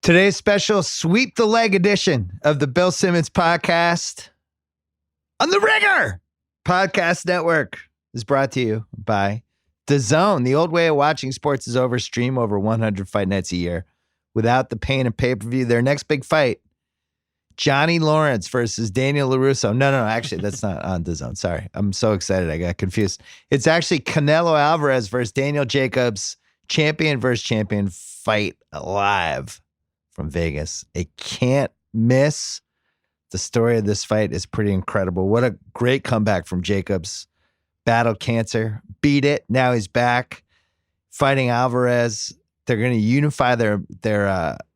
Today's special Sweep the Leg edition of the Bill Simmons podcast on the Ringer Podcast Network is brought to you by DAZN. The old way of watching sports is over. Stream over 100 fight nights a year without the pain of pay-per-view. Their next big fight, Johnny Lawrence versus Daniel LaRusso. No, actually, that's not on DAZN. Sorry. I'm so excited. I got confused. It's actually Canelo Alvarez versus Daniel Jacobs, champion versus champion fight live from Vegas. A can't miss. The story of this fight is pretty incredible. What a great comeback from Jacobs. Battled cancer, beat it. Now he's back fighting Alvarez. They're going to unify their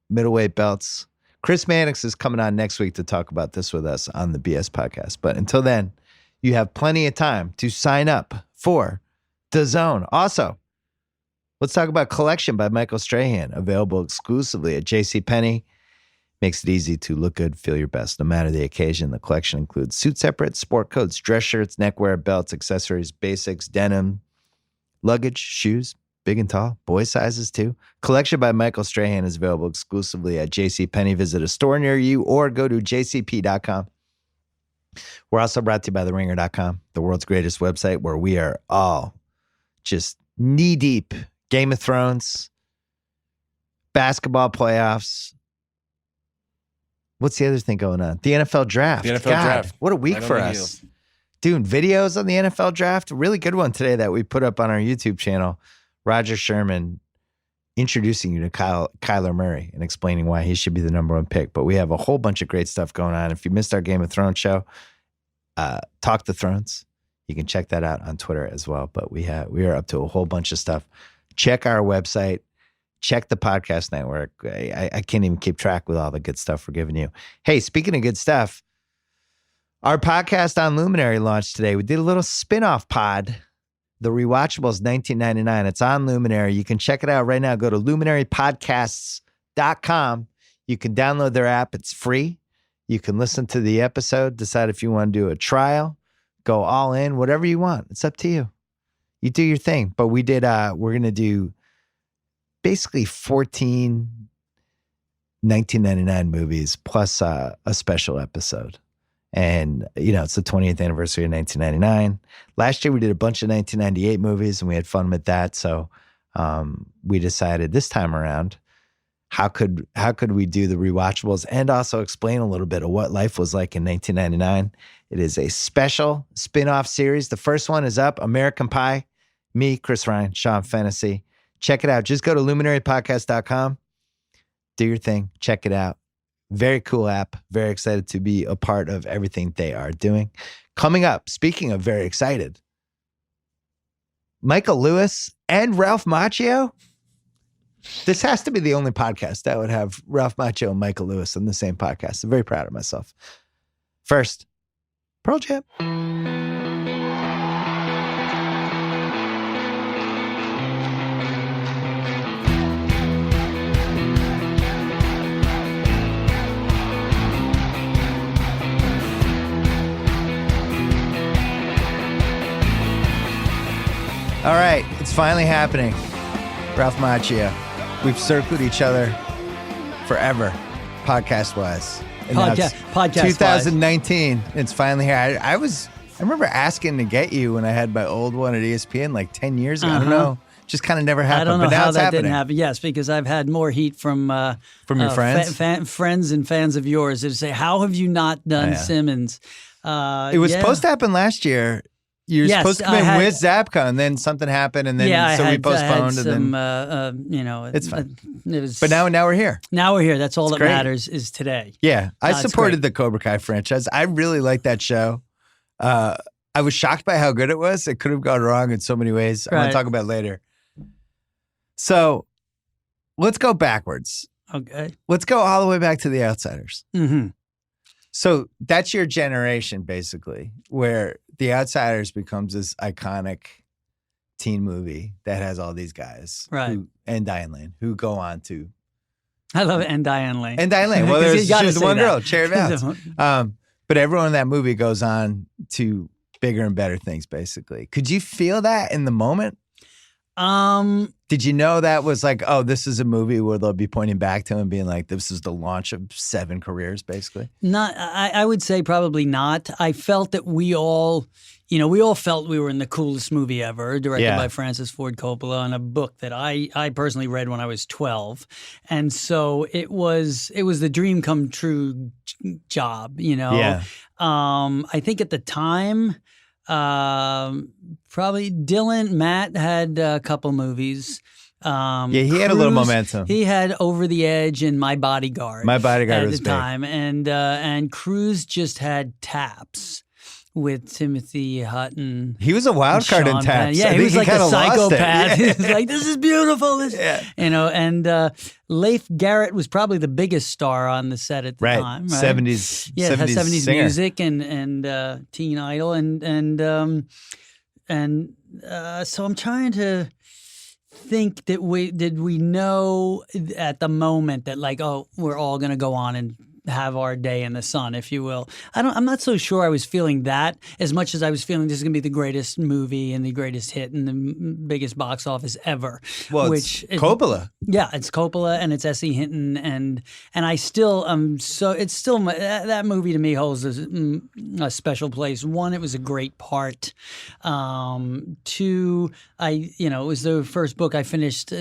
middleweight belts. Chris Mannix is coming on next week to talk about this with us on the BS podcast. But until then, you have plenty of time to sign up for DAZN. Also, let's talk about Collection by Michael Strahan, available exclusively at JCPenney. Makes it easy to look good, feel your best, no matter the occasion. The collection includes suit separates, sport coats, dress shirts, neckwear, belts, accessories, basics, denim, luggage, shoes, big and tall, boy sizes too. Collection by Michael Strahan is available exclusively at JCPenney. Visit a store near you or go to jcp.com. We're also brought to you by theringer.com, the world's greatest website where we are all just knee deep. Game of Thrones, basketball playoffs. What's the other thing going on? The NFL draft. The NFL draft. What a week for us. Doing videos on the NFL draft. A really good one today that we put up on our YouTube channel. Roger Sherman introducing you to Kyler Murray and explaining why he should be the number one pick. But we have a whole bunch of great stuff going on. If you missed our Game of Thrones show, Talk the Thrones, you can check that out on Twitter as well. But we are up to a whole bunch of stuff. Check our website. Check the podcast network. I can't even keep track with all the good stuff we're giving you. Hey, speaking of good stuff, our podcast on Luminary launched today. We did a little spin-off pod, The Rewatchables 1999. It's on Luminary. You can check it out right now. Go to luminarypodcasts.com. You can download their app. It's free. You can listen to the episode, decide if you want to do a trial, go all in, whatever you want. It's up to you. You do your thing. But we're going to do basically 14 1999 movies plus a special episode. And, it's the 20th anniversary of 1999. Last year, we did a bunch of 1998 movies and we had fun with that. So we decided this time around, how could we do the rewatchables and also explain a little bit of what life was like in 1999. It is a special spin-off series. The first one is up, American Pie. Me, Chris Ryan, Sean Fennessy. Check it out. Just go to luminarypodcast.com. Do your thing. Check it out. Very cool app. Very excited to be a part of everything they are doing. Coming up, speaking of very excited, Michael Lewis and Ralph Macchio. This has to be the only podcast that would have Ralph Macchio and Michael Lewis on the same podcast. I'm very proud of myself. First, Pearl Jam. All right, it's finally happening. Ralph Macchio. We've circled each other forever, podcast-wise. Podcast 2019. It's finally here. I remember asking to get you when I had my old one at ESPN like 10 years ago. I don't know. Just kind of never happened. I don't know but now how it's that happening. didn't happen. Yes, because I've had more heat from your friends? Friends and fans of yours that say, how have you not done Simmons? It was supposed to happen last year. You were supposed to come in with Zabka, and then something happened, and then we postponed. It's fine. But now we're here. Now we're here. That's all that great. matters is today. Yeah, I supported the Cobra Kai franchise. I really liked that show. I was shocked by how good it was. It could have gone wrong in so many ways. I'm going to talk about it later. So let's go backwards. Okay. Let's go all the way back to The Outsiders. Mm-hmm. So that's your generation, basically, where The Outsiders becomes this iconic teen movie that has all these guys, right? And Diane Lane, who go on to. I love it, and Diane Lane. And Diane Lane. Well, there's just one girl, Cherry Vance. But everyone in that movie goes on to bigger and better things, basically. Could you feel that in the moment? Did you know that was like, oh, this is a movie where they'll be pointing back to him and being like, this is the launch of 7 careers, basically? Not, I would say probably not. I felt that we all felt we were in the coolest movie ever, directed by Francis Ford Coppola, and a book that I personally read when I was 12. And so it was the dream come true job, Yeah. I think at the time, probably Matt had a couple movies. Yeah, he had a little momentum. He had Over the Edge and My Bodyguard. My Bodyguard at was the big. time, and Cruise just had Taps with Timothy Hutton. He was a wild card in Sean Taps. Penn. Yeah, I he think was like a kinda lost it. psychopath. Yeah. He was like, "This is beautiful." Yeah. And Leif Garrett was probably the biggest star on the set at the time. Right, 70s. Yeah, it has 70s singer. music and Teen Idol and so I'm trying to think that did we know at the moment that like, oh, we're all going to go on and have our day in the sun, if you will. I'm not so sure I was feeling that as much as I was feeling this is going to be the greatest movie and the greatest hit and the biggest box office ever. Well, it's Coppola. Yeah, it's Coppola and it's S.E. Hinton and I still so it's still that movie to me holds a special place. One, it was a great part. Two, it was the first book I finished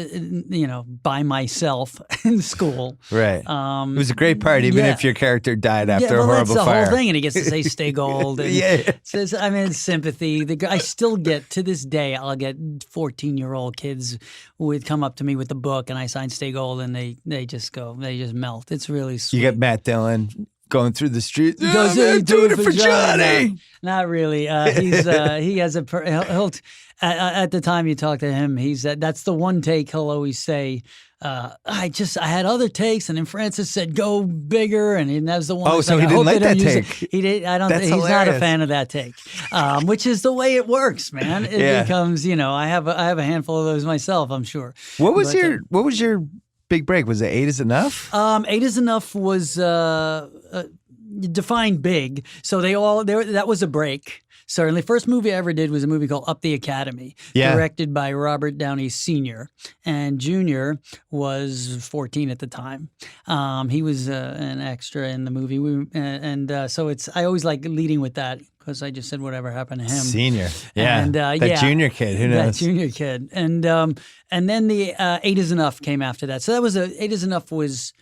by myself in school. Right. It was a great part, even if your character died after a horrible that's the fire. whole thing, and he gets to say "Stay Gold." And says, I mean, sympathy. I still get to this day. I'll get 14-year-old kids would come up to me with the book, and I sign "Stay Gold," and they just melt. It's really sweet. You get Matt Dillon going through the street. He goes, I'm doing it for Johnny. No, not really. He has he'll at the time you talk to him, that's the one take he'll always say. I had other takes, and then Francis said go bigger, and that was the one. Oh, so he didn't like that take. He did. That's He's hilarious. not a fan of that take, which is the way it works, man. It becomes, I have a handful of those myself. I'm sure. What was your big break? Was it 8 Is Enough? 8 Is Enough was defined big, so that was a break. Certainly, first movie I ever did was a movie called Up the Academy, directed by Robert Downey Sr. And Jr. was 14 at the time. He was an extra in the movie, so I always like leading with that because I just said whatever happened to him. Senior, yeah, and that junior kid, who knows? That junior kid, and then the 8 Is Enough came after that. So that was 8 Is Enough was.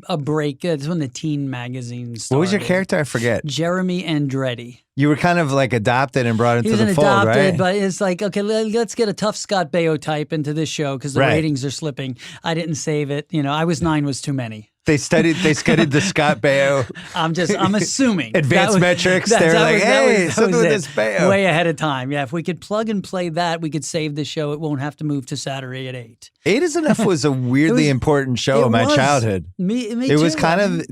A break. That's when the teen magazine started. What was your character? I forget. Jeremy Andretti. You were kind of like adopted and brought into the fold, adopted, right? But it's like, okay, let's get a tough Scott Baio type into this show because the ratings are slipping. I didn't save it. 9 was too many. They studied the Scott Baio. I'm assuming. Advanced metrics. They're like, hey, something with this Baio. Way ahead of time. Yeah, if we could plug and play that, we could save the show. It won't have to move to Saturday at 8. 8 Is Enough was a weirdly important show in my childhood. Me it too. was kind of.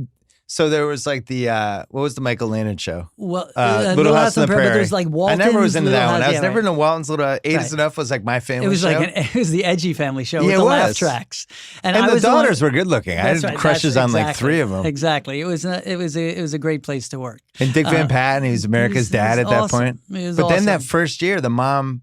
So there was like the what was the Michael Landon show? Well, Little House on the Prairie. But there's like Walton's. I never was into that Little one. House, I was never into Walton's Little. 8 Is Enough was like my family. It was show. it was the edgy family show with Yeah, the it laugh was. tracks, and the daughters were good looking. I had crushes on like 3 of them. Exactly. It was a great place to work. And Dick Van Patten, he was America's dad at that point. But then that first year, the mom.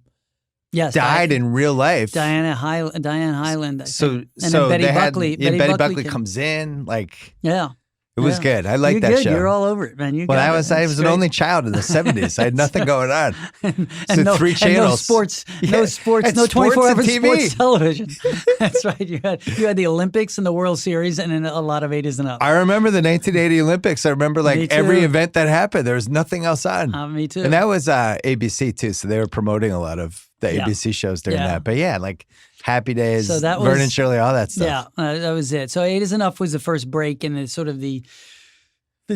Yes, died in real life. Diane Hyland. So then Betty they had, Buckley. Betty Buckley comes in like. Yeah. It was good. I liked that good. show. You're all over it, man. I was an only child in the 70s. I had nothing going on. So 3 channels. And no sports, no 24-hour sports television. That's right. You had the Olympics and the World Series and then a lot of 8 Is Enough. I remember the 1980 Olympics. I remember like every event that happened. There was nothing else on. Me too. And that was ABC too. So they were promoting a lot of the ABC shows during that. But like Happy Days, so that Vern and Shirley, all that stuff. Yeah, that was it. So 8 Is Enough was the first break in the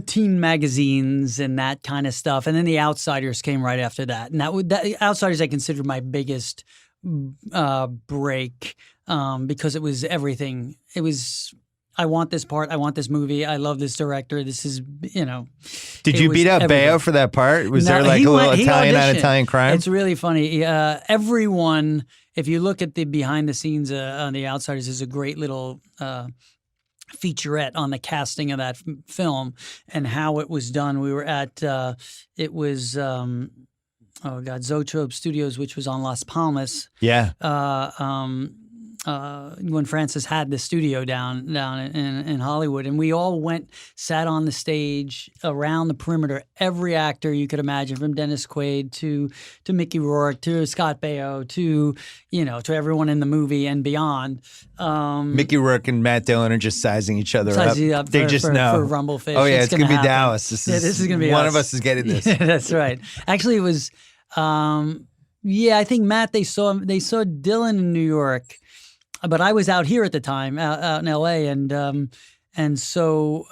teen magazines and that kind of stuff. And then The Outsiders came right after that. And that Outsiders I consider my biggest break because it was everything. It was, I want this part. I want this movie. I love this director. This is, Did you beat up Baio for that part? Was there like a little Italian on Italian crime? It's really funny. Everyone, if you look at the behind the scenes on The Outsiders, there's a great little featurette on the casting of that film and how it was done. We were at, it was oh God, Zoetrope Studios, which was on Las Palmas. Yeah. When Francis had the studio down in Hollywood, and we all sat on the stage around the perimeter. Every actor you could imagine, from Dennis Quaid to Mickey Rourke to Scott Baio to everyone in the movie and beyond. Mickey Rourke and Matt Dillon are just sizing each other up. They just know for Rumblefish. Oh yeah, it's gonna be happen. Dallas. This is gonna be one of us is getting this. That's right. Actually, it was. I think Matt. They saw Dylan in New York. But I was out here at the time, out in L.A., and so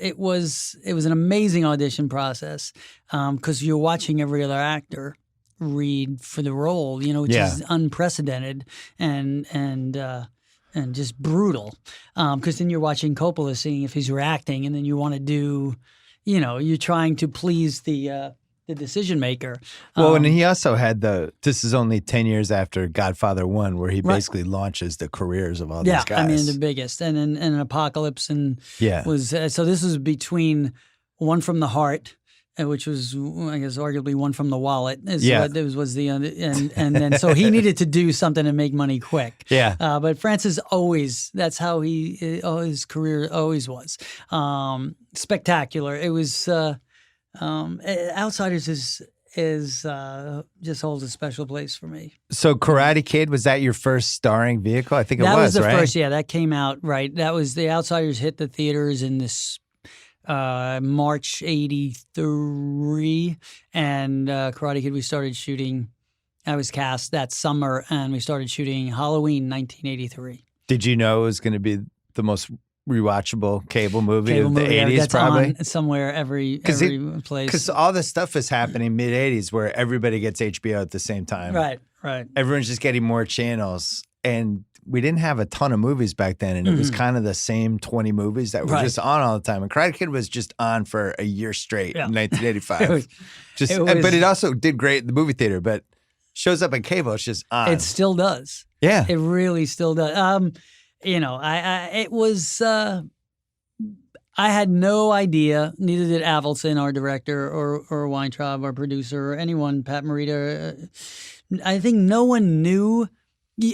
it was an amazing audition process because you're watching every other actor read for the role, which is unprecedented and just brutal. Because then you're watching Coppola, seeing if he's reacting, and then you want to do, you're trying to please the decision maker. Well, and he also had this is only 10 years after Godfather 1, where he basically launches the careers of all these guys. I mean, the biggest. And an Apocalypse was, so this was between One from the Heart, which was, I guess, arguably One from the Wallet. And then so he needed to do something to make money quick. Yeah. But Francis that's how his career always was. Spectacular. It was, Outsiders is just holds a special place for me. So Karate Kid, was that your first starring vehicle? I think that was the right? first. Yeah, that came out right. That was The Outsiders hit the theaters in this March '83, and Karate Kid we started shooting. I was cast that summer, and we started shooting Halloween 1983. Did you know it was going to be the most rewatchable cable movie of the 80s, that's probably? On somewhere every place. Because all this stuff is happening mid-80s where everybody gets HBO at the same time. Right. Everyone's just getting more channels. And we didn't have a ton of movies back then, and it was kind of the same 20 movies that were just on all the time. And Karate Kid was just on for a year straight in 1985. But it also did great in the movie theater, but shows up on cable, it's just on. It still does. Yeah. It really still does. I had no idea, neither did Avildsen, our director, or Weintraub, our producer, or anyone, Pat Morita. I think no one knew.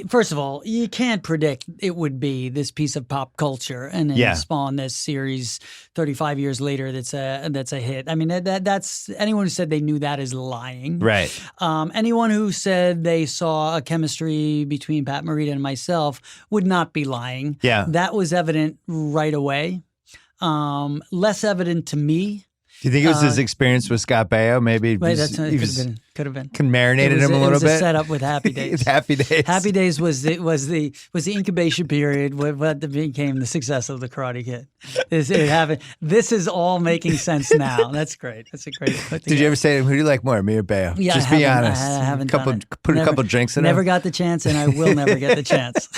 First of all, you can't predict it would be this piece of pop culture and then spawn this series 35 years later that's a hit. I mean, that's anyone who said they knew that is lying. Right. Anyone who said they saw a chemistry between Pat Morita and myself would not be lying. Yeah. That was evident right away. Less evident to me. Do you think it was his experience with Scott Baio? Maybe could have been. Marinated him a little bit. It was a setup with Happy Days. Happy Days. Happy Days was the incubation period what became the success of the Karate Kid. This is all making sense now. That's great. That's a great. Did you ever say to him, who do you like more, me or Baio? Yeah, just be honest. I haven't put a couple drinks in. Never got the chance, and I will never get the chance.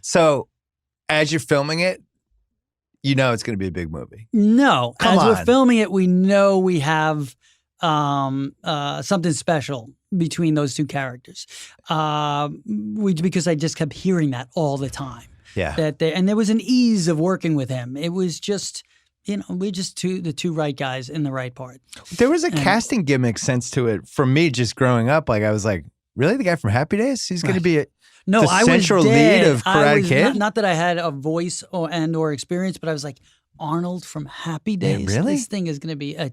So, as you're filming it, you know it's going to be a big movie. No. As we're filming it, we know we have something special between those two characters. Because I just kept hearing that all the time. Yeah. And there was an ease of working with him. It was just, we're just the two right guys in the right part. There was a casting gimmick sense to it for me just growing up. Like, I was like, really? The guy from Happy Days? He's going to be the central lead of Karate Kid? Not that I had a voice or experience, but I was like, Arnold from Happy Days. Yeah, really? This thing is going to be a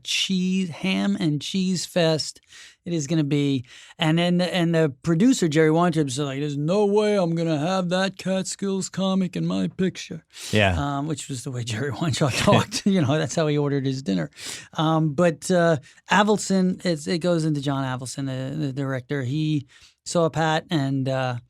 ham and cheese fest. It is going to be. And then the producer, Jerry Weintraub, said, like, there's no way I'm going to have that Catskills comic in my picture. Yeah. Which was the way Jerry Weintraub talked. That's how he ordered his dinner. But Avildsen, it goes into John Avildsen, the director. He saw Pat and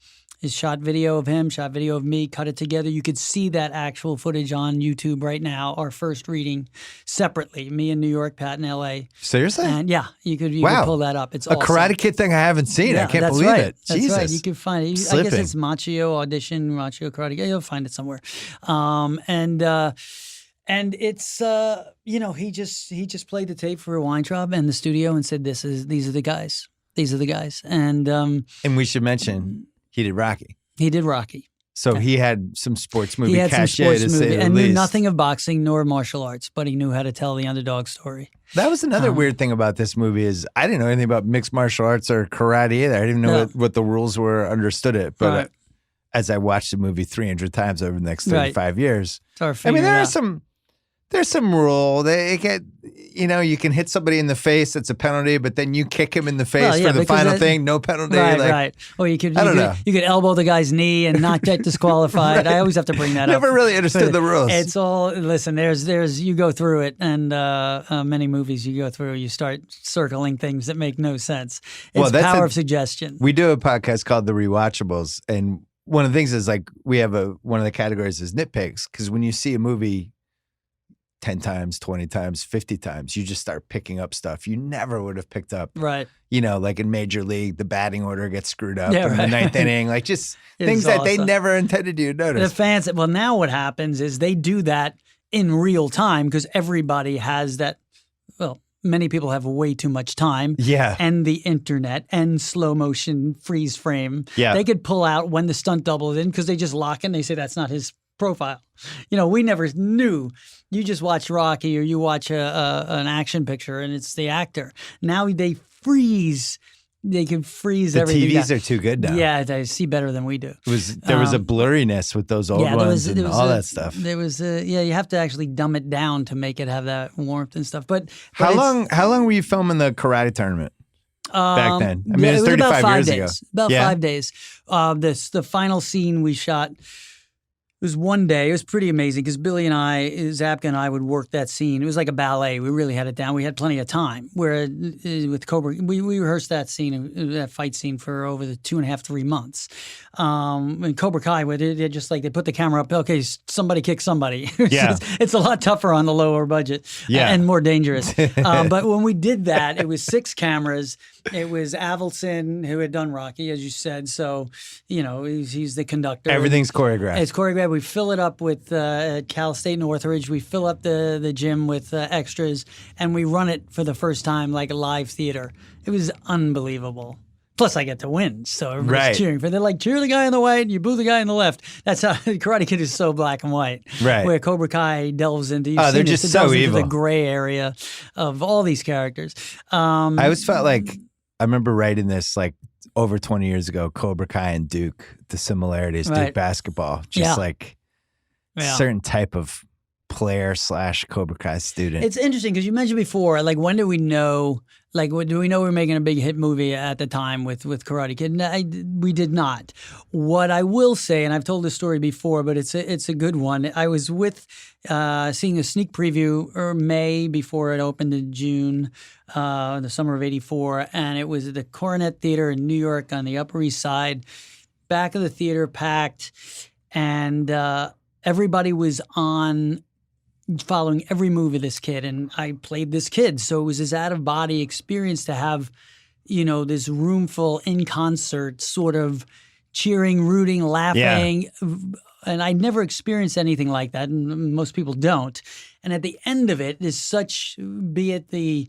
is shot video of him, shot video of me, cut it together. You could see that actual footage on YouTube right now, our first reading separately, me in New York, Pat in L.A. Seriously? And yeah, you could pull that up. It's a awesome. Karate Kid thing I haven't seen. I can't believe it. That's Jesus. right. You can find it. I guess it's Macchio Karate Kid. You'll find it somewhere. And it's he just played the tape for Weintraub and the studio and said these are the guys. These are the guys. And we should mention he did Rocky. He did Rocky. So he had some sports movie He had some cachet, sports to say movie the and knew least. nothing of boxing nor martial arts, but he knew how to tell the underdog story. That was another weird thing about this movie is I didn't know anything about mixed martial arts or karate either. I didn't even know what the rules were, understood it. But as I watched the movie 300 times over the next 35 years, I mean, there's some rule. They get, you can hit somebody in the face. That's a penalty, but then you kick him in the face for the final thing. No penalty. Right. Or you could elbow the guy's knee and not get disqualified. I always have to bring that up. Never really understood the rules. It's all, listen, there's you go through it, and many movies you go through, you start circling things that make no sense. It's power of suggestion. We do a podcast called The Rewatchables, and one of the things is like we have one of the categories is nitpicks, because when you see a movie 10 times, 20 times, 50 times, you just start picking up stuff you never would have picked up. Right. Like in Major League, the batting order gets screwed up in the ninth inning, like just things that they never intended you to notice. The fans, well, now what happens is they do that in real time because everybody has that, many people have way too much time. Yeah. And the internet and slow motion freeze frame. Yeah. They could pull out when the stunt double is in because they just lock and they say that's not his profile. We never knew. You just watch Rocky or you watch an action picture and it's the actor. Now they freeze. They can freeze everything. The TVs are too good now. Yeah, they see better than we do. There was a blurriness with those old ones and all that stuff. There was you have to actually dumb it down to make it have that warmth and stuff. But how long were you filming the karate tournament? Back then, I mean, it was 35 years ago. About 5 days. The final scene we shot. It was one day. It was pretty amazing because Billy and Zabka and I would work that scene. It was like a ballet. We really had it down. We had plenty of time. Where with Cobra, we rehearsed that scene, that fight scene for over the 2.5, 3 months. And Cobra Kai, they just like they put the camera up. Okay, somebody kick somebody. It's a lot tougher on the lower budget and more dangerous. But when we did that, it was 6 cameras. It was Avildsen who had done Rocky, as you said. So, he's the conductor. Everything's choreographed. It's choreographed. We fill it up with at Cal State Northridge. We fill up the gym with extras, and we run it for the first time like a live theater. It was unbelievable. Plus, I get to win, so everybody's cheering for. They're like, cheer the guy on the right, you boo the guy on the left. That's how Karate Kid is so black and white. Right. Where Cobra Kai delves into. They're just so evil. Into the gray area of all these characters. I always felt like I remember writing this like over 20 years ago. Cobra Kai and Duke, the similarities. Duke basketball, just like certain type of player / Cobra Kai student. It's interesting because you mentioned before, like when do we know? Like, do we know we're making a big hit movie at the time with Karate Kid? No, we did not. What I will say, and I've told this story before, but it's a good one. I was seeing a sneak preview May before it opened in June, the summer of '84, and it was at the Coronet Theater in New York on the Upper East Side. Back of the theater packed, and everybody was on following every move of this kid, and I played this kid, so it was this out-of-body experience to have, this room full in concert, sort of cheering, rooting, laughing, and I'd never experienced anything like that, and most people don't. And at the end of it, there's such, be it the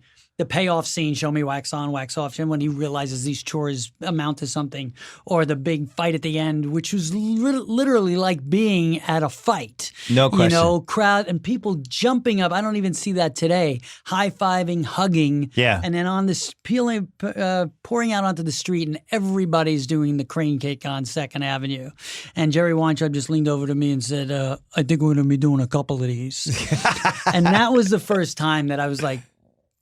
payoff scene, show me wax on, wax off, when he realizes these chores amount to something, or the big fight at the end, which was literally like being at a fight. No question. Crowd and people jumping up. I don't even see that today. High-fiving, hugging. Yeah. And then on this pouring out onto the street, and everybody's doing the crane cake on 2nd Avenue. And Jerry Weintraub just leaned over to me and said, I think we're going to be doing a couple of these. And that was the first time that I was like,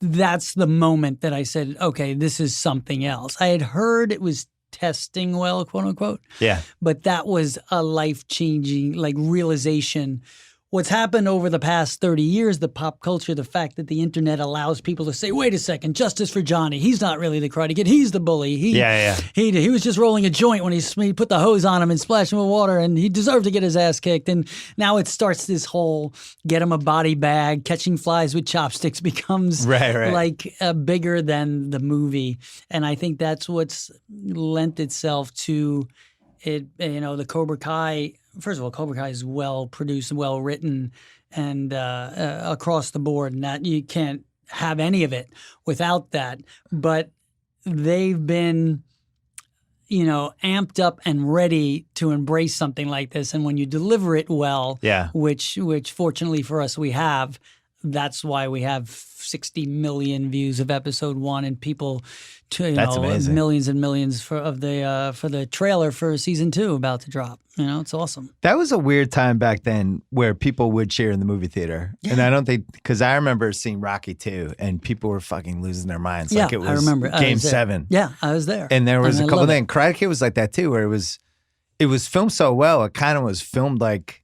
that's the moment that I said, okay, this is something else. I had heard it was testing well, quote unquote. Yeah. But that was a life-changing realization. What's happened over the past 30 years, the pop culture, the fact that the internet allows people to say, wait a second, justice for Johnny. He's not really the Karate Kid. He's the bully. He was just rolling a joint when he put the hose on him and splashed him with water, and he deserved to get his ass kicked. And now it starts this whole get him a body bag, catching flies with chopsticks becomes bigger than the movie. And I think that's what's lent itself to it, the Cobra Kai. First of all, Cobra Kai is well produced, well written, and across the board. And that you can't have any of it without that. But they've been, amped up and ready to embrace something like this. And when you deliver it well, which fortunately for us we have, that's why we have 60 million views of episode 1 and people, millions and millions for the trailer for season 2 about to drop. It's awesome. That was a weird time back then where people would cheer in the movie theater. Yeah. And I don't think, because I remember seeing Rocky 2 and people were fucking losing their minds. Like it was, I remember. Game 7. Yeah, I was there. And there was a couple things. Karate Kid was like that too, where it was filmed so well, it kind of was filmed like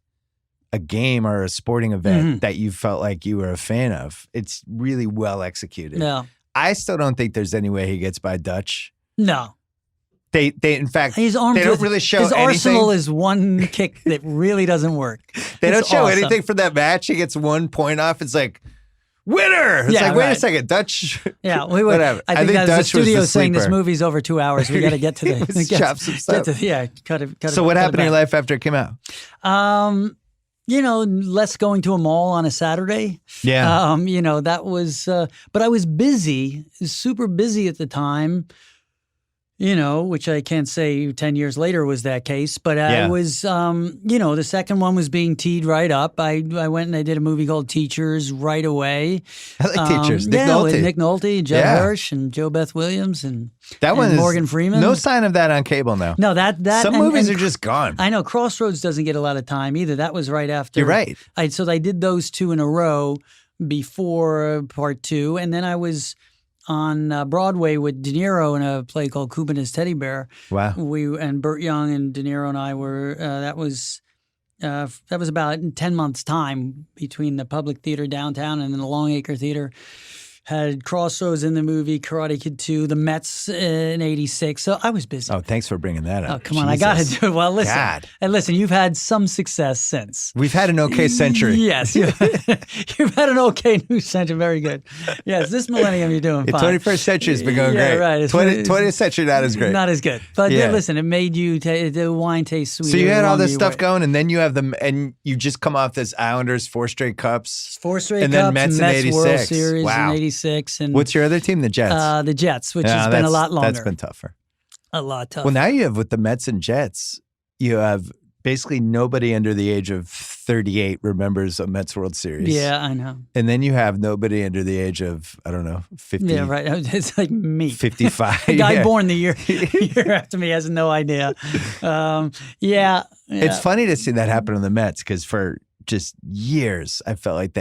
a game or a sporting event that you felt like you were a fan of. It's really well executed. Yeah. I still don't think there's any way he gets by Dutch. No. They in fact, he's armed they don't really show his anything. arsenal is one kick that really doesn't work. They don't show anything for that match. He gets 1 point off. It's like, winner! It's wait a second, Dutch. Yeah, whatever. I think that was the Dutch studio was saying this movie's over 2 hours. We got to get to the Let's chop some stuff. Cut it. So what happened in your life after it came out? Less going to a mall on a Saturday. Yeah. That was, but I was busy, super busy at the time, which I can't say 10 years later was that case, but I was, the second one was being teed right up. I went and I did a movie called Teachers right away. I like Teachers. Nick Nolte. With Nick Nolte, Judd Hirsch, and Joe Beth Williams, and Morgan Freeman. No sign of that on cable now. No, that some movies are just gone. I know Crossroads doesn't get a lot of time either. That was right after. You're right. So I did those 2 in a row before part 2, and then I was on Broadway with De Niro in a play called Cuba and His Teddy Bear. Wow. And Burt Young and De Niro and I were, that was about 10 months' time between the Public Theater downtown and then the Longacre Theater. Had Crossroads in the movie, Karate Kid 2, the Mets in '86. So I was busy. Oh, thanks for bringing that up. Oh, come on. I got to do it. Well, listen. God. And listen, you've had some success since. We've had an okay century. Yes. You've had an okay new century. Very good. Yes, this millennium you're doing fine. The 21st century has been going great. Right. 20th century not as great. Not as good. But listen, it made you the wine taste sweeter. So you had all this stuff going, and then you have and you just come off this Islanders 4 straight cups. 4 straight and cups. And then Mets in '86. World Series wow. in '86. And what's your other team? The Jets. The Jets, which has been a lot longer. That's been tougher. A lot tougher. Well, now you have with the Mets and Jets, you have basically nobody under the age of 38 remembers a Mets World Series. Yeah, I know. And then you have nobody under the age of, I don't know, 50. Yeah, right. It's like me. 55. The guy born the year after me has no idea. It's funny to see that happen on the Mets because for just years, I felt like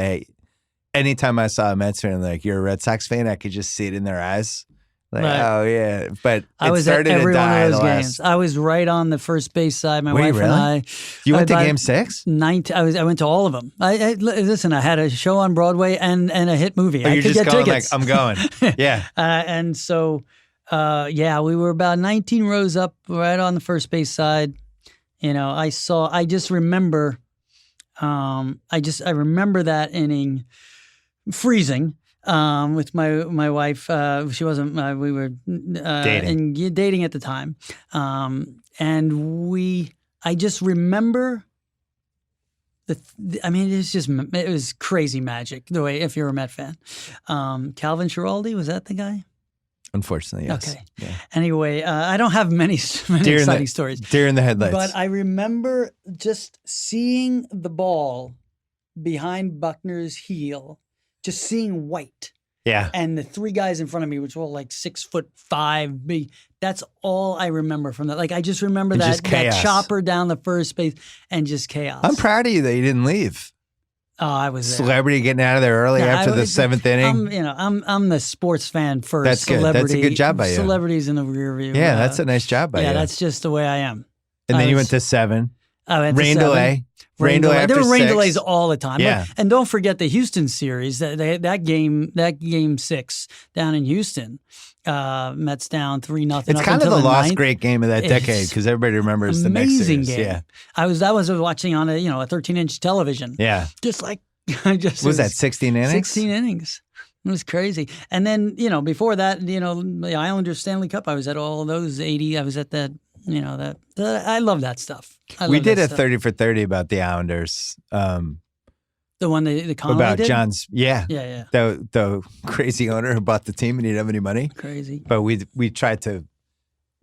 anytime I saw a Mets fan, like, you're a Red Sox fan, I could just see it in their eyes. Like, right. Oh, yeah. But I was at every one of those games. I was right on the first base side. My wife and I. You went to Game 6? I went to all of them. Listen, I had a show on Broadway and a hit movie. I could get tickets. Like, I'm going. Yeah. And so, we were about 19 rows up right on the first base side. I just remember, I remember that inning freezing with my wife. She wasn't. We were dating at the time, and I just remember it was crazy magic. The way, if you're a Met fan, Calvin Schiraldi, was that the guy? Unfortunately, yes. Okay. Yeah. Anyway, I don't have many exciting stories. Deer in the headlights. But I remember just seeing the ball behind Buckner's heel. Just seeing white. Yeah. And the 3 guys in front of me, which were all like 6'5", big. That's all I remember from that. Like, I just remember that chopper down the first base and just chaos. I'm proud of you that you didn't leave. Oh, I was there. Celebrity getting out of there early after the 7th inning. I'm the sports fan first. That's good. That's a good job by you. Celebrities in the rear view. Yeah, that's a nice job by you. Yeah, that's just the way I am. And then you went to 7. I went rain to 7. delay. Rain delay. There were rain 6. delays all the time. Yeah. And don't forget the Houston series. That game 6 down in Houston. Mets down 3-0. It's kind of the lost great game of that decade because everybody remembers the next series. Amazing game. Yeah. I was watching on a 13-inch television. Yeah. Just like was that 16 innings? 16 innings. It was crazy. And then before that, the Islanders Stanley Cup. I was at all of those 80. I was at that. I love that stuff. We did a 30 for 30 about the Islanders. The one the Connolly about did? John's, yeah. The crazy owner who bought the team and he didn't have any money. Crazy. But we tried to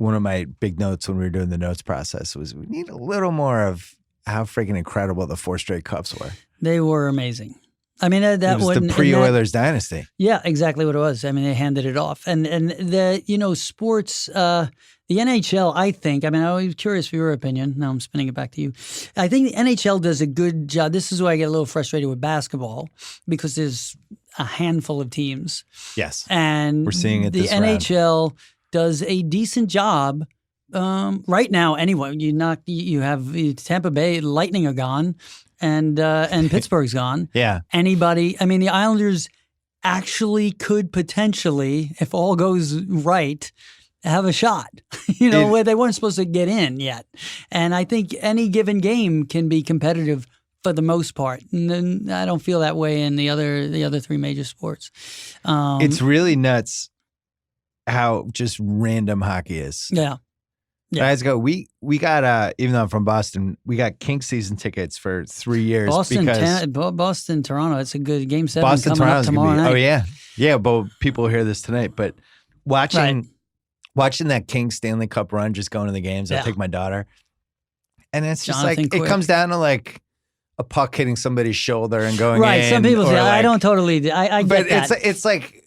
one of my big notes when we were doing the notes process was we need a little more of how freaking incredible the 4 straight cups were. They were amazing. I mean, that was the pre-Oilers dynasty. Yeah, exactly what it was. I mean, they handed it off. And the, sports, the NHL, I think, I mean, I was curious for your opinion. Now I'm spinning it back to you. I think the NHL does a good job. This is why I get a little frustrated with basketball, because there's a handful of teams. Yes. And we're seeing it the this NHL round. Does a decent job right now. Anyway, you have Tampa Bay Lightning are gone. And Pittsburgh's gone. Yeah. Anybody? I mean, the Islanders actually could potentially, if all goes right, have a shot. Where they weren't supposed to get in yet. And I think any given game can be competitive for the most part. And then I don't feel that way in the other 3 major sports. It's really nuts how just random hockey is. Yeah. Yeah. Guys go, we got, even though I'm from Boston, we got Kings season tickets for 3 years. Boston, Toronto, it's a good Game 7 Boston, coming up tomorrow night. Oh, yeah. Yeah, but people will hear this tonight. But watching that Kings Stanley Cup run, just going to the games, I'll take my daughter. And it's just Jonathan like, Quick. It comes down to like a puck hitting somebody's shoulder and going in. Right, some people say, I don't totally, I get that. But it's like,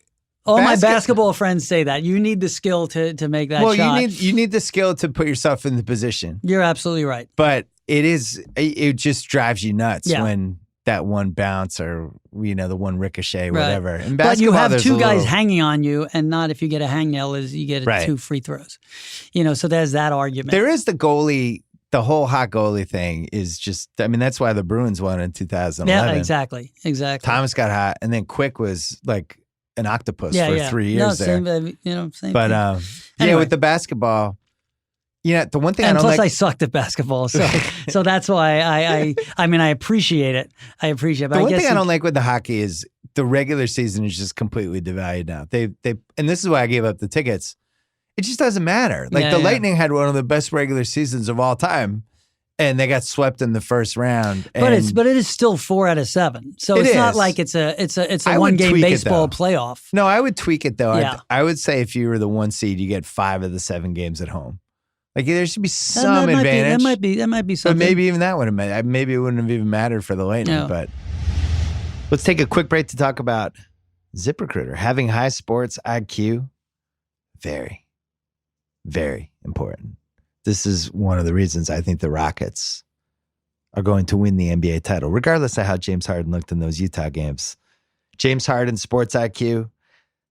all my basketball friends say that. You need the skill to make that shot. Well, you need the skill to put yourself in the position. You're absolutely right. But it just drives you nuts when that one bounce or, the one ricochet, whatever. Right. In but you have 2 guys hanging on you, and not if you get a hangnail, you get 2 free throws. So there's that argument. There is the goalie. The whole hot goalie thing is just, I mean, that's why the Bruins won in 2011. Yeah, exactly. Thomas got hot, and then Quick was like an octopus for 3 years there. Same but anyway. with the basketball, the one thing and I don't plus like, I sucked at basketball, so that's why I appreciate it. But the one thing I don't like with the hockey is the regular season is just completely devalued now. They and this is why I gave up the tickets. It just doesn't matter. Like the Lightning had one of the best regular seasons of all time. And they got swept in the first round. But it is still 4 out of 7. So it's not like it's a 1-game baseball playoff. No, I would tweak it though. Yeah. I would say if you were the 1 seed, you get 5 of the 7 games at home. Like there should be some advantage. That might be something. But maybe even that would have mattered. Maybe it wouldn't have even mattered for the Lightning. No. But let's take a quick break to talk about ZipRecruiter. Having high sports IQ, very, very important. This is one of the reasons I think the Rockets are going to win the NBA title, regardless of how James Harden looked in those Utah games. James Harden's sports IQ,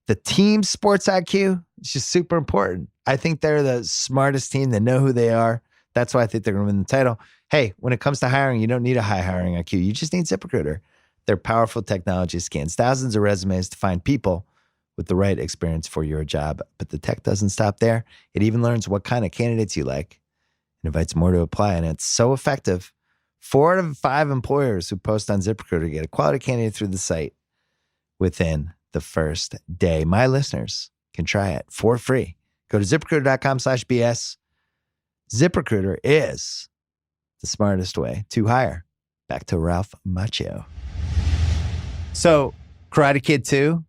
the team's sports IQ, it's just super important. I think they're the smartest team. They know who they are. That's why I think they're going to win the title. Hey, when it comes to hiring, you don't need a high hiring IQ. You just need ZipRecruiter. Their powerful technology scans thousands of resumes to find people with the right experience for your job. But the tech doesn't stop there. It even learns what kind of candidates you like and invites more to apply. And it's so effective. 4 out of 5 employers who post on ZipRecruiter get a quality candidate through the site within the first day. My listeners can try it for free. Go to ZipRecruiter.com/BS. ZipRecruiter is the smartest way to hire. Back to Ralph Macchio. So, Karate Kid 2,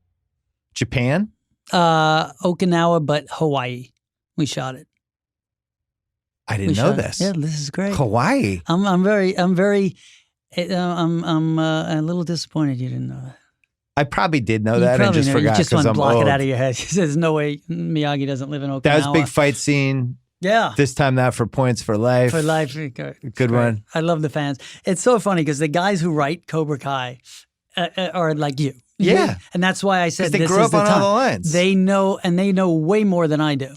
Japan? Okinawa, but Hawaii. We shot it. I didn't know this. Yeah, this is great. Hawaii. I'm a little disappointed you didn't know that. I probably did know that and just forgot. You just want to block old. it out of your head. There's no way Miyagi doesn't live in Okinawa. That was a big fight scene. Yeah. This time that for points for life. For life. Good one. I love the fans. It's so funny because the guys who write Cobra Kai are like you. Yeah. And that's why I said they this grew is up the on time. all the lines. They know, and they know way more than I do.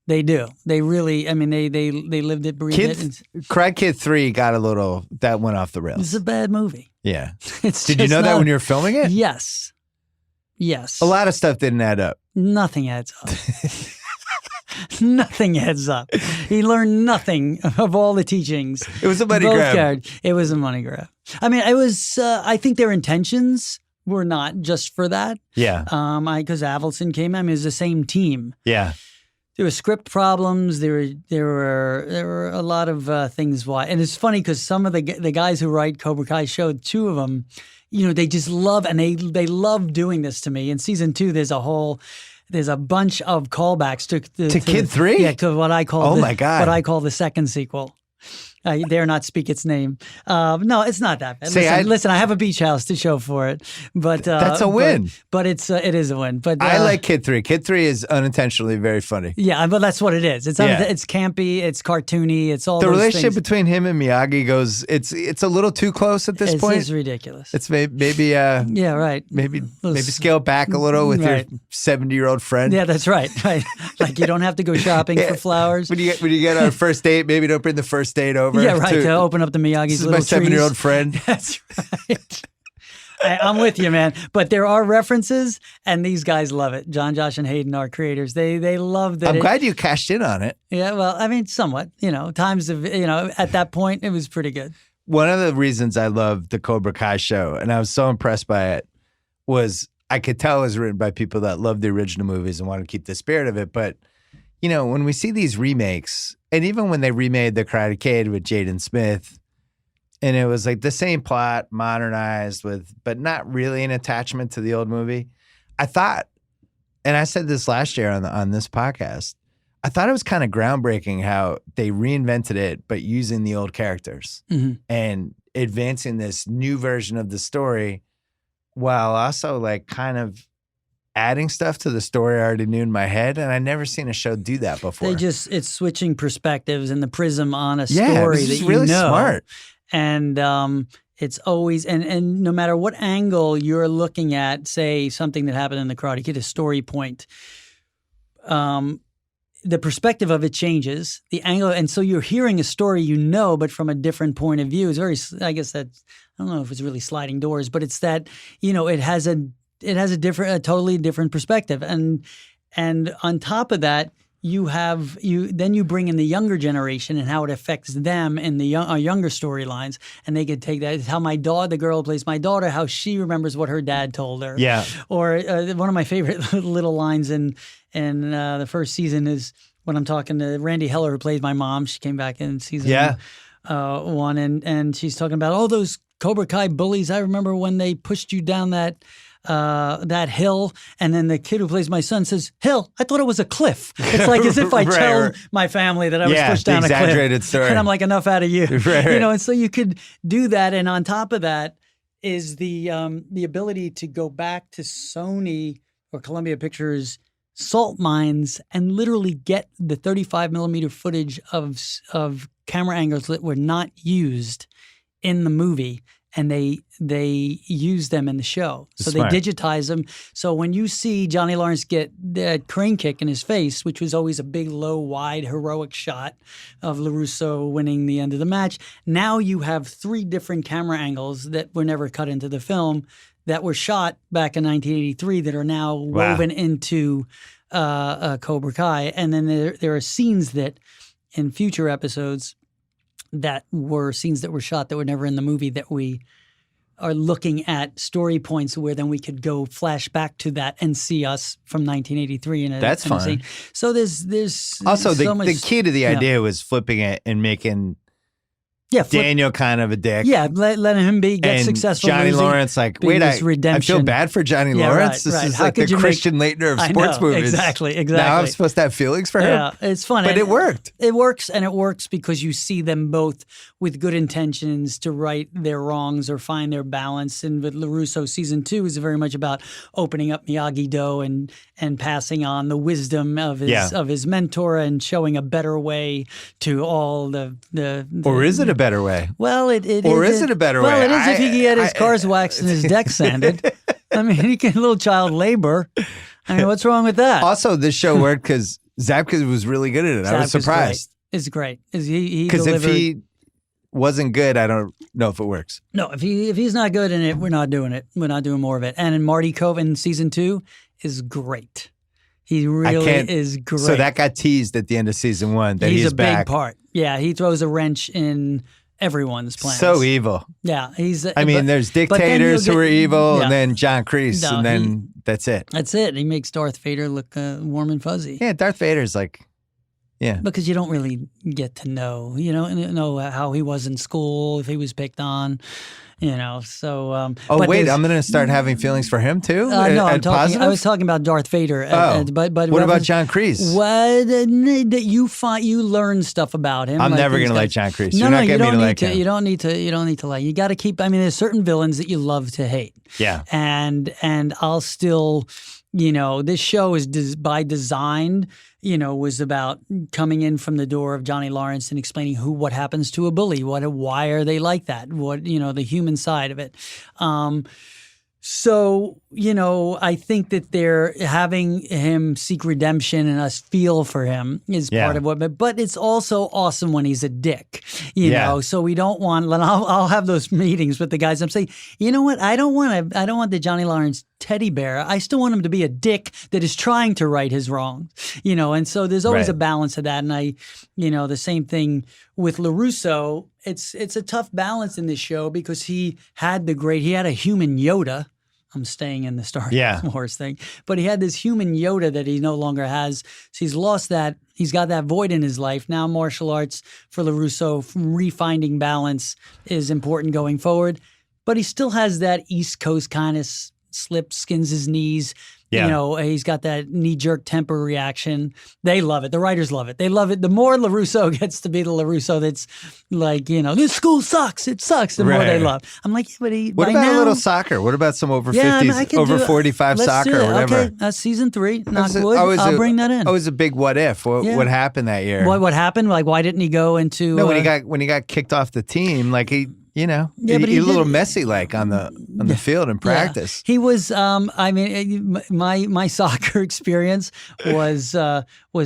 They do. They really, I mean, they lived it, breathed it. Karate Kid 3 got that went off the rails. It's a bad movie. Yeah. Did you know that when you were filming it? Yes. A lot of stuff didn't add up. Nothing adds up. Nothing adds up. He learned nothing of all the teachings. It was a money grab. It was a money grab. I mean, it was, I think their intentions were not just for that. Yeah. Because Avildsen came in, I mean, it was the same team. Yeah. There were script problems. There were a lot of things why, and it's funny because some of the guys who write Cobra Kai showed 2 of them. They just love, and they love doing this to me. In season 2, there's a whole there's a bunch of callbacks to Kid 3? Yeah, to what I call my God. what I call the second sequel. I dare not speak its name. No, it's not that bad. See, listen, I have a beach house to show for it, but that's a win. But it is a win. But I like Kid 3. Kid 3 is unintentionally very funny. Yeah, but that's what it is. It's campy, it's cartoony, it's all the those relationship things. between him and Miyagi goes. It's a little too close at this point. It's ridiculous. It's maybe yeah, right. Maybe scale back a little with your 70-year-old friend. Yeah, that's right. Right. Like you don't have to go shopping for flowers. When you get on a first date, maybe don't bring the first date over. Yeah, right. To open up the Miyagi's this little is my 7-year-old friend. That's right. I'm with you, man. But there are references, and these guys love it. John, Josh, and Hayden, our creators, they love that. I'm glad you cashed in on it. Yeah, well, I mean, somewhat. Times of at that point, it was pretty good. One of the reasons I love the Cobra Kai show, and I was so impressed by it, was I could tell it was written by people that love the original movies and want to keep the spirit of it. But when we see these remakes, and even when they remade The Karate Kid with Jaden Smith, and it was like the same plot, modernized but not really an attachment to the old movie. I thought, and I said this last year on this podcast, I thought it was kind of groundbreaking how they reinvented it, but using the old characters and advancing this new version of the story while also like kind of adding stuff to the story I already knew in my head. And I'd never seen a show do that before. It's switching perspectives and the prism on a story that you really know. Smart. And it's always, and no matter what angle you're looking at, say something that happened in the Karate Kid, a story point, the perspective of it changes, the angle, and so you're hearing a story but from a different point of view. It's very, I guess that's, I don't know if it's really sliding doors, but it's that, it has a totally different perspective. And on top of that, then you bring in the younger generation and how it affects them in the younger storylines, and they could take that. It's how the girl who plays my daughter, how she remembers what her dad told her. Yeah. Or one of my favorite little lines in the first season is when I'm talking to Randy Heller, who plays my mom. She came back in season 1, and she's talking about all those Cobra Kai bullies. I remember when they pushed you down that hill, and then the kid who plays my son says, "Hill? I thought it was a cliff." It's like as if I tell my family that I was pushed down a cliff. Exaggerated story. And I'm like, enough out of you. Right. And so you could do that. And on top of that is the ability to go back to Sony or Columbia Pictures salt mines and literally get the 35 millimeter footage of camera angles that were not used in the movie. And they use them in the show. So Smart. They digitize them. So when you see Johnny Lawrence get that crane kick in his face, which was always a big, low, wide, heroic shot of LaRusso winning the end of the match, now you have 3 different camera angles that were never cut into the film that were shot back in 1983 that are now woven into Cobra Kai. And then there are scenes that in future episodes that were scenes that were shot that were never in the movie that we are looking at story points where then we could go flash back to that and see us from 1983. That's fun. Scene. So there's also so much, the key to the idea was flipping it and making Daniel kind of a dick. Yeah, letting him get and successful. Johnny Lawrence, like, wait, I feel bad for Johnny Lawrence. Right, this is like the Christian Leitner of sports movies. Exactly. Now I'm supposed to have feelings for him. Yeah, it's fun. But it worked. It works, and it works because you see them both with good intentions to right their wrongs or find their balance. And with LaRusso, season 2 is very much about opening up Miyagi-Do and passing on the wisdom of his mentor and showing a better way to all the or is it a better way? Well, it is it a better way? Well, it is if he can get his cars waxed and his deck sanded. I mean, he can little child labor. I mean, what's wrong with that? Also, this show worked because Zabka was really good at it. I was surprised. It's great. He because if he wasn't good, I don't know if it works. No, if he's not good in it, we're not doing it. We're not doing more of it. And in Marty Cove in season 2 is great. He really is great. So that got teased at the end of season 1 that he's back. He's a big part. Yeah, he throws a wrench in everyone's plans. So evil. Yeah, there's dictators who are evil, and then John Kreese, and then that's it. That's it. He makes Darth Vader look warm and fuzzy. Yeah, Darth Vader's like, Yeah. Because you don't really get to know, know how he was in school, if he was picked on, so. Oh, wait, I'm going to start having feelings for him too? No, I was talking about Darth Vader. But what about John Kreese? You learn stuff about him. I'm never going to like John Kreese. No, you don't need to. You don't need to like. You got to keep. I mean, there's certain villains that you love to hate. Yeah. And I'll still. This show is by design, was about coming in from the door of Johnny Lawrence and explaining what happens to a bully, why are they like that, the human side of it. So, I think that they're having him seek redemption and us feel for him is part of but it's also awesome when he's a dick, know, so we don't want, I'll have those meetings with the guys. I'm saying, you know what? I don't want the Johnny Lawrence teddy bear. I still want him to be a dick that is trying to right his wrongs, and so there's always a balance of that. And the same thing with LaRusso. It's a tough balance in this show because he had a human Yoda. I'm staying in the Star Wars thing. But he had this human Yoda that he no longer has. So he's lost that. He's got that void in his life. Now martial arts for LaRusso, refinding balance is important going forward. But he still has that East Coast kind of skins his knees. Yeah. He's got that knee-jerk temper reaction. They love it. The writers love it. They love it. The more LaRusso gets to be the LaRusso that's like, this school sucks. It sucks. The more they love. I'm like, but what about a little soccer? What about some over 50s, over 45 soccer or whatever? Okay, that's season 3. Knock wood. I'll bring that in. It was a big what if. What happened that year? What happened? Like, why didn't he go into... No, when he got kicked off the team, like he... he a little messy like on the field in practice. He was. My soccer experience was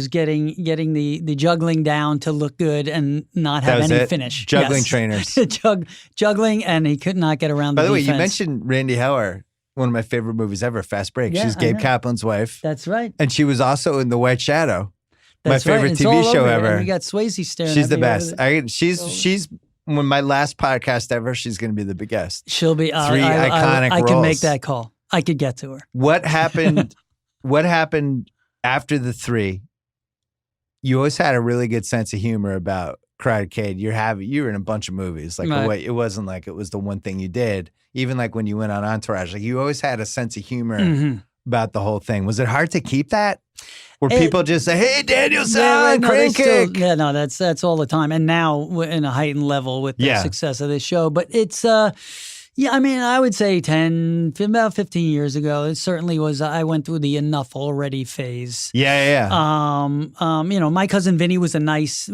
getting the juggling down to look good and not have any finish. Juggling trainers. Juggling, and he could not get around. By the way, defense. you mentioned Randy Heller. One of my favorite movies ever, Fast Break. Yeah, She's Gabe Kaplan's wife. That's right. And she was also in The White Shadow. That's my favorite TV show ever. And you got Swayze staring. She's the best. She's. When my last podcast ever, she's going to be the big guest. She'll be iconic roles. I can make that call. I could get to her. What happened? What happened after the 3? You always had a really good sense of humor about Karate Kid. You were in a bunch of movies. Like it wasn't like it was the one thing you did. Even like when you went on Entourage, like you always had a sense of humor about the whole thing. Was it hard to keep that? Where people just say, "Hey, Daniel-san, crane kick." That's all the time. And now we're in a heightened level with the success of this show. But it's, I would say about 15 years ago, it certainly was. I went through the enough already phase. Yeah. My cousin Vinny was a nice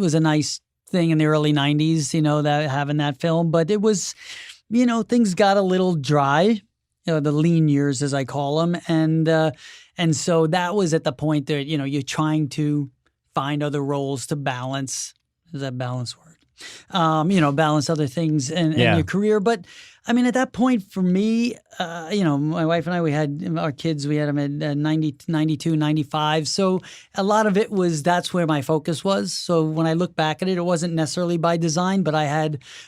thing in the early 90s. That having that film, but it was, things got a little dry. The lean years, as I call them, and so that was at the point that you're trying to find other roles to balance. Is that balance word? Balance other things in your career. But I mean, at that point for me, my wife and I, we had our kids, we had them at 90, 92, 95. So a lot of it that's where my focus was. So when I look back at it, it wasn't necessarily by design, but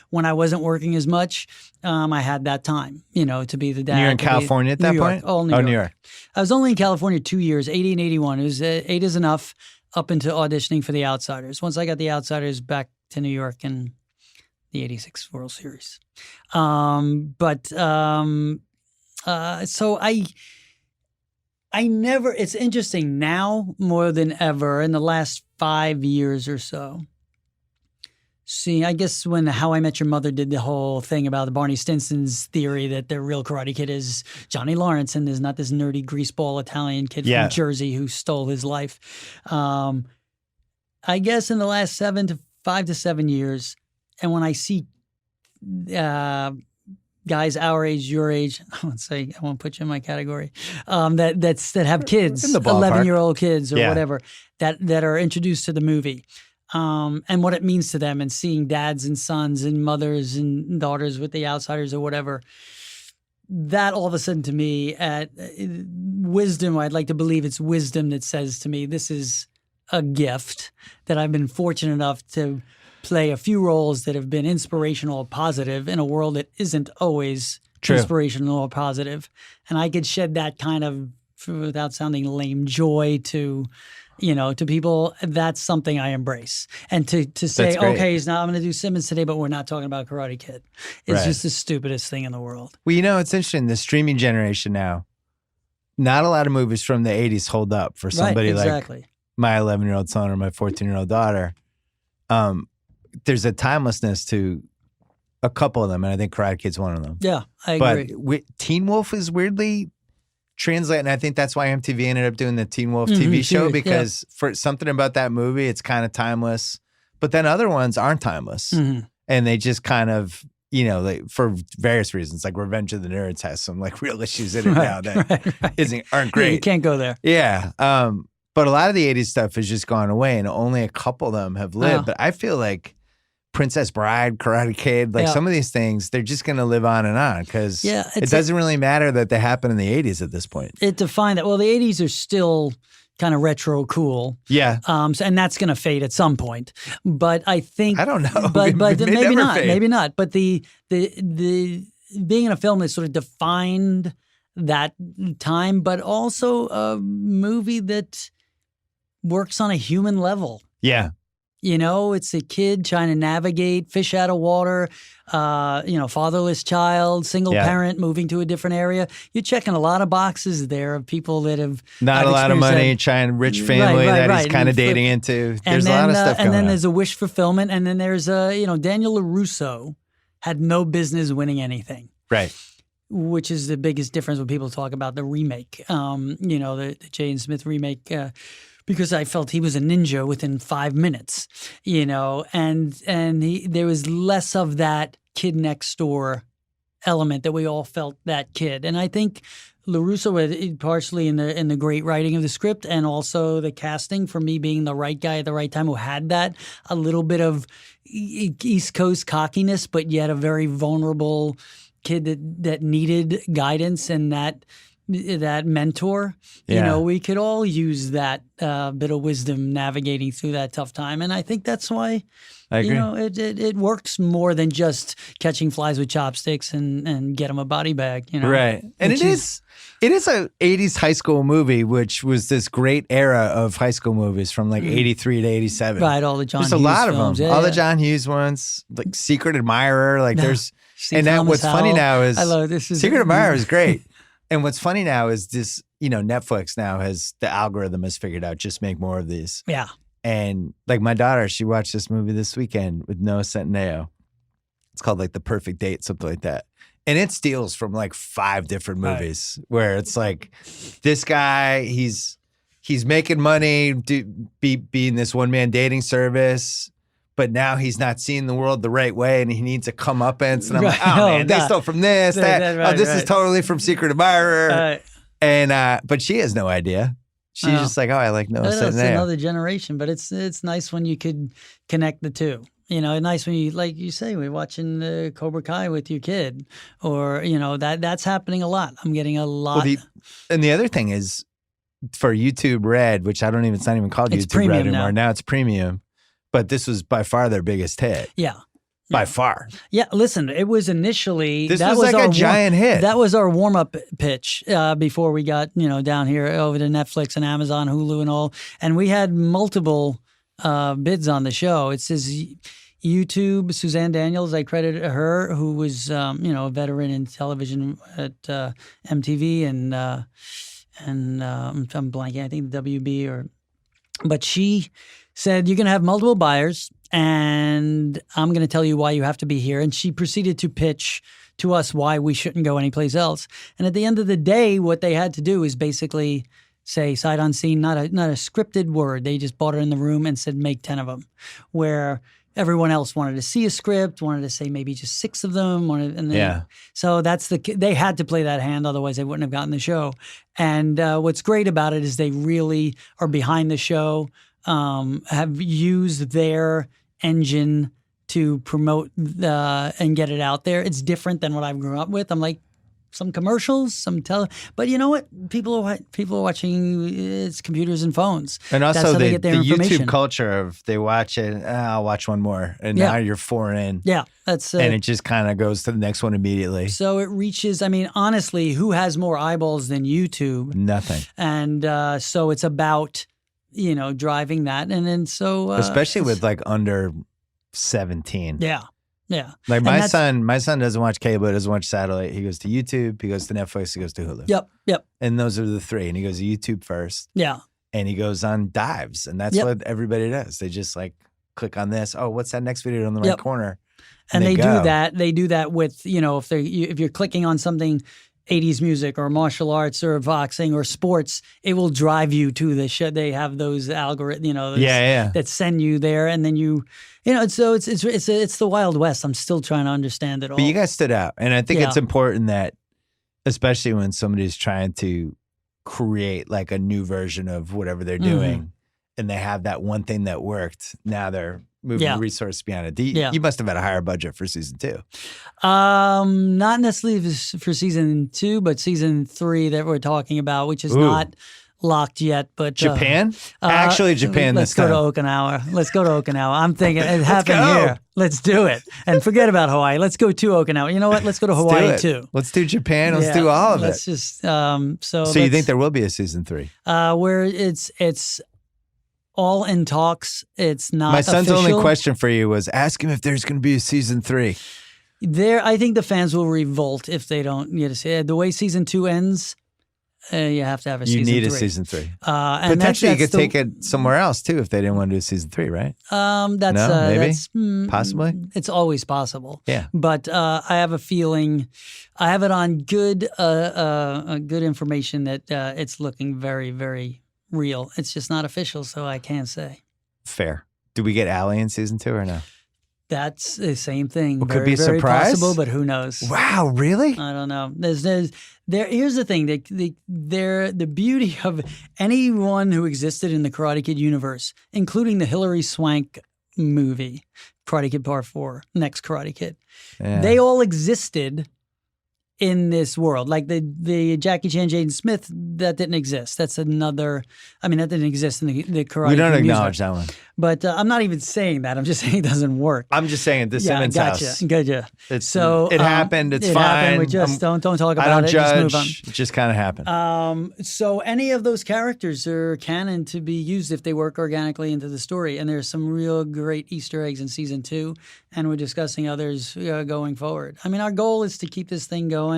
when I wasn't working as much, I had that time, to be the dad. And you're in California at that point? New York. I was only in California 2 years, 80 and 81. It was 8 is enough up into auditioning for The Outsiders. Once I got The Outsiders back to New York in the 86 World Series. So I never, it's interesting now more than ever in the last 5 years or so. See, I guess when How I Met Your Mother did the whole thing about the Barney Stinson's theory that the real Karate Kid is Johnny Lawrence and is not this nerdy greaseball Italian kid from Jersey who stole his life. I guess in the last 5 to 7 years, and when I see guys our age, your age, I won't put you in my category, that have kids, 11-year-old kids or whatever, that are introduced to the movie. And what it means to them, and seeing dads and sons and mothers and daughters with The Outsiders or whatever, that all of a sudden to me, wisdom, I'd like to believe it's wisdom that says to me, this is a gift that I've been fortunate enough to play a few roles that have been inspirational or positive in a world that isn't always inspirational or positive. And I could shed that kind of, without sounding lame, joy to To people, that's something I embrace. And to say, okay, I'm going to do Simmons today, but we're not talking about Karate Kid, is just the stupidest thing in the world. Well, it's interesting. The streaming generation now, not a lot of movies from the 80s hold up for somebody like my 11-year-old son or my 14-year-old daughter. There's a timelessness to a couple of them, and I think Karate Kid's one of them. Yeah, I agree. But Teen Wolf is weirdly translated, and I think that's why MTV ended up doing the Teen Wolf TV show, because for something about that movie, it's kind of timeless. But then other ones aren't timeless, and they just kind of, for various reasons, like Revenge of the Nerds has some like real issues in it now that aren't great. Yeah, you can't go there. Yeah. But a lot of the 80s stuff has just gone away, and only a couple of them have lived. But I feel like Princess Bride, Karate Kid, some of these things, they're just going to live on and on, because it doesn't really matter that they happen in the 80s at this point. It defined that. Well, the 80s are still kind of retro cool. Yeah. And that's going to fade at some point. But I think I don't know. But maybe not. Fade. Maybe not. But the being in a film that sort of defined that time, but also a movie that works on a human level. Yeah. It's a kid trying to navigate, fish out of water, fatherless child, single parent moving to a different area. You're checking a lot of boxes there of people that have not a lot of money, trying rich family that he's kind of dating into. There's a lot of stuff going on. And then there's a wish fulfillment. And then there's Daniel LaRusso had no business winning anything. Right. Which is the biggest difference when people talk about the remake, the Jaden Smith remake, because I felt he was a ninja within 5 minutes, and there was less of that kid next door element that we all felt that kid. And I think LaRusso, partially in the great writing of the script and also the casting, for me being the right guy at the right time, who had that a little bit of East Coast cockiness, but yet a very vulnerable kid that needed guidance and that mentor. We could all use that bit of wisdom navigating through that tough time. And I think that's why, I agree. It works more than just catching flies with chopsticks and get them a body bag, Right. And it is a 80s high school movie, which was this great era of high school movies from like 83 to 87. Right, all the John Hughes There's a lot films. of them. All the John Hughes ones, like Secret Admirer, there's... And then what's funny now is... I love this. Secret Admirer is great. And what's funny now is this, Netflix now has, the algorithm has figured out, just make more of these. Yeah. And like my daughter, she watched this movie this weekend with Noah Centineo. It's called like The Perfect Date, something like that. And it steals from like 5 different movies where it's like this guy, he's making money, being this one-man dating service, but now he's not seeing the world the right way, and he needs a comeuppance. And I'm like, oh man, they stole from this, that. This is totally from Secret Admirer. And but she has no idea. She's just like, oh, I like Noah Centineo. It's another generation, but it's nice when you could connect the two. Nice when you, like you say, we're watching Cobra Kai with your kid, or that's happening a lot. I'm getting a lot. Well, and the other thing is for YouTube Red, which it's not even called YouTube Red anymore. Now it's premium. But this was by far their biggest hit. Yeah. By far. Yeah, listen, it was initially... This was like a giant hit. That was our warm-up pitch before we got, down here over to Netflix and Amazon, Hulu and all. And we had multiple bids on the show. It says YouTube, Suzanne Daniels, I credit her, who was, a veteran in television at MTV and I'm blanking, I think WB But she said, you're going to have multiple buyers, and I'm going to tell you why you have to be here. And she proceeded to pitch to us why we shouldn't go anyplace else. And at the end of the day, what they had to do is basically say sight unseen, not a scripted word. They just bought it in the room and said, make 10 of them, where everyone else wanted to see a script, wanted to say maybe just 6 of them. So they had to play that hand, otherwise they wouldn't have gotten the show. And what's great about it is they really are behind the show, have used their engine to promote and get it out there. It's different than what I grew up with. I'm like, some commercials, but you know what? People are watching it's computers and phones. And also that's how they the get their information. YouTube culture of they watch it, I'll watch one more, and now you're 4 in. Yeah, that's and it just kind of goes to the next one immediately. So it reaches. I mean, honestly, who has more eyeballs than YouTube? Nothing. And so it's about driving that. And then so especially with like under 17. Yeah. Yeah. Like my son doesn't watch cable, doesn't watch satellite. He goes to YouTube, he goes to Netflix, he goes to Hulu. Yep. And those are the three. And he goes to YouTube first. Yeah. And he goes on dives. And that's what everybody does. They just like click on this. Oh, what's that next video on the right corner? And they do that. They do that with, if you're clicking on something 80s music or martial arts or boxing or sports, it will drive you to the show. They have those algorithms, that send you there, and then so it's the Wild West. I'm still trying to understand it all. But you guys stood out, and I think it's important that, especially when somebody's trying to create like a new version of whatever they're doing, and they have that one thing that worked. Now they're moving the resources beyond it. You must have had a higher budget for season 2. Not necessarily for season 2, but season 3 that we're talking about, which is not locked yet. But Japan? Actually, Japan this time. Let's go to Okinawa. I'm thinking it happened here. Let's do it. And forget about Hawaii. Let's go to Okinawa. You know what? Let's go to Hawaii too. Let's do Japan. Let's do all of it. Let's just So you think there will be a season 3? Where it's all in talks. It's not My son's official. only question for you was, ask him if there's going to be a season 3. I think the fans will revolt if they don't get to see it. The way season 2 ends, you have to have a season 3. You need a season 3. And potentially, you could take it somewhere else too if they didn't want to do a season 3, right? Maybe? Possibly? It's always possible. Yeah. But I have a feeling, I have it on good information that it's looking very, very real. It's just not official, so I can't say. Fair. Do we get Allie in season 2 or no? That's the same thing. Well, could be a surprise. Possible, but who knows? Wow, really? I don't know. Here's the thing. The beauty of anyone who existed in the Karate Kid universe, including the Hilary Swank movie, Karate Kid Part 4, Next Karate Kid, they all existed in this world. Like the Jackie Chan, Jaden Smith, that didn't exist. That's another, that didn't exist in the Karate We don't Kid acknowledge that one. But I'm not even saying that. I'm just saying it doesn't work. I'm just saying the Simmons house. Gotcha. It happened. It's fine. Happened. We just don't talk about it. I don't judge. Just move on. It just kind of happened. So any of those characters are canon to be used if they work organically into the story. And there's some real great Easter eggs in season 2. And we're discussing others going forward. Our goal is to keep this thing going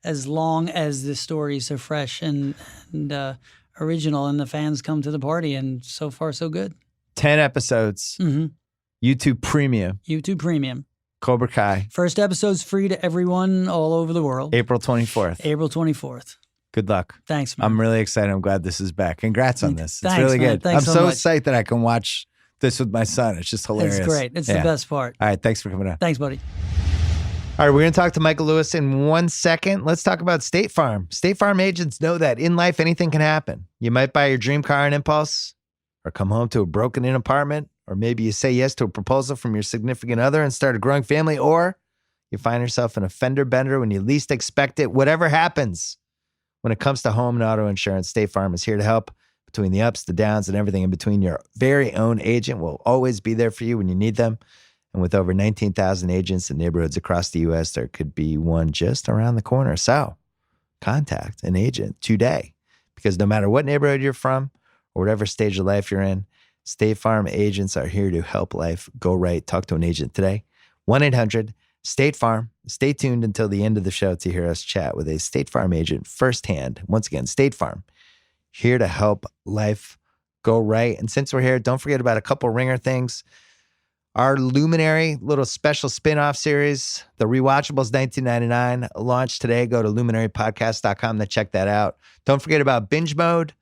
as long as the stories are fresh and original and the fans come to the party. And so far, so good. 10 episodes. YouTube Premium. Cobra Kai. First episode's free to everyone all over the world. April 24th. Good luck. Thanks, man. I'm really excited. I'm glad this is back. Congrats on this. Thanks, it's really man. good. Thanks I'm so so much. psyched that I can watch this with my son. It's just hilarious. It's great. It's the best part. All right. Thanks for coming on. Thanks, buddy. All right, we're going to talk to Michael Lewis in 1 second. Let's talk about State Farm. State Farm agents know that in life, anything can happen. You might buy your dream car on impulse, or come home to a broken-in apartment, or maybe you say yes to a proposal from your significant other and start a growing family, or you find yourself in a fender bender when you least expect it. Whatever happens, when it comes to home and auto insurance, State Farm is here to help. Between the ups, the downs, and everything in between, your very own agent will always be there for you when you need them. And with over 19,000 agents in neighborhoods across the U.S., there could be one just around the corner. So contact an agent today, because no matter what neighborhood you're from or whatever stage of life you're in, State Farm agents are here to help life go right. Talk to an agent today. 1-800-STATE-FARM. Stay tuned until the end of the show to hear us chat with a State Farm agent firsthand. Once again, State Farm, here to help life go right. And since we're here, don't forget about a couple ringer things. Our Luminary little special spin-off series, The Rewatchables 1999, launched today. Go to luminarypodcast.com to check that out. Don't forget about Binge Mode,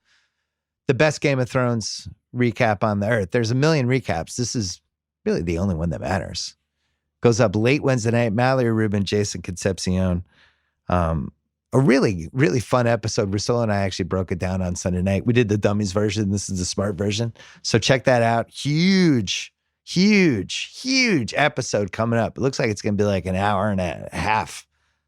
the best Game of Thrones recap on the earth. There's a million recaps. This is really the only one that matters. Goes up late Wednesday night. Mallory Rubin, Jason Concepcion. A really, really fun episode. Russola and I actually broke it down on Sunday night. We did the dummies version. This is the smart version. So check that out. Huge episode coming up. It looks like it's going to be like an hour and a half,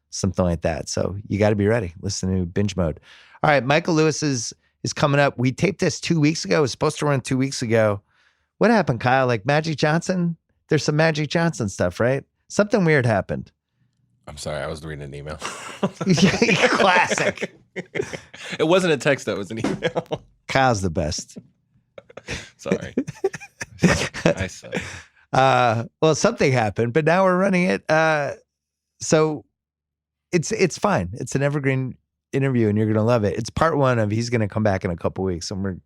something like that. So you got to be ready. Listen to Binge Mode. All right, Michael Lewis is coming up. We taped this 2 weeks ago. It was supposed to run 2 weeks ago. What happened, Kyle? Like Magic Johnson? There's some Magic Johnson stuff, right? Something weird happened. I'm sorry, I was reading an email. Classic. It wasn't a text, though. It was an email. Kyle's the best. Sorry. I suck. Well, something happened, but now we're running it. So it's fine. It's an evergreen interview, and you're gonna love it. It's part one of he's gonna come back in a couple weeks, and we're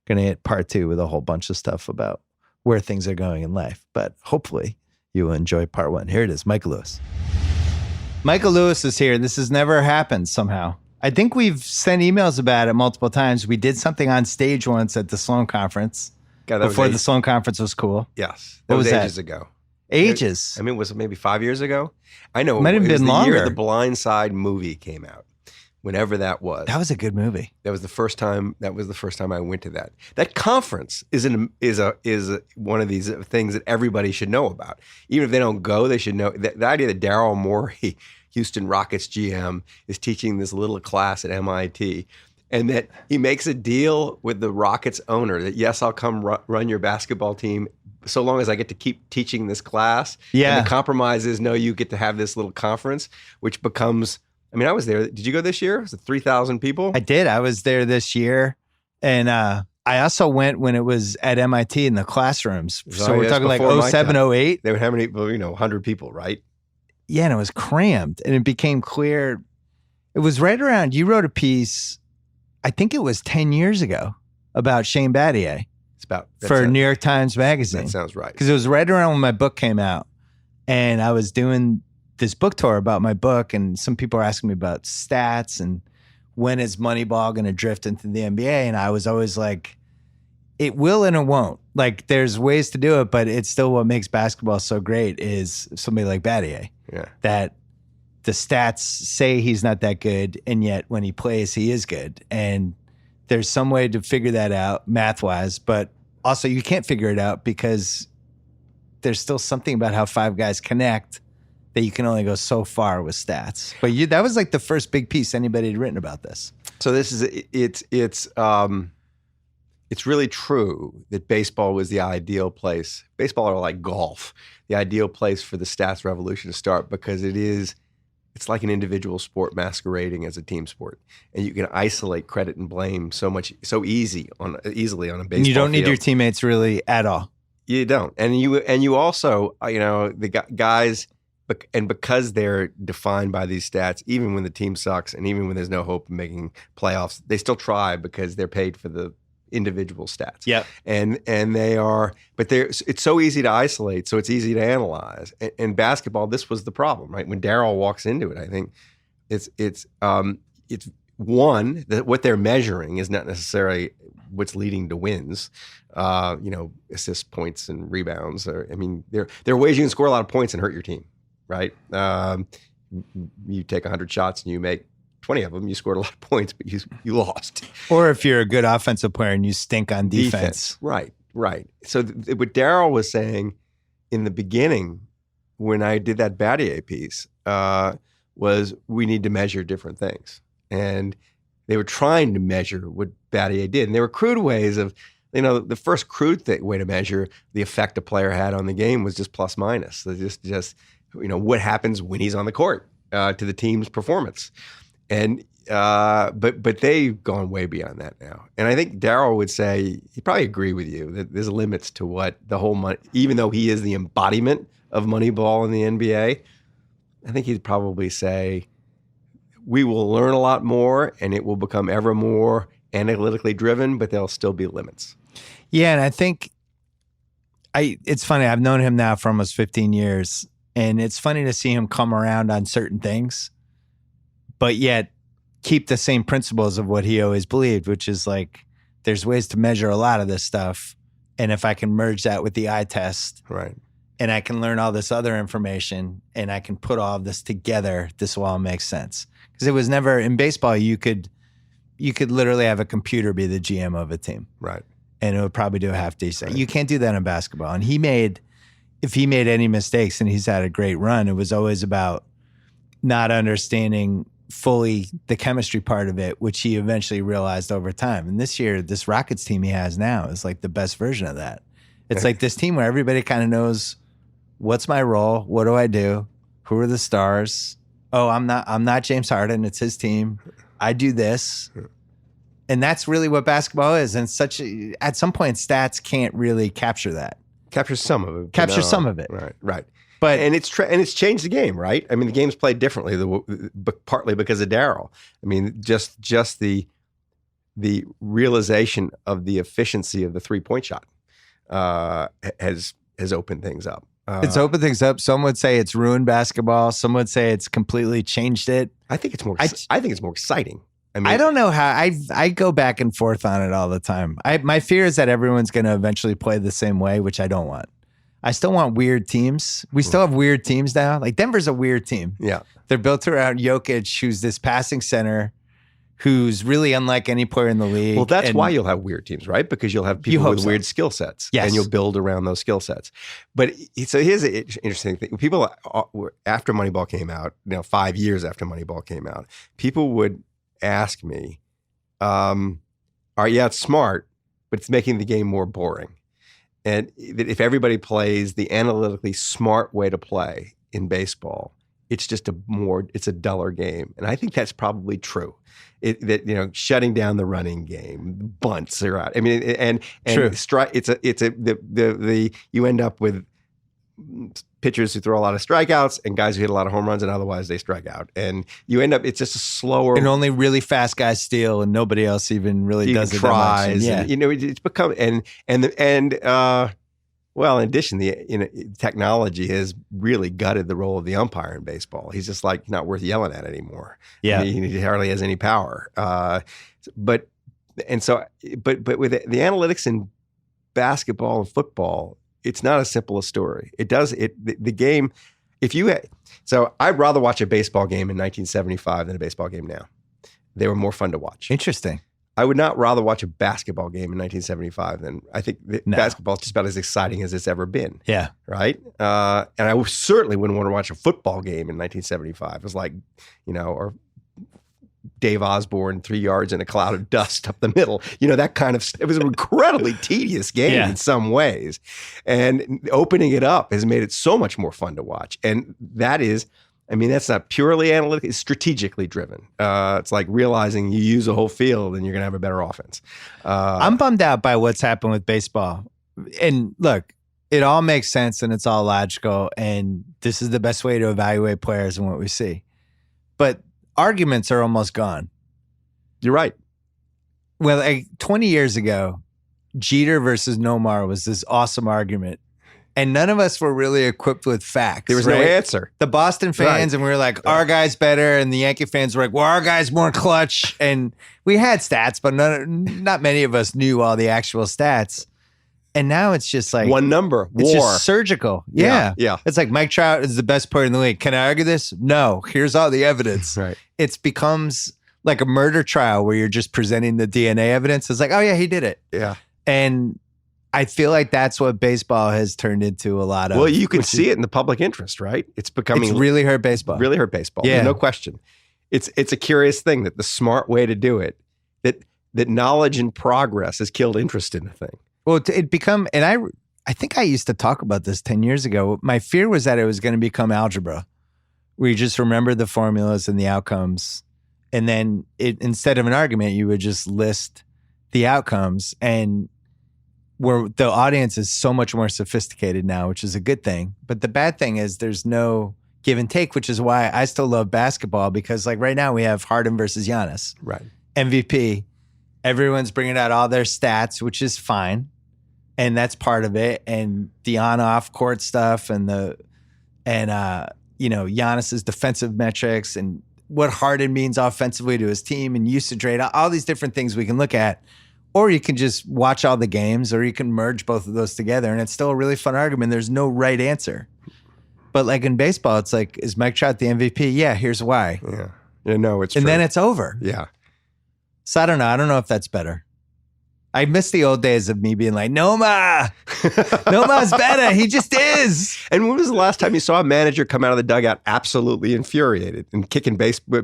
gonna hit part two with a whole bunch of stuff about where things are going in life. But hopefully you will enjoy part one. Here it is, Michael Lewis. Michael Lewis is here. This has never happened somehow. I think we've sent emails about it multiple times. We did something on stage once at the Sloan Conference. God, before the Sloan Conference was cool. Yes. What was that? Ages ago. Ages. I mean, was it maybe 5 years ago? I know. Might have it was been the longer. year the Blind Side movie came out. Whenever that was. That was a good movie. That was the first time I went to that. That conference is one of these things that everybody should know about. Even if they don't go, they should know. The idea that Daryl Morey, Houston Rockets GM, is teaching this little class at MIT, and that he makes a deal with the Rockets owner that, yes, I'll come run your basketball team so long as I get to keep teaching this class. Yeah. And the compromise is, no, you get to have this little conference, which becomes, I mean, I was there. Did you go this year? Was it 3,000 people? I did. I was there this year. And I also went when it was at MIT in the classrooms. So we're talking like 07, 08. They would have many, 100 people, right? Yeah, and it was crammed. And it became clear. It was right around, you wrote a piece, I think it was 10 years ago, about Shane Battier for New York Times Magazine. That sounds right. Because it was right around when my book came out. And I was doing this book tour about my book, and some people are asking me about stats and when is Moneyball going to drift into the NBA? And I was always like, it will and it won't. Like, there's ways to do it, but it's still what makes basketball so great is somebody like Battier. Yeah. That the stats say he's not that good, and yet when he plays, he is good. And there's some way to figure that out math-wise, but also you can't figure it out because there's still something about how five guys connect that you can only go so far with stats. But that was like the first big piece anybody had written about this. So this is it's really true that baseball was the ideal place. Baseball, or like golf, the ideal place for the stats revolution to start, because it's like an individual sport masquerading as a team sport, and you can isolate credit and blame so easily on a baseball And you don't need field. your teammates really at all. You don't, and you also, the guys. And because they're defined by these stats, even when the team sucks and even when there's no hope of making playoffs, they still try because they're paid for the individual stats. Yeah. And they are, but it's so easy to isolate, so it's easy to analyze. And basketball, this was the problem, right? When Daryl walks into it, I think it's one, that what they're measuring is not necessarily what's leading to wins. Assists, points, and rebounds. There are ways you can score a lot of points and hurt your team. Right? You take 100 shots and you make 20 of them. You scored a lot of points, but you lost. Or if you're a good offensive player and you stink on defense. Right. So what Daryl was saying in the beginning when I did that Battier piece was we need to measure different things. And they were trying to measure what Battier did. And there were crude ways of, the first crude way to measure the effect a player had on the game was just plus minus. So just what happens when he's on the court to the team's performance. And but they've gone way beyond that now. And I think Daryl would say, he'd probably agree with you, that there's limits to what the whole money, even though he is the embodiment of Moneyball in the NBA, I think he'd probably say, we will learn a lot more and it will become ever more analytically driven, but there'll still be limits. Yeah, and I think it's funny, I've known him now for almost 15 years. And it's funny to see him come around on certain things, but yet keep the same principles of what he always believed, which is like, there's ways to measure a lot of this stuff. And if I can merge that with the eye test, right, and I can learn all this other information and I can put all of this together, this will all make sense. Because it was never, in baseball, you could literally have a computer be the GM of a team. Right. And it would probably do a half decent. Right. You can't do that in basketball. And if he made any mistakes, and he's had a great run, it was always about not understanding fully the chemistry part of it, which he eventually realized over time. And this year, this Rockets team he has now is like the best version of that. It's like this team where everybody kind of knows, what's my role? What do I do? Who are the stars? Oh, I'm not James Harden. It's his team. I do this. And that's really what basketball is. And at some point, stats can't really capture that. Capture some of it. Capture some of it. Right. But and it's changed the game, right? I mean, the game's played differently, but partly because of Darryl. I mean, just the realization of the efficiency of the 3-point shot has opened things up. It's opened things up. Some would say it's ruined basketball. Some would say it's completely changed it. I think it's more. I think it's more exciting. I mean, I don't know how. I go back and forth on it all the time. My fear is that everyone's going to eventually play the same way, which I don't want. I still want weird teams. We still have weird teams now. Like Denver's a weird team. Yeah, they're built around Jokic, who's this passing center, who's really unlike any player in the league. Well, that's why you'll have weird teams, right? Because you'll have people with weird skill sets, and you'll build around those skill sets. But so here's an interesting thing: people after Moneyball came out, 5 years after Moneyball came out, people would ask me, it's smart, but it's making the game more boring. And if everybody plays the analytically smart way to play in baseball, it's just it's a duller game. And I think that's probably true. Shutting down the running game, bunts are out. I mean, and true. You end up with pitchers who throw a lot of strikeouts and guys who hit a lot of home runs, and otherwise they strike out. And you end up, it's just a slower. And only really fast guys steal, and nobody else even really does it tries. that much. And, it's become in addition, the technology has really gutted the role of the umpire in baseball. He's just like not worth yelling at anymore. Yeah, he hardly has any power. But with the analytics in basketball and football, it's not as simple a story. The game, so I'd rather watch a baseball game in 1975 than a baseball game now. They were more fun to watch. Interesting. I would not rather watch a basketball game in 1975 than I think basketball is just about as exciting as it's ever been. Yeah. Right. And I certainly wouldn't want to watch a football game in 1975. It was like, or Dave Osborne, 3 yards in a cloud of dust up the middle. That kind of, it was an incredibly tedious game in some ways. And opening it up has made it so much more fun to watch. And that's not purely analytical, it's strategically driven. It's like realizing you use a whole field and you're going to have a better offense. I'm bummed out by what's happened with baseball. And look, it all makes sense and it's all logical. And this is the best way to evaluate players and what we see. But arguments are almost gone. You're right. Well, 20 years ago, Jeter versus Nomar was this awesome argument. And none of us were really equipped with facts. There was no answer. The Boston fans, and we were like, our guy's better. And the Yankee fans were like, well, our guy's more clutch. And we had stats, but not many of us knew all the actual stats. And now it's just like one number, it's just surgical. Yeah. It's like Mike Trout is the best player in the league. Can I argue this? No. Here's all the evidence. Right. It becomes like a murder trial where you're just presenting the DNA evidence. It's like, oh yeah, he did it. Yeah. And I feel like that's what baseball has turned into a lot of. Well, you can see it in the public interest, right? It's really hurt baseball. Really hurt baseball. Yeah. No question. It's a curious thing that the smart way to do it, that knowledge and progress has killed interest in the thing. Well, and I think I used to talk about this 10 years ago. My fear was that it was going to become algebra, where you just remember the formulas and the outcomes. And then instead of an argument, you would just list the outcomes. And where the audience is so much more sophisticated now, which is a good thing. But the bad thing is there's no give and take, which is why I still love basketball, because like right now we have Harden versus Giannis. Right. MVP. Everyone's bringing out all their stats, which is fine. And that's part of it. And the on-off court stuff and Giannis's defensive metrics and what Harden means offensively to his team and usage rate, all these different things we can look at. Or you can just watch all the games, or you can merge both of those together. And it's still a really fun argument. There's no right answer. But like in baseball, it's like, is Mike Trout the MVP? Yeah, here's why. Yeah. It's and true. then it's over. Yeah. So I don't know. I don't know if that's better. I miss the old days of me being like, Noma's better. He just is. And when was the last time you saw a manager come out of the dugout absolutely infuriated and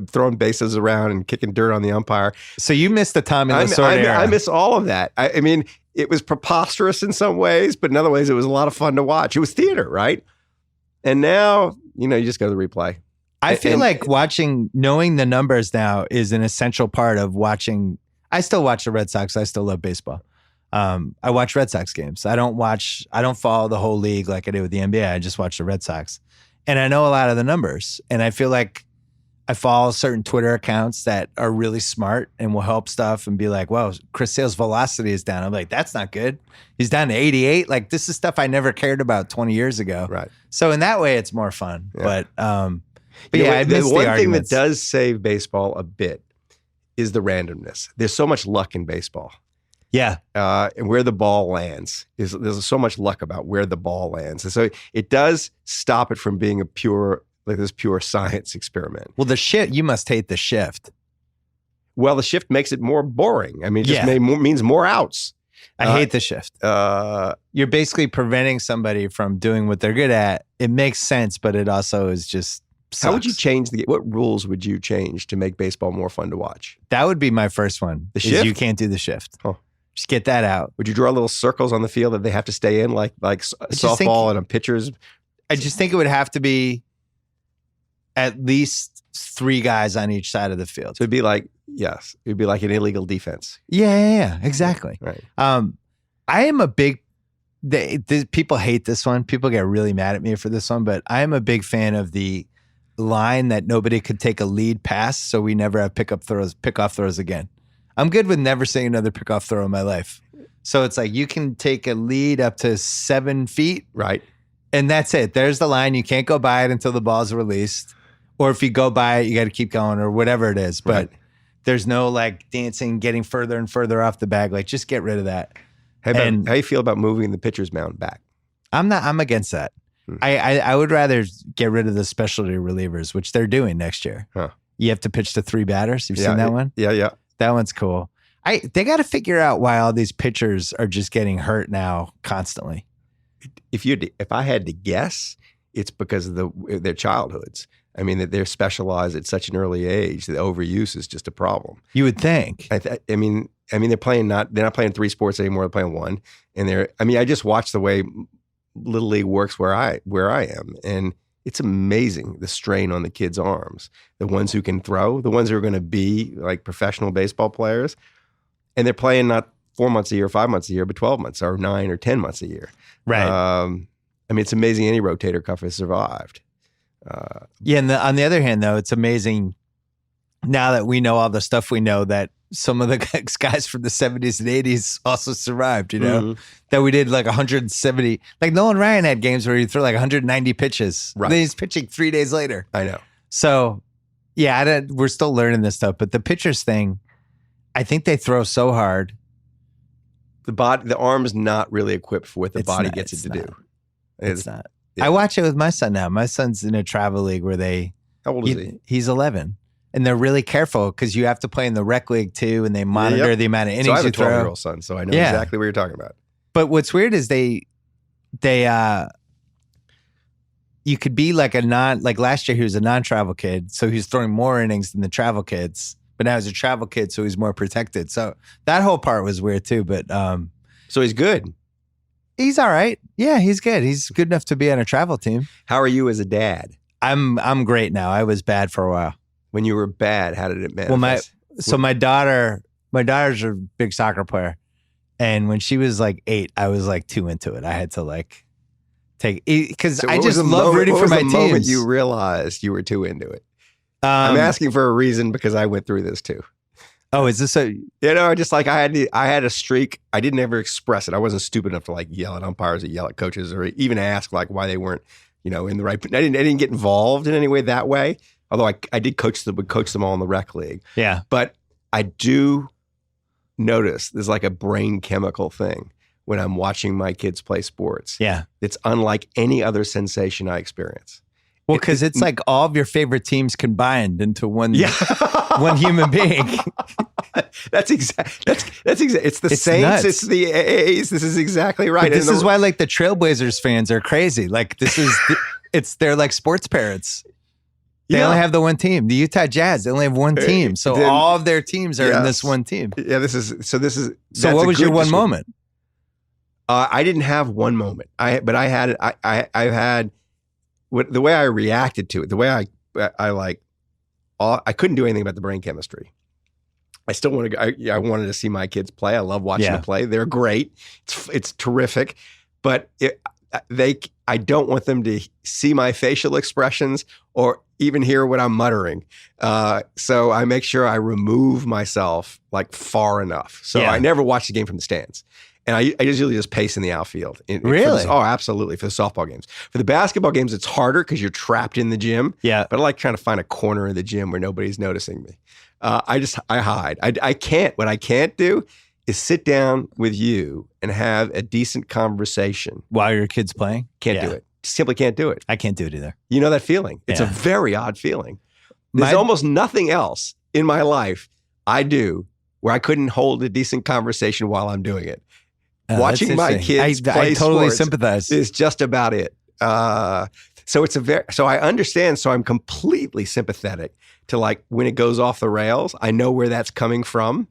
throwing bases around and kicking dirt on the umpire? So you missed the Tommy Lasorda era. I miss all of that. I mean, it was preposterous in some ways, but in other ways, it was a lot of fun to watch. It was theater, right? And now, you just go to the replay. I feel like knowing the numbers now is an essential part of watching. I still watch the Red Sox. I still love baseball. I watch Red Sox games. I don't follow the whole league like I do with the NBA. I just watch the Red Sox. And I know a lot of the numbers. And I feel like I follow certain Twitter accounts that are really smart and will help stuff and be like, well, Chris Sale's velocity is down. I'm like, that's not good. He's down to 88. Like, this is stuff I never cared about 20 years ago. Right. So in that way, it's more fun. Yeah. But yeah, I miss the one the thing that arguments. does save baseball a bit is the randomness. There's so much luck in baseball. Yeah. And where the ball lands there's so much luck about where the ball lands, and so it does stop it from being this pure science experiment. Well, the shift, you must hate the shift. Well, the shift makes it more boring. I mean, it just means more outs. I hate the shift. You're basically preventing somebody from doing what they're good at. It makes sense, but it also is just sucks. How would you change what rules would you change to make baseball more fun to watch? That would be my first one. The shift? You can't do the shift. Huh. Just get that out. Would you draw little circles on the field that they have to stay in, like softball and a pitcher's? I just think it would have to be at least 3 guys on each side of the field. So it'd be like an illegal defense. Yeah, exactly. Right. I am a big. People hate this one. People get really mad at me for this one, but I am a big fan of the line that nobody could take a lead pass, so we never have pickoff throws again. I'm good with never seeing another pickoff throw in my life. So it's like you can take a lead up to 7 feet. Right. And that's it. There's the line. You can't go by it until the ball's released. Or if you go by it, you got to keep going or whatever it is. But there's no like dancing, getting further and further off the bag. Like, just get rid of that. How you feel about moving the pitcher's mound back? I'm against that. I would rather get rid of the specialty relievers, which they're doing next year. Huh. You have to pitch to 3 batters. You've seen that one? Yeah. That one's cool. They got to figure out why all these pitchers are just getting hurt now constantly. If I had to guess, it's because of their childhoods. I mean, that they're specialized at such an early age that overuse is just a problem. You would think. I mean, they're not playing 3 sports anymore. They're playing 1, and I just watched the way Little League works where I am, and it's amazing the strain on the kids' arms. The ones who can throw, the ones who are going to be like professional baseball players, and they're playing not 4 months a year, 5 months a year, but 12 months or 9 or 10 months a year. Right. I mean, it's amazing any rotator cuff has survived. And on the other hand, though, it's amazing now that we know all the stuff we know that some of the guys from the 70s and 80s also survived, that we did like 170. Like Nolan Ryan had games where he'd throw like 190 pitches. Right. Then he's pitching 3 days later. I know. So, yeah, we're still learning this stuff. But the pitchers thing, I think they throw so hard. The arm's not really equipped for what the body gets it to do. It's not. Yeah. I watch it with my son now. My son's in a travel league where How old is he? He's 11. And they're really careful because you have to play in the rec league too, and they monitor the amount of innings you throw. I have you a 12-year-old son, so I know exactly what you're talking about. But what's weird is you could be like last year he was a non-travel kid, so he's throwing more innings than the travel kids. But now he's a travel kid, so he's more protected. So that whole part was weird too. But so he's good. He's all right. Yeah, he's good. He's good enough to be on a travel team. How are you as a dad? I'm great now. I was bad for a while. When you were bad, how did it manifest? Well, my daughter's a big soccer player, and when she was like 8, I was like too into it. I had to like take because I just love rooting for my teams. What was the moment you realized you were too into it? I'm asking for a reason because I went through this too. Oh, is this a? Just like I had a streak. I didn't ever express it. I wasn't stupid enough to like yell at umpires or yell at coaches or even ask like why they weren't, in the right. I didn't get involved in any way that way. Although I did coach them all in the rec league. Yeah. But I do notice there's like a brain chemical thing when I'm watching my kids play sports. Yeah. It's unlike any other sensation I experience. Well, because it's like all of your favorite teams combined into one human being. That's exactly. It's the Saints. Nuts. It's the A's. This is exactly right. But this is why like the Trailblazers fans are crazy. Like they're like sports parents. They only have the one team. The Utah Jazz, they only have one team. So all of their teams are in this one team. Yeah, So what was your one moment? I didn't have one moment. I've had the way I reacted to it, the way I couldn't do anything about the brain chemistry. I still want to go. I wanted to see my kids play. I love watching them play. They're great. It's terrific. But I don't want them to see my facial expressions or even hear what I'm muttering. So I make sure I remove myself like far enough. So I never watch the game from the stands. And I usually just pace in the outfield. Really? Absolutely. For the softball games. For the basketball games, it's harder because you're trapped in the gym. Yeah. But I like trying to find a corner of the gym where nobody's noticing me. I hide. I can't. What I can't do is sit down with you and have a decent conversation. While your kid's playing? Can't do it. Simply can't do it. I can't do it either. You know that feeling? It's a very odd feeling. There's almost nothing else in my life I do where I couldn't hold a decent conversation while I'm doing it. Watching my kids play I totally sports sympathize. is just about it. So I understand. So I'm completely sympathetic to like when it goes off the rails. I know where that's coming from.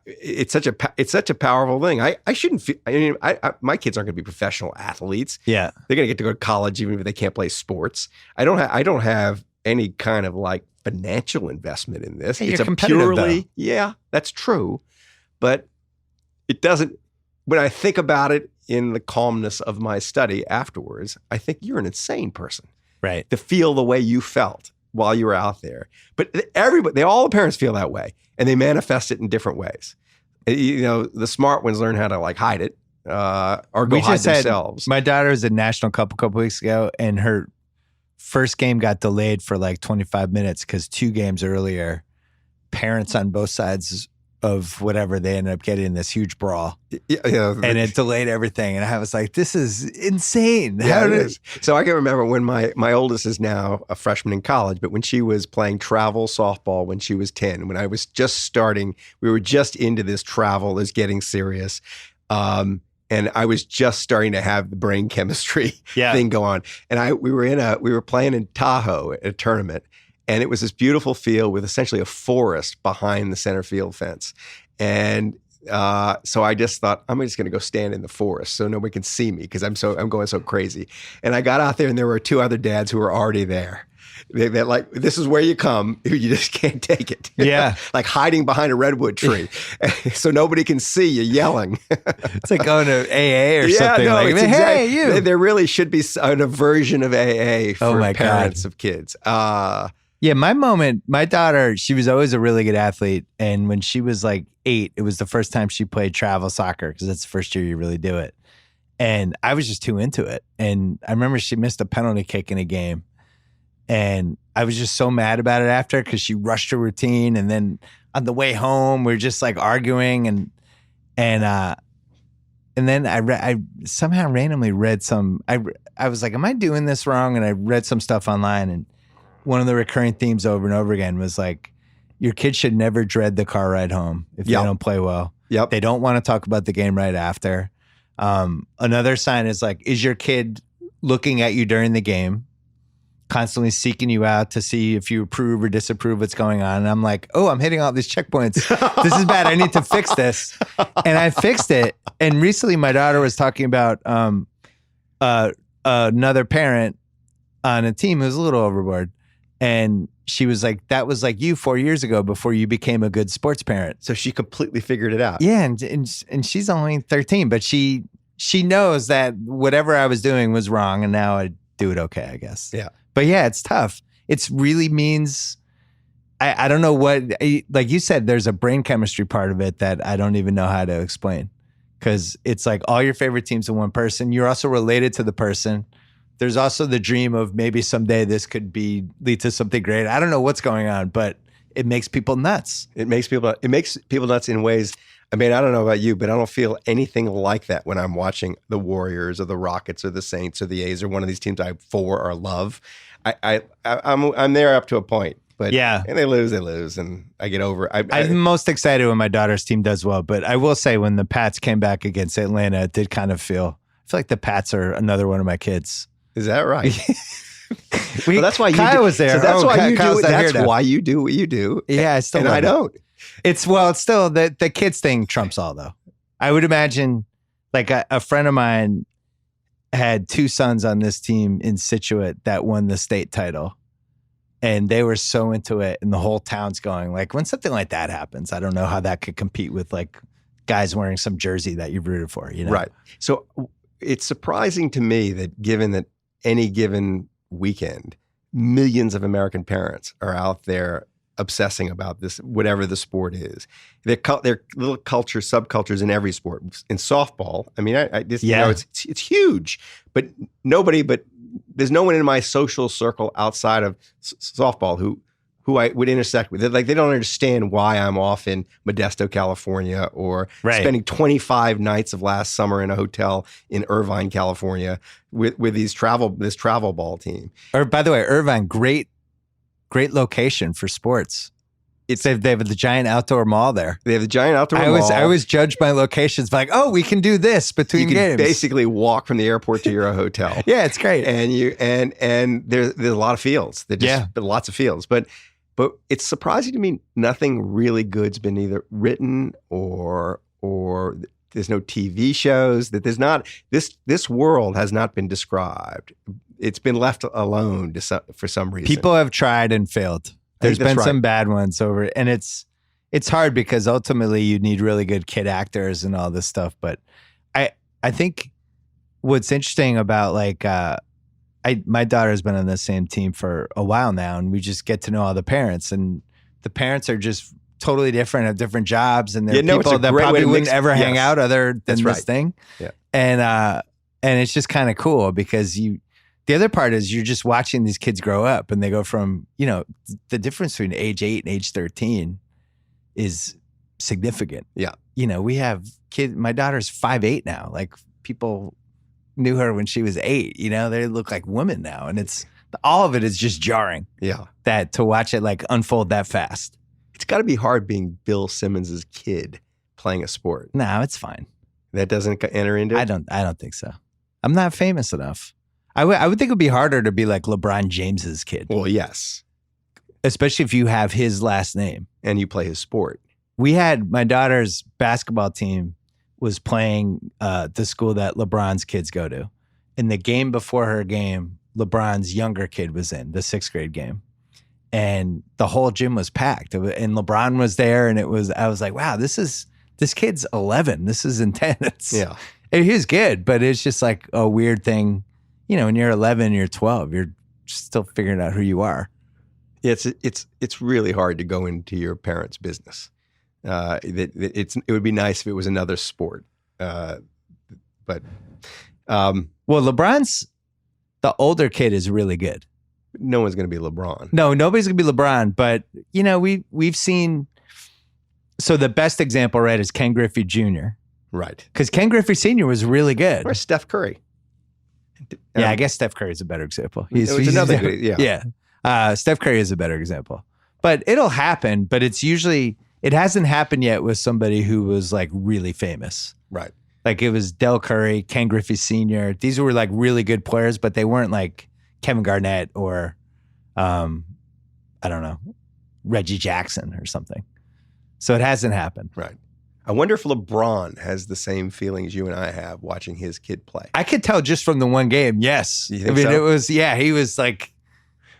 It's such a powerful thing. I shouldn't feel. I mean, my kids aren't going to be professional athletes. Yeah, they're going to get to go to college even if they can't play sports. I don't have any kind of like financial investment in this. Hey, it's you're competitive, though. Yeah, that's true, but it doesn't. When I think about it in the calmness of my study afterwards, I think you're an insane person. Right. To feel the way you felt while you were out there. But all the parents feel that way, and they manifest it in different ways. You know, the smart ones learn how to like hide it or go hide themselves. My daughter was at National Cup a couple weeks ago, and her first game got delayed for like 25 minutes because 2 games earlier, parents on both sides of whatever, they ended up getting this huge brawl. And it delayed everything. And I was like, this is insane. Yeah, it is. So I can remember when my oldest is now a freshman in college, but when she was playing travel softball when she was 10, when I was just starting, we were just into this travel is getting serious. And I was just starting to have the brain chemistry thing go on. And we were playing in Tahoe at a tournament. And it was this beautiful field with essentially a forest behind the center field fence. And so I just thought, I'm just going to go stand in the forest so nobody can see me because I'm going so crazy. And I got out there and there were 2 other dads who were already there. They're like, this is where you come. You just can't take it. Yeah. Like hiding behind a redwood tree so nobody can see you yelling. It's like going to AA or something. No, like, hey, you. There really should be a version of AA for parents of kids. Yeah, my daughter, she was always a really good athlete. And when she was like 8, it was the first time she played travel soccer because that's the first year you really do it. And I was just too into it. And I remember she missed a penalty kick in a game. And I was just so mad about it after because she rushed her routine. And then on the way home, we were just like arguing. And then I somehow randomly read I was like, am I doing this wrong? And I read some stuff online, and one of the recurring themes over and over again was like, your kids should never dread the car ride home if they don't play well. Yep. They don't want to talk about the game right after. Another sign is like, is your kid looking at you during the game, constantly seeking you out to see if you approve or disapprove what's going on? And I'm like, oh, I'm hitting all these checkpoints. This is bad. I need to fix this. And I fixed it. And recently my daughter was talking about another parent on a team who was a little overboard. And she was like, that was like you 4 years ago before you became a good sports parent. So she completely figured it out. Yeah. And she's only 13, but she knows that whatever I was doing was wrong. And now I do it okay, I guess. Yeah. But yeah, it's tough. It's really means, I don't know what, like you said, there's a brain chemistry part of it that I don't even know how to explain. Because it's like all your favorite teams in one person. You're also related to the person. There's also the dream of maybe someday this could lead to something great. I don't know what's going on, but it makes people nuts. It makes people nuts in ways. I mean, I don't know about you, but I don't feel anything like that when I'm watching the Warriors or the Rockets or the Saints or the A's or one of these teams I for or love. I'm there up to a point, but yeah, and they lose, and I get over it. I'm most excited when my daughter's team does well, but I will say when the Pats came back against Atlanta, it did kind of feel like the Pats are another one of my kids. Is that right? Well, that's why Kyle was there. So that's why you Kyle's do. not That's here now. why you do what you do. Yeah, I still. And I don't. It's still the kids thing trumps all though. I would imagine, like a friend of mine had 2 sons on this team in Scituate that won the state title, And they were so into it, and the whole town's going. Like, when something like that happens, I don't know how that could compete with like guys wearing some jersey that you rooted for, you know? Right. So it's surprising to me that given that any given weekend, millions of American parents are out there obsessing about this, whatever the sport is. There are little subcultures in every sport. In softball, I mean, it's huge, but there's no one in my social circle outside of softball who I would intersect with. Like, they don't understand why I'm off in Modesto, California, or spending 25 nights of last summer in a hotel in Irvine, California, with this travel ball team. Or, by the way, Irvine, great location for sports. They have the giant outdoor mall there. They have the giant outdoor mall. I always judge my locations by like, oh, we can do this between games. You can basically walk from the airport to your hotel. Yeah, it's great. And there's a lot of fields. Lots of fields. But it's surprising to me nothing really good's been either written or there's no TV shows, that there's not this world has not been described. It's been left alone for some reason. People have tried and failed. There's been some bad ones over, and it's hard because ultimately you need really good kid actors and all this stuff. But I think what's interesting about like my daughter's been on the same team for a while now, and we just get to know all the parents, and the parents are just totally different, have different jobs, and they're people that probably wouldn't ever hang out other than this thing. Yeah. And it's just kind of cool because the other part is you're just watching these kids grow up, and they go from, the difference between age 8 and age 13 is significant. Yeah. We have kids, my daughter's 5'8" now. Like, people knew her when she was 8, they look like women now. And all of it is just jarring. Yeah. That to watch it like unfold that fast. It's got to be hard being Bill Simmons' kid playing a sport. No, it's fine. That doesn't enter into it? I don't think so. I'm not famous enough. I would think it would be harder to be like LeBron James's kid. Well, yes. Especially if you have his last name. And you play his sport. We had my daughter's basketball team was playing the school that LeBron's kids go to. In the game before her game, LeBron's younger kid was in the 6th grade game. And the whole gym was packed. And LeBron was there, and I was like, wow, this kid's 11. This is intense. Yeah. And he was good, but it's just like a weird thing. When you're 11, you're 12, you're still figuring out who you are. It's really hard to go into your parents' business. It would be nice if it was another sport. But LeBron's, the older kid is really good. No one's going to be LeBron. No, nobody's going to be LeBron. But we've seen. So the best example, right, is Ken Griffey Jr. Right, because Ken Griffey Sr. was really good. Or Steph Curry. Yeah, I guess Steph Curry is a better example. He's another good, yeah. Steph Curry is a better example. But it'll happen, but it hasn't happened yet with somebody who was like really famous. Right. Like, it was Del Curry, Ken Griffey Sr. These were like really good players, but they weren't like Kevin Garnett or, I don't know, Reggie Jackson or something. So it hasn't happened. Right. I wonder if LeBron has the same feelings you and I have watching his kid play. I could tell just from the one game. Yes. You think so? It was, he was like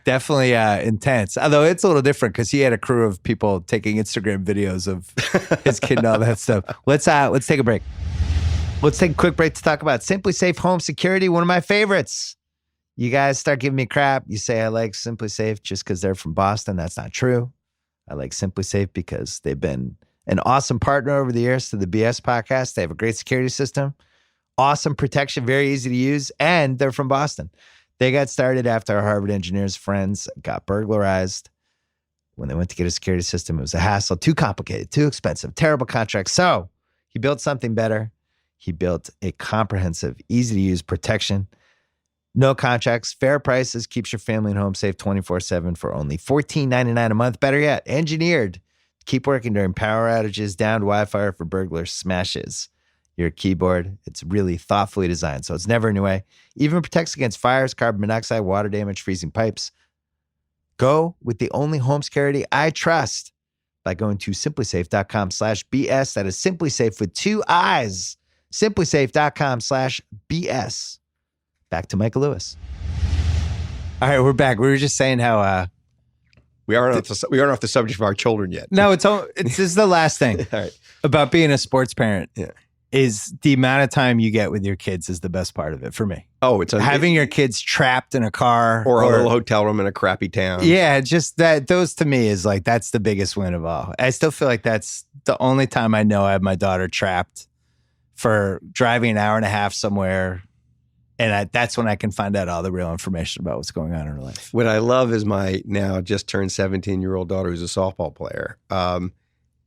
definitely intense. Although it's a little different because he had a crew of people taking Instagram videos of his kid and all that stuff. Let's take a break. Let's take a quick break to talk about Simply Safe Home Security, one of my favorites. You guys start giving me crap. You say I like Simply Safe just because they're from Boston. That's not true. I like Simply Safe because they've been an awesome partner over the years to the BS podcast. They have a great security system, awesome protection, very easy to use, and they're from Boston. They got started after our Harvard engineers' friends got burglarized. When they went to get a security system, it was a hassle, too complicated, too expensive, terrible contract. So he built something better. He built a comprehensive, easy-to-use protection. No contracts, fair prices, keeps your family and home safe 24/7 for only $14.99 a month. Better yet, engineered. Keep working during power outages, downed Wi-Fi, or for burglar smashes your keyboard. It's really thoughtfully designed, so it's never in your way. Even protects against fires, carbon monoxide, water damage, freezing pipes. Go with the only home security I trust by going to simplysafe.com/BS. That is SimpliSafe with 2 I's. Simplysafe.com/BS. Back to Michael Lewis. All right, we're back. We were just saying how We aren't off the subject of our children yet. No, it's this is the last thing All right. about being a sports parent. Yeah. Is the amount of time you get with your kids is the best part of it for me. Oh, it's having your kids trapped in a car or a little hotel room in a crappy town. Yeah, just that. Those to me is like that's the biggest win of all. I still feel like that's the only time I know I have my daughter trapped for driving an hour and a half somewhere, and that's when I can find out all the real information about what's going on in her life. What I love is my now just turned 17-year-old daughter who's a softball player.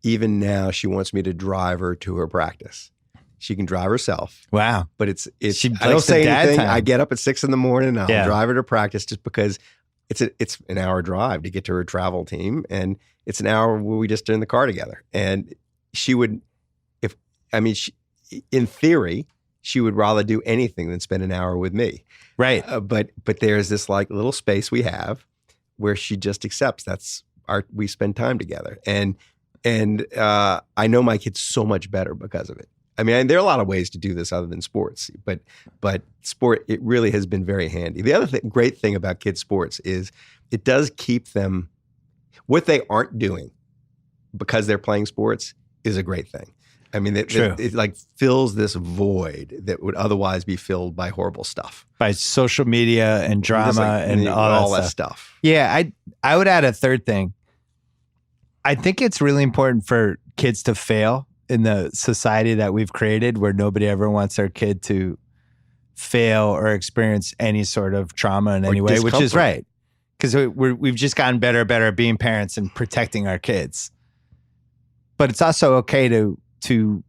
Even now, she wants me to drive her to her practice. She can drive herself. Wow. But it's She I don't likes the say dad anything. time. I get up at 6 a.m. I'll Yeah. drive her to practice just because it's an hour drive to get to her travel team. And it's an hour where we just are in the car together. And she would, in theory, she would rather do anything than spend an hour with me. Right. But there's this like little space we have where she just accepts we spend time together. And I know my kids so much better because of it. I mean, there are a lot of ways to do this other than sports, but sport, it really has been very handy. The other great thing about kids' sports is it does keep them, what they aren't doing because they're playing sports is a great thing. I mean, it like fills this void that would otherwise be filled by horrible stuff. By social media and drama and all that stuff. Yeah, I would add a third thing. I think it's really important for kids to fail in the society that we've created where nobody ever wants their kid to fail or experience any sort of trauma in any way, which is right. Because we've just gotten better and better at being parents and protecting our kids. But it's also okay to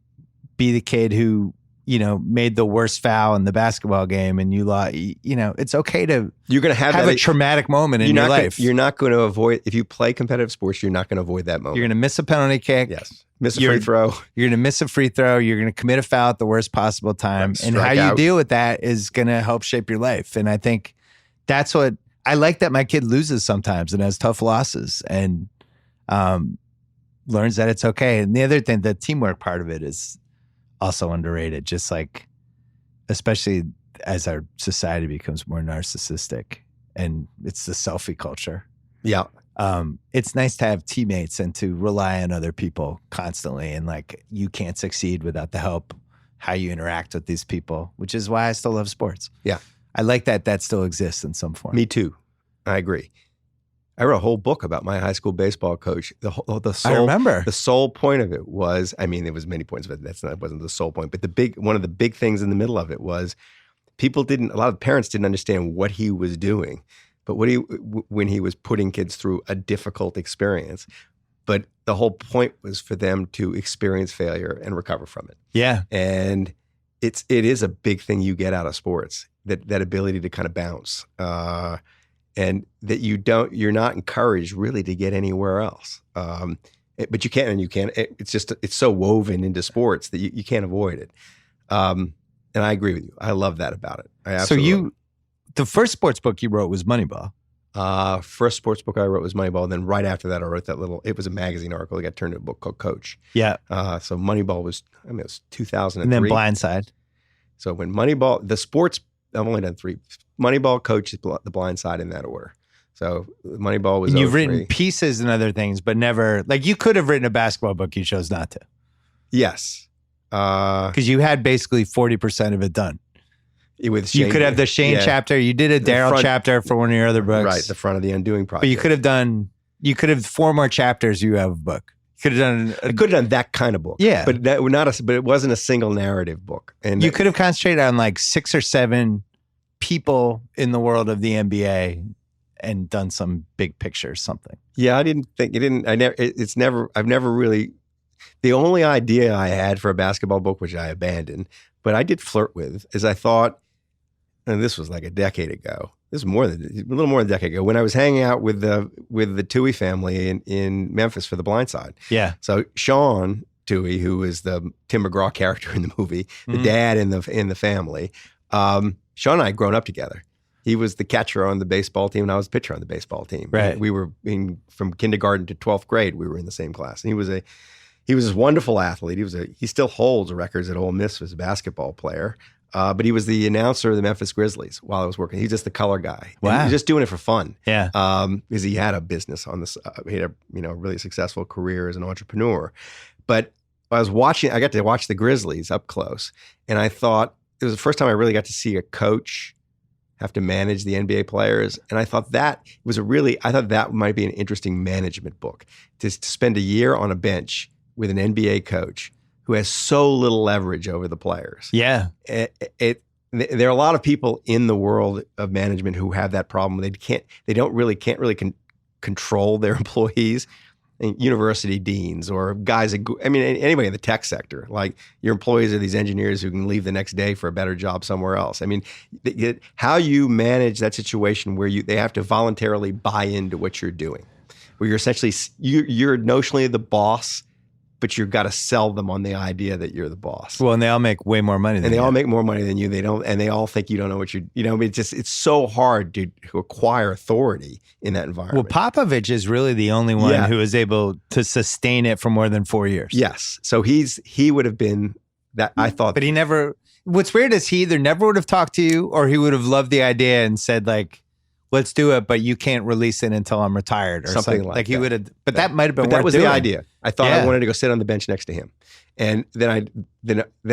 be the kid who, made the worst foul in the basketball game and you lost, it's okay to you're going to have a traumatic moment in your life. You're not going to avoid, if you play competitive sports, you're not going to avoid that moment. You're going to miss a penalty kick. Yes. Miss a free throw. You're going to miss a free throw. You're going to commit a foul at the worst possible time. Right, and how you deal with that is going to help shape your life. And I think that's what I like, that my kid loses sometimes and has tough losses and learns that it's okay. And the other thing, the teamwork part of it is also underrated. Just like, especially as our society becomes more narcissistic and it's the selfie culture. Yeah. It's nice to have teammates and to rely on other people constantly. And like, you can't succeed without the help, how you interact with these people, which is why I still love sports. Yeah. I like that still exists in some form. Me too. I agree. I wrote a whole book about my high school baseball coach. I remember. The sole point of it was, there was many points, but that wasn't the sole point. But one of the big things in the middle of it was a lot of parents didn't understand what he was doing. But when he was putting kids through a difficult experience, but the whole point was for them to experience failure and recover from it. Yeah. And it is a big thing you get out of sports, that ability to kind of bounce. And that you're not encouraged really to get anywhere else. But you can and you can't. It's so woven into sports that you can't avoid it. And I agree with you. I love that about it. I absolutely the first sports book you wrote was Moneyball. First sports book I wrote was Moneyball. And then right after that, I wrote it was a magazine article that got turned into a book called Coach. Yeah. So Moneyball was, it was 2003. And then Blind Side. So when Moneyball, the sports, I've only done 3. Moneyball, Coach, The Blind Side in that order. So Moneyball was. And you've written pieces and other things, but never, like you could have written a basketball book, you chose not to. Yes. Because you had basically 40% of it done. With Shane, you could have the Shane chapter. You did a Daryl chapter for one of your other books. Right, the front of the Undoing Project. But you could have 4 more chapters you have a book. You could have done. I could have done that kind of book. Yeah. But but it wasn't a single narrative book. And you could have concentrated on like 6 or 7 people in the world of the NBA and done some big picture something. Yeah, I've never really, the only idea I had for a basketball book, which I abandoned, but I did flirt with, is I thought, and this was like a decade ago. This is a little more than a decade ago, when I was hanging out with the Toohey family in Memphis for The Blind Side. Yeah. So Sean Toohey, who is the Tim McGraw character in the movie, the dad in the family, Sean and I had grown up together. He was the catcher on the baseball team, and I was the pitcher on the baseball team. Right. We were from kindergarten to 12th grade. We were in the same class. And he was a wonderful athlete. He still holds records at Ole Miss as a basketball player. but he was the announcer of the Memphis Grizzlies while I was working. He's just the color guy. Wow. And he was just doing it for fun. Yeah. Because he had a business on this. He had a really successful career as an entrepreneur. But I got to watch the Grizzlies up close, and I thought it was the first time I really got to see a coach have to manage the NBA players. And I thought that might be an interesting management book, to spend a year on a bench with an NBA coach who has so little leverage over the players. Yeah. There are a lot of people in the world of management who have that problem. They can't really control their employees. And university deans or guys, anybody in the tech sector, like your employees are these engineers who can leave the next day for a better job somewhere else. I mean, how you manage that situation where they have to voluntarily buy into what you're doing, where you're essentially, you're notionally the boss, but you've got to sell them on the idea that you're the boss. Well, and they all make way more money than you. And they all make more money than you. They all think you don't know what it's so hard to acquire authority in that environment. Well, Popovich is really the only one who is able to sustain it for more than 4 years. Yes. So he would have been that, I thought. But he never, what's weird is he either never would have talked to you or he would have loved the idea and said like, let's do it, but you can't release it until I'm retired or something like that. He would have, but that might have been. But that was doing. The idea. I thought I wanted to go sit on the bench next to him, and then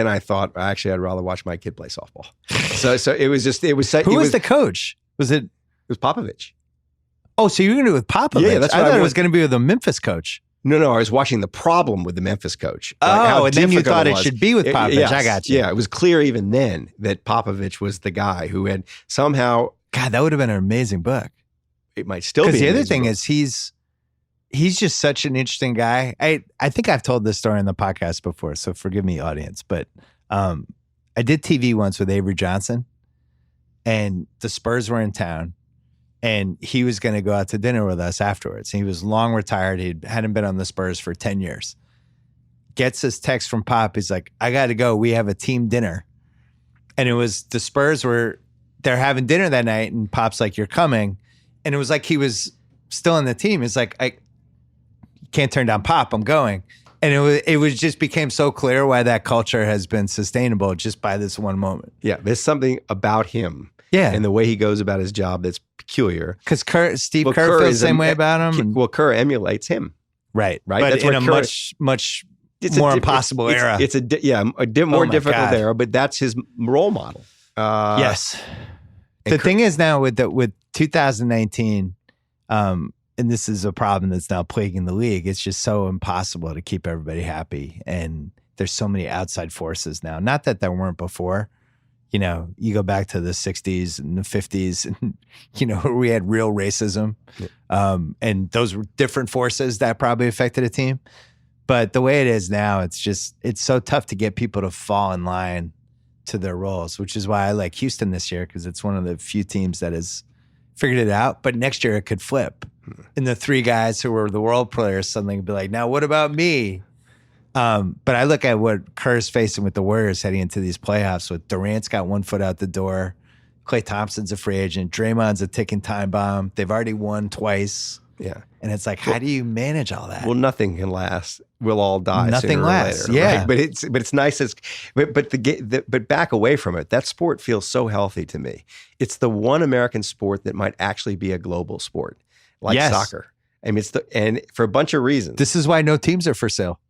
I thought actually I'd rather watch my kid play softball. so it was just Who was the coach? It was Popovich. Oh, so you were going to do it with Popovich? Yeah, that's I what thought it was going to be with the Memphis coach. No, I was watching the problem with the Memphis coach. And then you thought it should be with Popovich. Yes, I got you. Yeah, it was clear even then that Popovich was the guy who had somehow. God, that would have been an amazing book. It might still be. Because the other thing is he's just such an interesting guy. I think I've told this story on the podcast before, so forgive me, audience. But I did TV once with Avery Johnson, and the Spurs were in town, and he was going to go out to dinner with us afterwards. And he was long retired. He hadn't been on the Spurs for 10 years. Gets his text from Pop. He's like, I got to go. We have a team dinner. And it was the Spurs they're having dinner that night, and Pop's like, you're coming. And it was like he was still in the team. It's like, I can't turn down Pop. I'm going. And it was just became so clear why that culture has been sustainable just by this one moment. Yeah, there's something about him. Yeah. And the way he goes about his job that's peculiar. Because Steve Kerr feels the same way about him. Well, Kerr emulates him. Right. Right. But that's in a much more impossible era. It's a more difficult era, but that's his role model. Yes. The thing is now with 2019, and this is a problem that's now plaguing the league, it's just so impossible to keep everybody happy. And there's so many outside forces now. Not that there weren't before. You go back to the 60s and the 50s, and, where we had real racism. Yeah. And those were different forces that probably affected a team. But the way it is now, it's so tough to get people to fall in line to their roles, which is why I like Houston this year, because it's one of the few teams that has figured it out. But next year it could flip. And the three guys who were the world players suddenly be like, now what about me? But I look at what Kerr's facing with the Warriors heading into these playoffs with Durant's got one foot out the door. Klay Thompson's a free agent. Draymond's a ticking time bomb. They've already won twice. Yeah. And it's like, how do you manage all that? Well, nothing can last. We'll all die. Nothing lasts. Later, yeah. Right? But it's nice but back away from it. That sport feels so healthy to me. It's the one American sport that might actually be a global sport, like soccer. I mean, and for a bunch of reasons. This is why no teams are for sale.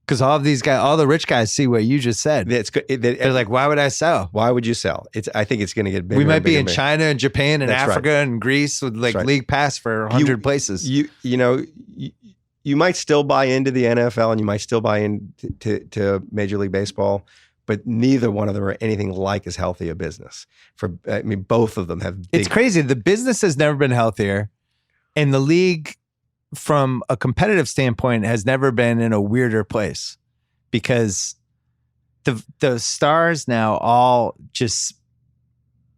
Because all of these guys, all the rich guys see what you just said. It's good. They're like, why would I sell? Why would you sell? I think it's going to get bigger. We might be in China and Japan and Africa and Greece with league pass for 100 places. You might still buy into the NFL and you might still buy into Major League Baseball, but neither one of them are anything like as healthy a business. Both of them have. It's crazy. The business has never been healthier, and the league, from a competitive standpoint, has never been in a weirder place, because the stars now all just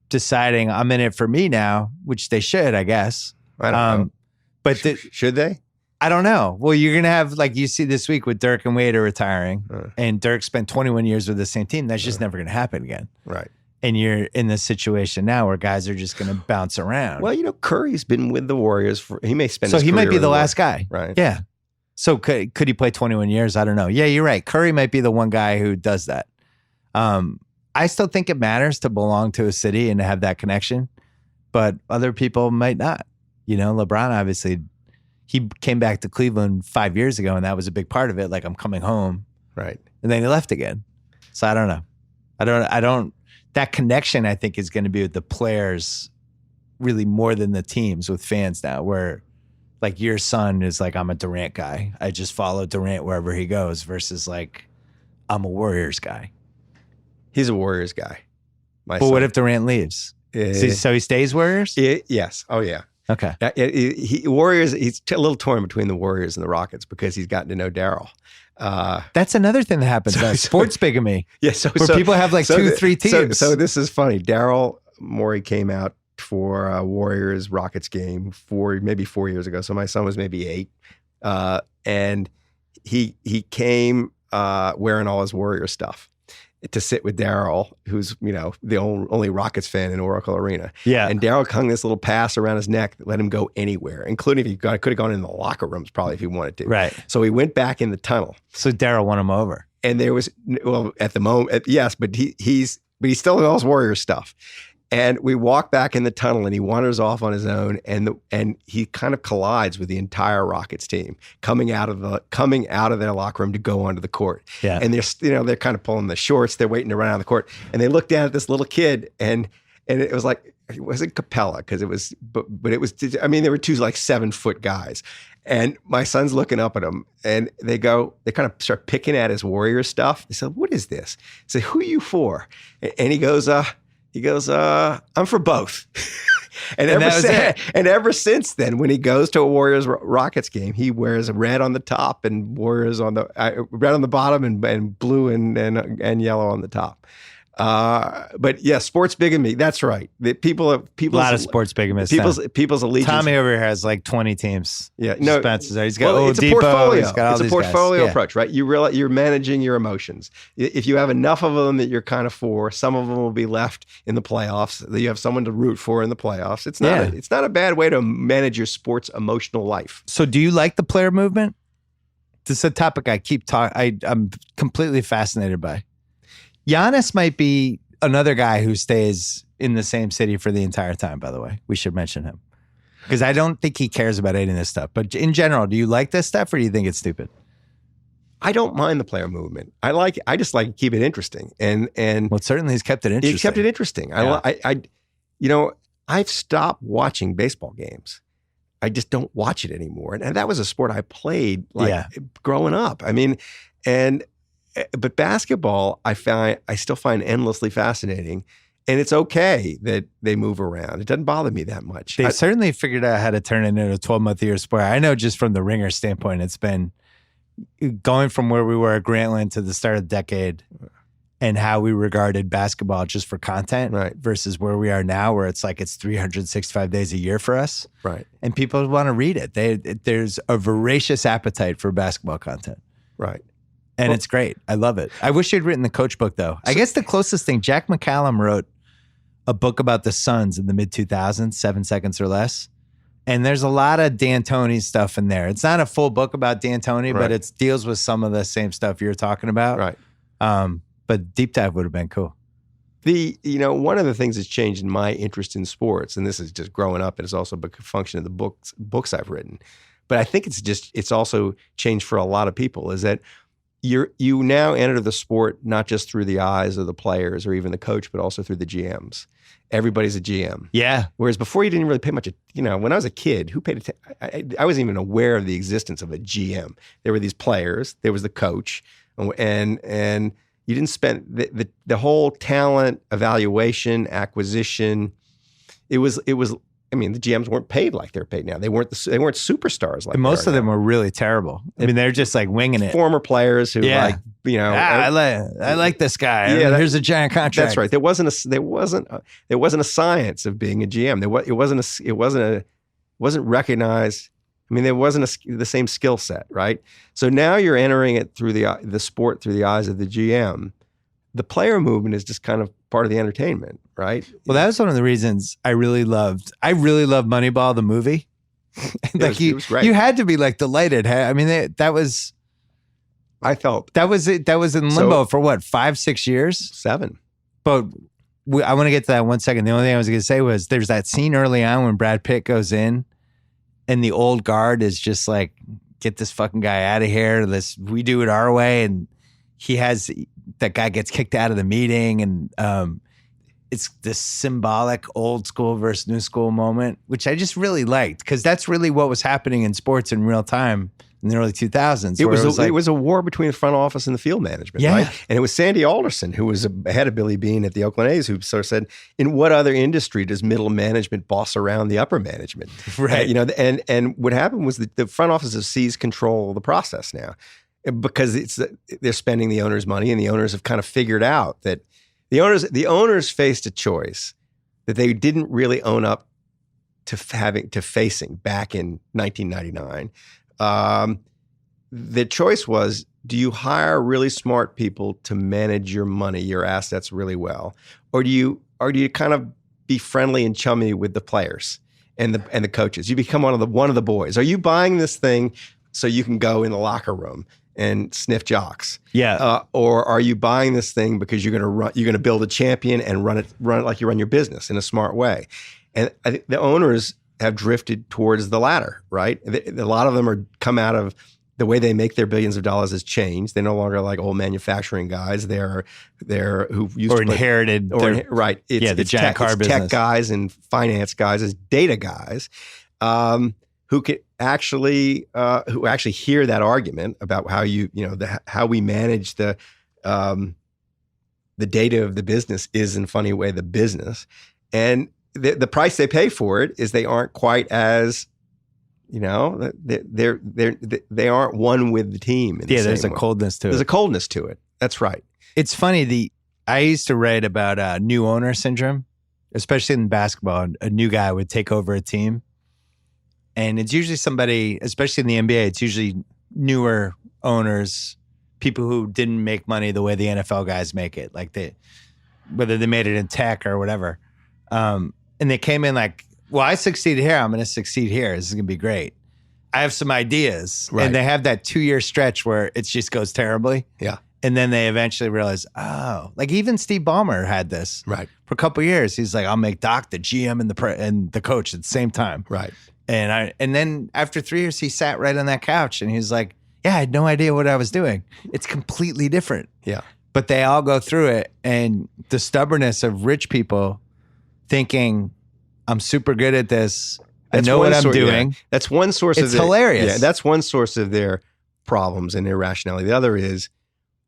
deciding I'm in it for me now, which they should, I guess. I don't know. But should they? I don't know. Well, you're going to have, like you see this week with Dirk and Wade are retiring, and Dirk spent 21 years with the same team. That's just never going to happen again. Right. And you're in this situation now where guys are just going to bounce around. Well, Curry's been with the Warriors he may spend. So he might be the last guy, right? Yeah. So could he play 21 years? I don't know. Yeah, you're right. Curry might be the one guy who does that. I I still think it matters to belong to a city and to have that connection, but other people might not. You know, LeBron obviously, he came back to Cleveland 5 years ago, and that was a big part of it. Like, I'm coming home, Right. and then he left again. So I don't know. I don't. That connection, I think, is going to be with the players, really more than the teams with fans now. Where, like, your son is like, I'm a Durant guy. I just follow Durant wherever he goes. Versus like, I'm a Warriors guy. He's a Warriors guy. But what if Durant leaves? So he stays Warriors? Yes. Oh, yeah. Okay. Warriors, he's a little torn between the Warriors and the Rockets because he's gotten to know Daryl. That's another thing that happens. Sports bigamy. Yeah. Where people have like 2-3 teams. So this is funny. Daryl Morey came out for a Warriors Rockets game maybe 4 years ago. So my son was maybe 8. And he came wearing all his Warriors stuff to sit with Daryl, who's, you know, the only Rockets fan in Oracle Arena. Yeah. And Daryl hung this little pass around his neck that let him go anywhere, including if he could have gone in the locker rooms probably if he wanted to. Right. So he went back in the tunnel. So Daryl won him over. And there was, well, at the moment, yes, but he still has all his Warriors stuff. And we walk back in the tunnel, and he wanders off on his own, and he kind of collides with the entire Rockets team coming out of their locker room to go onto the court. Yeah. And they're kind of pulling the shorts, they're waiting to run out of the court, and they look down at this little kid, and it was like, it wasn't Capella because it was, but it was. I mean, there were 2 like 7-foot guys, and my son's looking up at him, and they kind of start picking at his Warrior stuff. They said, "What is this?" I said, "Who are you for?" And he goes, "I'm for both." and ever since then, when he goes to a Warriors Rockets game, he wears red on the top and Warriors on the red on the bottom and blue and yellow on the top. But yeah, sports bigamy. That's right. A lot of sports bigamy. People's allegiance. Tommy over here has like 20 teams. Yeah, no, he's got it's a portfolio. He's got all it's a these portfolio guys. approach, right? You realize you're managing your emotions. If you have enough of them that you're kind of for, some of them will be left in the playoffs. That you have someone to root for in the playoffs. It's not a bad way to manage your sports emotional life. So, do you like the player movement? This is a topic I keep talking. I'm completely fascinated by. Giannis might be another guy who stays in the same city for the entire time, by the way. We should mention him. Because I don't think he cares about any of this stuff. But in general, do you like this stuff or do you think it's stupid? I don't mind the player movement. I just like to keep it interesting. And well, certainly he's kept it interesting. He's kept it interesting. Yeah. I've stopped watching baseball games. I just don't watch it anymore. And that was a sport I played growing up. I mean, but basketball, I still find endlessly fascinating, and it's okay that they move around. It doesn't bother me that much. They've certainly figured out how to turn it into a 12-month-a-year sport. I know just from the Ringer standpoint, it's been going from where we were at Grantland to the start of the decade and how we regarded basketball just for content versus where we are now, where it's like it's 365 days a year for us. Right. And people want to read it. There's a voracious appetite for basketball content. Right. And it's great. I love it. I wish you'd written the coach book, though. I guess the closest thing, Jack McCallum wrote a book about the Suns in the mid-2000s, 7 Seconds or Less. And there's a lot of D'Antoni stuff in there. It's not a full book about D'Antoni, but it deals with some of the same stuff you're talking about. Right. But deep dive would have been cool. One of the things that's changed in my interest in sports, and this is just growing up, and it's also a function of the books I've written, but I think it's also changed for a lot of people, is that you now enter the sport not just through the eyes of the players or even the coach, but also through the GMs. Everybody's a GM. Yeah. Whereas before you didn't really pay much. When I was a kid, who paid attention? I wasn't even aware of the existence of a GM. There were these players. There was the coach, and you didn't spend the whole talent evaluation acquisition. It was. I mean, the GMs weren't paid like they're paid now. They weren't superstars like. And most of them were really terrible. I mean, they're just like winging it. Former players who I like this guy. Yeah, here's a giant contract. That's right. There wasn't a science of being a GM. It wasn't recognized. I mean, there wasn't the same skill set, right? So now you're entering it through the sport through the eyes of the GM. The player movement is just kind of part of the entertainment, right? Well, that was one of the reasons I really loved Moneyball, the movie. It was great. You had to be like delighted. I mean, that was. I felt that was it. That was in limbo for what, 5-6 years? 7. But I want to get to that 1 second. The only thing I was going to say was there's that scene early on when Brad Pitt goes in and the old guard is just like, get this fucking guy out of here. We do it our way. And that guy gets kicked out of the meeting. And it's this symbolic old school versus new school moment, which I just really liked because that's really what was happening in sports in real time in the early 2000s. It was a war between the front office and the field management, right? And it was Sandy Alderson, who was ahead of Billy Beane at the Oakland A's, who sort of said, in what other industry does middle management boss around the upper management? Right. And what happened was the front office has seized control of the process now because they're spending the owner's money, and the owners have kind of figured out that the owners faced a choice that they didn't really own up to facing back in 1999. The choice was, do you hire really smart people to manage your money, your assets really well? Or do you kind of be friendly and chummy with the players and the coaches? You become one of the boys. Are you buying this thing so you can go in the locker room and sniff jocks? Yeah. Or are you buying this thing because you're going to build a champion and run it like you run your business in a smart way? And I think the owners have drifted towards the latter, right? A lot of them are come out of the way they make their billions of dollars has changed. They're no longer like old manufacturing guys. They're who used to inherited, right? The giant car business. Tech guys and finance guys as data guys, who can actually hear that argument about how how we manage the data of the business is in a funny way the business, and the price they pay for it is they aren't quite as, they aren't one with the team. There's a coldness to it. There's a coldness to it. That's right. It's funny. I used to write about new owner syndrome, especially in basketball. A new guy would take over a team, and it's usually somebody, especially in the NBA, it's usually newer owners, people who didn't make money the way the NFL guys make it, like whether they made it in tech or whatever. And they came in like, well, I succeeded here, I'm going to succeed here. This is going to be great. I have some ideas. Right. And they have that 2-year stretch where it just goes terribly. Yeah. And then they eventually realize, like even Steve Ballmer had this. Right. For a couple of years. He's like, I'll make Doc the GM and the coach at the same time. Right. And then after 3 years, he sat right on that couch and he's like, yeah, I had no idea what I was doing. It's completely different. Yeah. But they all go through it. And the stubbornness of rich people thinking, I'm super good at this. I know what I'm doing. Yeah. That's one source it's hilarious. Yeah, that's one source of their problems and irrationality. The other is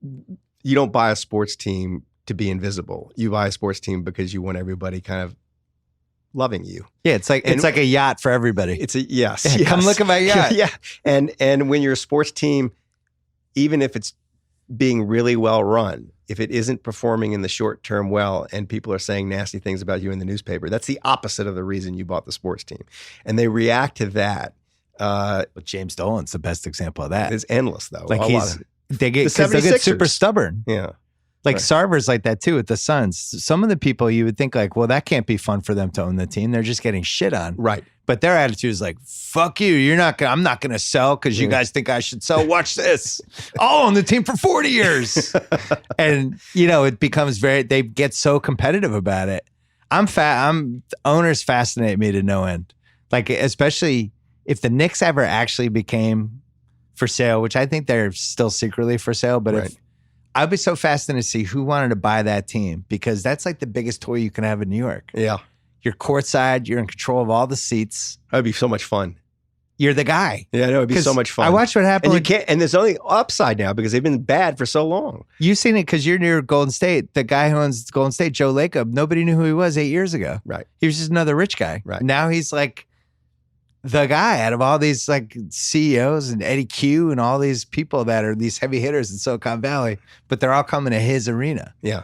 you don't buy a sports team to be invisible. You buy a sports team because you want everybody kind of loving you. Yeah, it's like a yacht for everybody. It's a yes. Yeah, yes. Come look at my yacht. Yeah. And when you're a sports team, even if it's being really well run, if it isn't performing in the short term well and people are saying nasty things about you in the newspaper, that's the opposite of the reason you bought the sports team. And they react to that. But James Dolan's the best example of that. It's endless though. Like they get super stubborn. Yeah. Like Sarver's like that too with the Suns. Some of the people you would think like, well, that can't be fun for them to own the team. They're just getting shit on. Right. But their attitude is like, fuck you. I'm not going to sell because you guys think I should sell. Watch this. I'll own the team for 40 years. And, it becomes they get so competitive about it. Owners fascinate me to no end. Like, especially if the Knicks ever actually became for sale, which I think they're still secretly for sale. But right. I'd be so fascinated to see who wanted to buy that team because that's like the biggest toy you can have in New York. Yeah. You're courtside. You're in control of all the seats. That would be so much fun. You're the guy. Yeah, I know. It'd be so much fun. I watched what happened. And there's only upside now because they've been bad for so long. You've seen it because you're near Golden State. The guy who owns Golden State, Joe Lacob, nobody knew who he was 8 years ago. Right. He was just another rich guy. Right. Now he's like the guy out of all these like CEOs and Eddie Q and all these people that are these heavy hitters in Silicon Valley, but they're all coming to his arena. Yeah.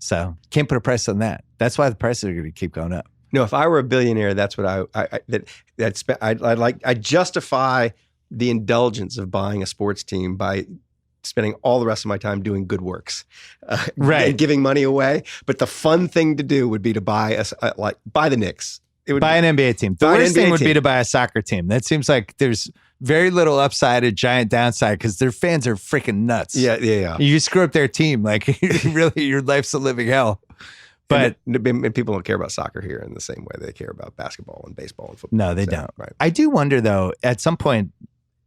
So can't put a price on that. That's why the prices are going to keep going up. No, if I were a billionaire, that's what I'd justify the indulgence of buying a sports team by spending all the rest of my time doing good works, right, and giving money away. But the fun thing to do would be to buy buy the Knicks. It would buy an NBA team. The worst thing would be to buy a soccer team. That seems like there's very little upside and giant downside because their fans are freaking nuts. Yeah. You screw up their team, like really, your life's a living hell. But and people don't care about soccer here in the same way they care about basketball and baseball and football. no, they don't. Right. I do wonder, though, at some point,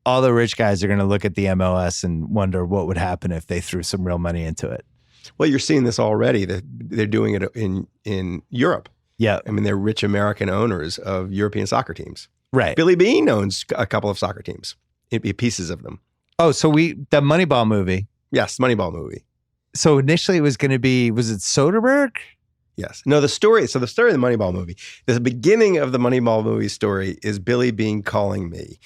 all the rich guys are going to look at the MLS and wonder what would happen if they threw some real money into it. Well, you're seeing this already. They're doing it in Europe. Yeah. I mean, they're rich American owners of European soccer teams. Right. Billy Beane owns a couple of soccer teams, pieces of them. Oh, so the Moneyball movie. Yes, Moneyball movie. So initially it was going to be, was it Soderbergh? Yes. No, the story of the Moneyball movie, the beginning of the Moneyball movie story is Billy Beane calling me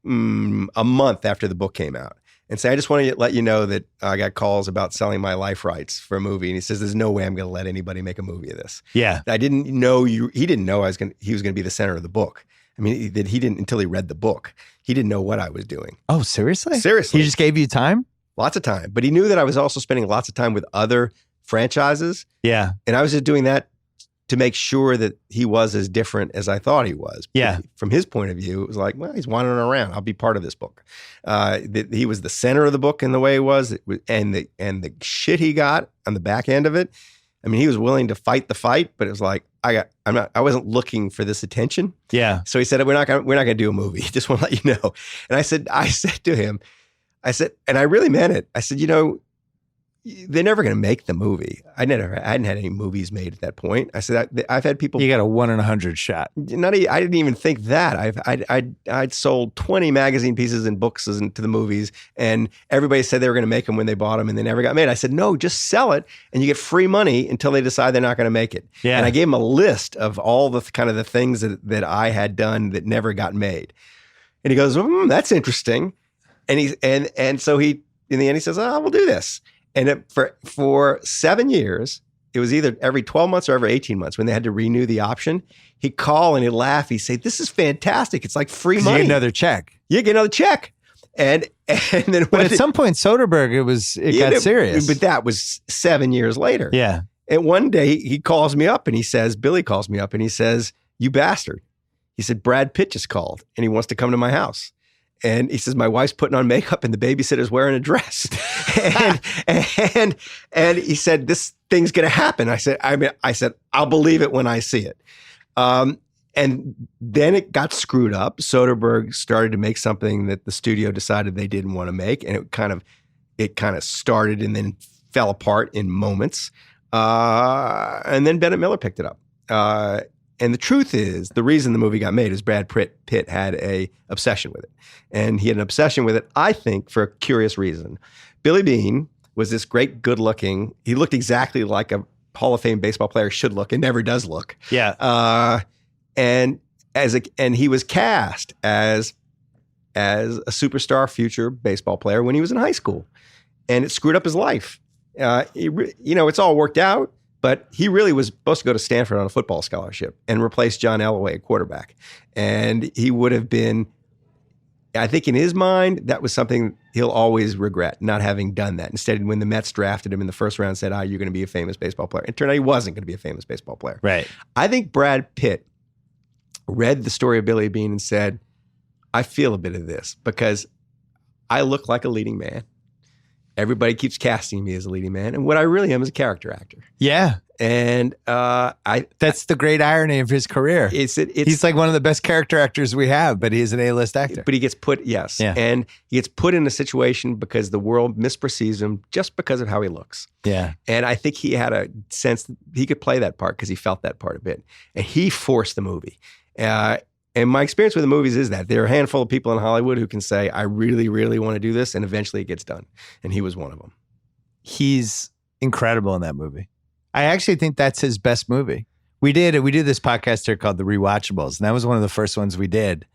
a month after the book came out and say, I just want to let you know that I got calls about selling my life rights for a movie. And he says, there's no way I'm going to let anybody make a movie of this. Yeah. I didn't know he didn't know he was going to be the center of the book. I mean, he didn't until he read the book. He didn't know what I was doing. Oh, seriously? Seriously. He just gave you time? Lots of time. But he knew that I was also spending lots of time with other franchises. Yeah. And I was just doing that to make sure that he was as different as I thought he was. Yeah. From his point of view, it was like, well, he's wandering around. I'll be part of this book. He was the center of the book in the way it was, and the shit he got on the back end of it. I mean, he was willing to fight the fight, but it was like, I wasn't looking for this attention. Yeah. So he said, we're not gonna do a movie. Just want to let you know. And I said to him, and I really meant it. I said, they're never going to make the movie. I hadn't had any movies made at that point. I said, I've had people. You got a 1 in 100 shot. I didn't even think that. I'd sold 20 magazine pieces and books into the movies, and everybody said they were going to make them when they bought them, and they never got made. I said, no, just sell it, and you get free money until they decide they're not going to make it. Yeah. And I gave him a list of all the kind of the things that I had done that never got made. And he goes, that's interesting. And so he, in the end, he says, we'll do this. And for 7 years, it was either every 12 months or every 18 months when they had to renew the option. He'd call and he'd laugh. He'd say, this is fantastic. It's like free money. You get another check. You get another check. And then but at some point, Soderbergh, it got serious. But that was 7 years later. Yeah. And one day he calls me up and he says, Billy calls me up and he says, you bastard. He said, Brad Pitt just called and he wants to come to my house. And he says, my wife's putting on makeup and the babysitter's wearing a dress. and he said, this thing's going to happen. I said, I'll believe it when I see it. And then it got screwed up. Soderbergh started to make something that the studio decided they didn't want to make. And it kind of started and then fell apart in moments. And then Bennett Miller picked it up. And the truth is, the reason the movie got made is Brad Pitt had a obsession with it. And he had an obsession with it, I think, for a curious reason. Billy Beane was this great, good-looking, he looked exactly like a Hall of Fame baseball player should look and never does look. Yeah. And he was cast as a superstar future baseball player when he was in high school. And it screwed up his life. It's all worked out. But he really was supposed to go to Stanford on a football scholarship and replace John Elway at quarterback. And he would have been, I think in his mind, that was something he'll always regret, not having done that. Instead, when the Mets drafted him in the first round, said, you're going to be a famous baseball player. It turned out he wasn't going to be a famous baseball player. Right. I think Brad Pitt read the story of Billy Beane and said, I feel a bit of this because I look like a leading man. Everybody keeps casting me as a leading man. And what I really am is a character actor. Yeah. And that's the great irony of his career. He's like one of the best character actors we have, but he's an A-list actor. But he gets put, yes. Yeah. And he gets put in a situation because the world misperceives him just because of how he looks. Yeah. And I think he had a sense that he could play that part because he felt that part a bit. And he forced the movie. And my experience with the movies is that there are a handful of people in Hollywood who can say, I really, really want to do this. And eventually it gets done. And he was one of them. He's incredible in that movie. I actually think that's his best movie. We did this podcast here called The Rewatchables. And that was one of the first ones we did.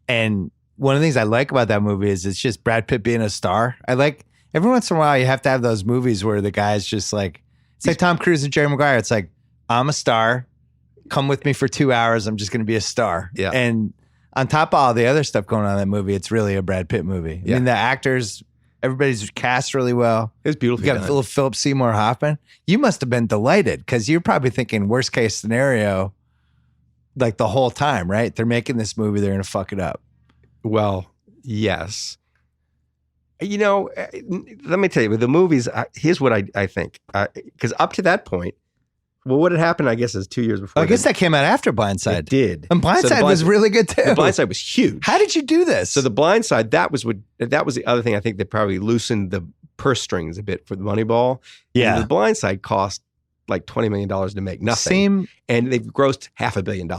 And one of the things I like about that movie is it's just Brad Pitt being a star. I like every once in a while you have to have those movies where the guy's just like, it's like Tom Cruise and Jerry Maguire. It's like, I'm a star. Come with me for 2 hours. I'm just going to be a star. Yeah. And on top of all the other stuff going on in that movie, it's really a Brad Pitt movie. Yeah. I mean, the actors, everybody's cast really well. It's beautiful. You got little Philip Seymour Hoffman. You must have been delighted because you're probably thinking worst case scenario like the whole time, right? They're making this movie. They're going to fuck it up. Well, yes. Let me tell you, with the movies, here's what I think. Because up to that point, Well, what had happened, I guess, is 2 years before. I guess that came out after Blind Side. It did. And Blind Side was really good too. The Blind Side was huge. How did you do this? So the Blind Side, that was the other thing I think that probably loosened the purse strings a bit for the Moneyball. Yeah. And the Blind Side cost like $20 million to make, nothing. And they've grossed $500 million.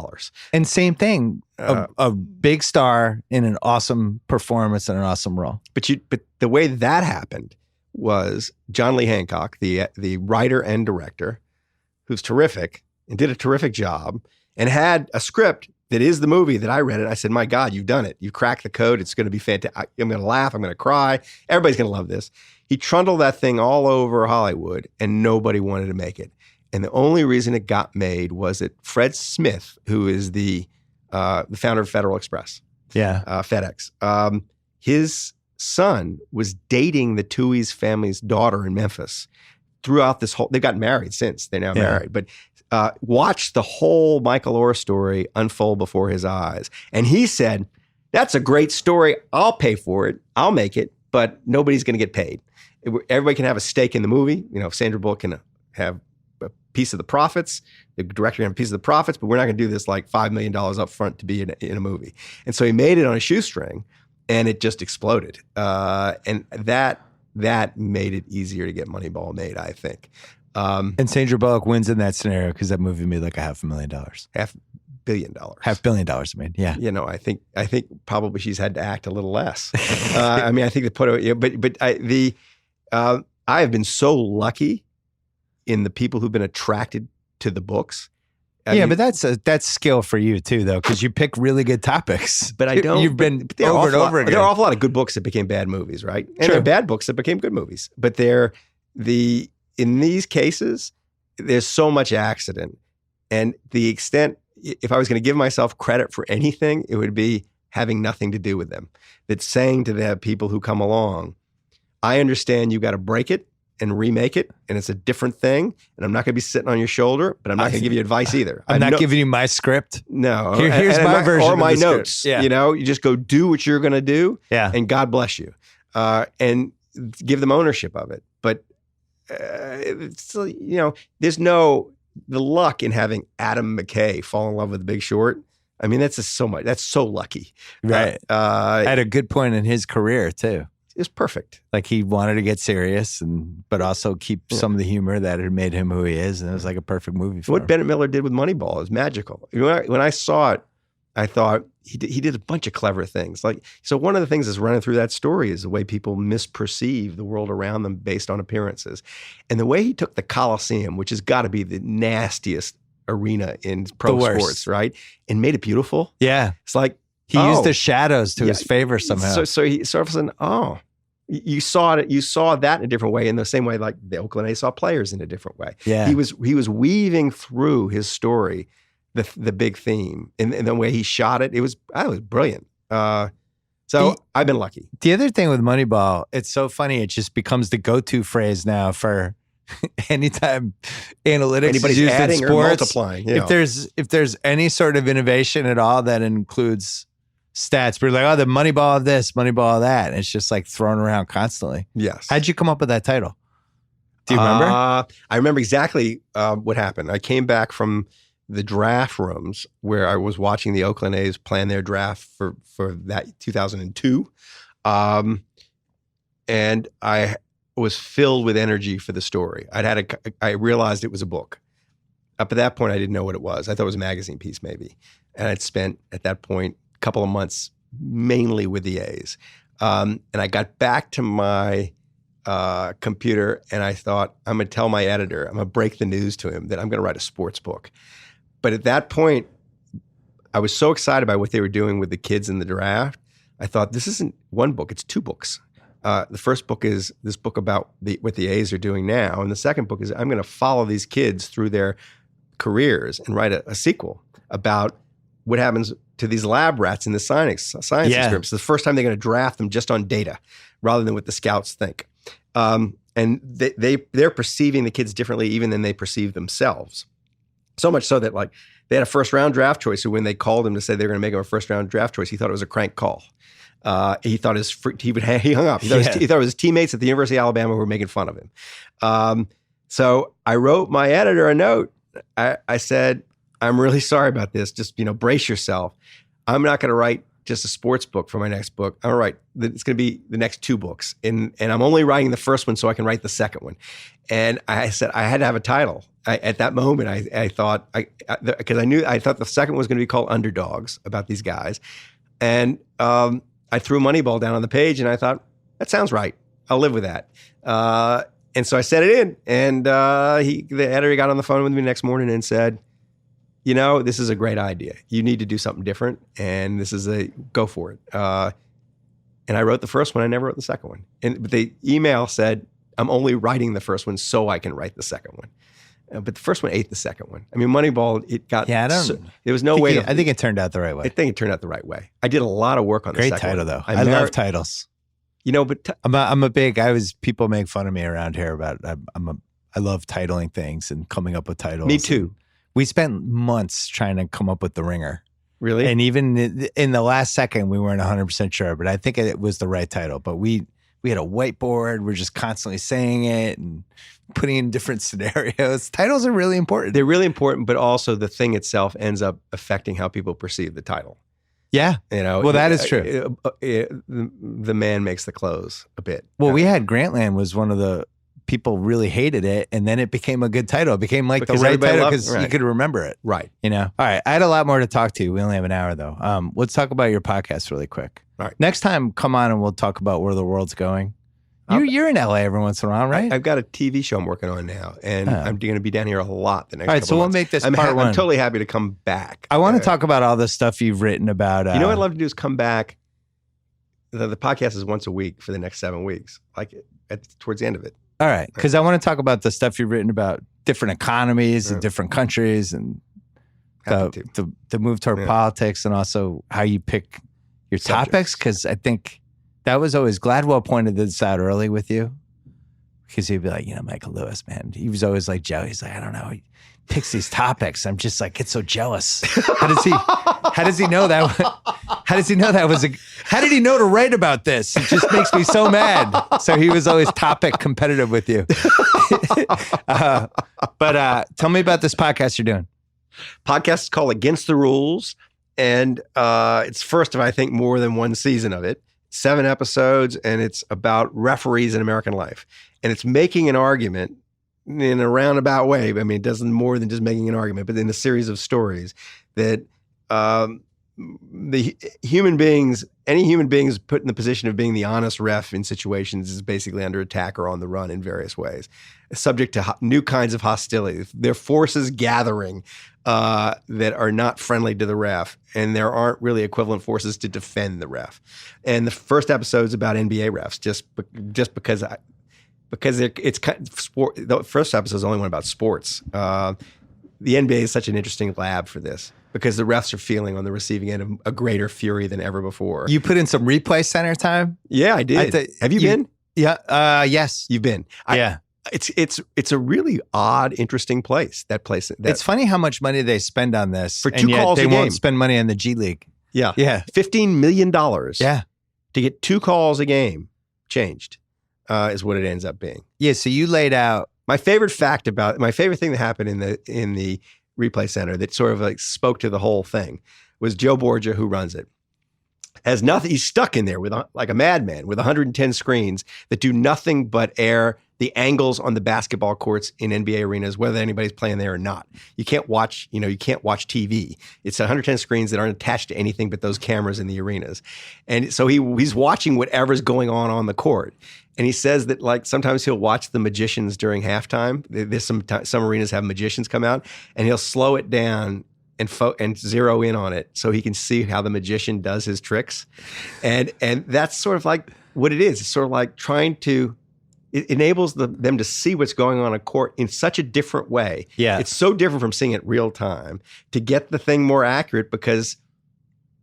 And same thing, a big star in an awesome performance and an awesome role. But the way that happened was John Lee Hancock, the writer and director, who's terrific and did a terrific job and had a script that is the movie that I read it. I said, my God, you've done it. You've cracked the code. It's going to be fantastic. I'm going to laugh. I'm going to cry. Everybody's going to love this. He trundled that thing all over Hollywood and nobody wanted to make it. And the only reason it got made was that Fred Smith, who is the founder of Federal Express, FedEx, his son was dating the Tuohy's family's daughter in Memphis throughout this whole, they've gotten married since, they're now married, but watched the whole Michael Orr story unfold before his eyes. And he said, that's a great story. I'll pay for it. I'll make it, but nobody's going to get paid. Everybody can have a stake in the movie. You know, Sandra Bullock can have a piece of the profits. The director can have a piece of the profits, but we're not going to do this like $5 million up front to be in a movie. And so he made it on a shoestring and it just exploded. And that made it easier to get Moneyball made, I think. And Sandra Bullock wins in that scenario because that movie made like $500,000. $500 million. $500 million made, yeah. You know, I think probably she's had to act a little less. I mean, I think they put it, but I have been so lucky in the people who've been attracted to the books. I mean, but that's skill for you too, though, because you pick really good topics. But I don't. You've been but over and over again. There are an awful lot of good books that became bad movies, right? And there are bad books that became good movies. But in these cases, there's so much accident, and the extent. If I was going to give myself credit for anything, it would be having nothing to do with them. That's saying to the people who come along, I understand you got to break it and remake it, and it's a different thing, and I'm not going to be sitting on your shoulder, but I'm not going to give you advice either. I'm not giving you my script. No. Here's my version or my of the notes. Script. Yeah. You know, you just go do what you're going to do, and God bless you, and give them ownership of it. But it's, you know, there's the luck in having Adam McKay fall in love with The Big Short. I mean, that's so lucky, right? At a good point in his career too. It's perfect. Like he wanted to get serious, but also keep some of the humor that had made him who he is, and it was like a perfect movie for him. What Bennett Miller did with Moneyball is magical. When I saw it, I thought he did a bunch of clever things. Like, so one of the things that's running through that story is the way people misperceive the world around them based on appearances, and the way he took the Coliseum, which has got to be the nastiest arena in pro sports, right, and made it beautiful. Yeah, it's like he used the shadows to his favor somehow. So he sort of said, you saw it. You saw that in a different way, in the same way like the Oakland A's saw players in a different way. Yeah, he was weaving through his story the big theme and the way he shot it. It was brilliant. So I've been lucky. The other thing with Moneyball, it's so funny. It just becomes the go-to phrase now for anytime analytics anybody's is used adding in sports, or multiplying. You know. If there's any sort of innovation at all that includes stats, we're like, the Moneyball of this, Moneyball of that. And it's just like thrown around constantly. Yes. How'd you come up with that title? Do you remember? I remember exactly what happened. I came back from the draft rooms where I was watching the Oakland A's plan their draft for that 2002. And I was filled with energy for the story. I realized it was a book. Up at that point, I didn't know what it was. I thought it was a magazine piece maybe. And I'd spent at that point couple of months mainly with the A's. And I got back to my computer and I thought, I'm going to tell my editor, I'm going to break the news to him that I'm going to write a sports book. But at that point, I was so excited by what they were doing with the kids in the draft. I thought, this isn't one book, it's two books. The first book is this book about what the A's are doing now. And the second book is I'm going to follow these kids through their careers and write a sequel about what happens to these lab rats in the science experiments. The first time they're going to draft them just on data rather than what the scouts think. And they're perceiving the kids differently even than they perceive themselves. So much so that like they had a first round draft choice. So when they called him to say they're going to make him a first round draft choice, he thought it was a crank call. He thought he hung up. He thought it was his teammates at the University of Alabama who were making fun of him. So I wrote my editor a note. I said, I'm really sorry about this. Just, brace yourself. I'm not going to write just a sports book for my next book. I'm going to write, it's going to be the next 2 books. And I'm only writing the first one so I can write the second one. And I said, I had to have a title. At that moment, I thought, because I thought the second one was going to be called Underdogs, about these guys. And I threw Moneyball down on the page and I thought, that sounds right. I'll live with that. And so I set it in, and the editor got on the phone with me the next morning and said, this is a great idea. You need to do something different, and go for it. And I wrote the first one. I never wrote the second one. But the email said, I'm only writing the first one so I can write the second one. But the first one ate the second one. I mean, Moneyball, it got... Yeah, there was no way I think it turned out the right way. I think it turned out the right way. I did a lot of work on the second one. Great title, though. I love titles. But I'm a big. People make fun of me around here about. I love titling things and coming up with titles. Me too. We spent months trying to come up with The Ringer. Really? And even in the last second, we weren't 100% sure, but I think it was the right title. But we had a whiteboard. We're just constantly saying it and putting in different scenarios. Titles are really important. They're really important, but also the thing itself ends up affecting how people perceive the title. Yeah. Well, that is true. The man makes the clothes a bit. Well, we had Grantland was one of the people really hated it, and then it became a good title. It became like because the right title because you could remember it. Right. All right. I had a lot more to talk to you. We only have an hour, though. Let's talk about your podcast really quick. All right. Next time, come on and we'll talk about where the world's going. You're in LA every once in a while, right? I've got a TV show I'm working on now, and I'm going to be down here a lot the next couple months. All right, so we'll make this part one. I'm totally happy to come back. I want to talk about all the stuff you've written about. What I'd love to do is come back. The podcast is once a week for the next 7 weeks, towards the end of it. All right, because I want to talk about the stuff you've written about different economies and different countries and the move toward politics, and also how you pick your topics, because I think... That was always, Gladwell pointed this out early with you, because he'd be like, Michael Lewis, man, he was always like Joe. He's like, I don't know, he picks these topics. I'm just like, get so jealous. How does he know that? How does he know that was how did he know to write about this? It just makes me so mad. So he was always topic competitive with you. But tell me about this podcast you're doing. Podcast is called Against the Rules, and it's first of, I think, more than one season of it. 7 episodes, and it's about referees in American life. And it's making an argument in a roundabout way. I mean, it doesn't more than just making an argument, but in a series of stories that any human beings put in the position of being the honest ref in situations is basically under attack or on the run in various ways, subject to new kinds of hostility. There are forces gathering that are not friendly to the ref, and there aren't really equivalent forces to defend the ref. And the first episode is about NBA refs, just because it's kind of sport. The first episode is the only one about sports. The NBA is such an interesting lab for this, because the refs are feeling on the receiving end of a greater fury than ever before. You put in some replay center time? Yeah, I did. Have you been? Yeah. Yes. You've been. Yeah. It's a really odd, interesting place. That place. It's funny how much money they spend on this, for 2 calls a game. They won't spend money on the G League. Yeah. $15 million. Yeah. To get 2 calls a game changed is what it ends up being. Yeah. So you laid out my favorite thing that happened in the replay center that sort of spoke to the whole thing was Joe Borgia, who runs it. Has nothing. He's stuck in there with like a madman with 110 screens that do nothing but air the angles on the basketball courts in NBA arenas, whether anybody's playing there or not. You can't watch TV. It's 110 screens that aren't attached to anything but those cameras in the arenas. And so he's watching whatever's going on the court. And he says that sometimes he'll watch the magicians during halftime. There's some arenas have magicians come out, and he'll slow it down and zero in on it so he can see how the magician does his tricks. And that's sort of like what it is. It's sort of like trying to, it enables them to see what's going on a court in such a different way. Yeah. It's so different from seeing it real time to get the thing more accurate, because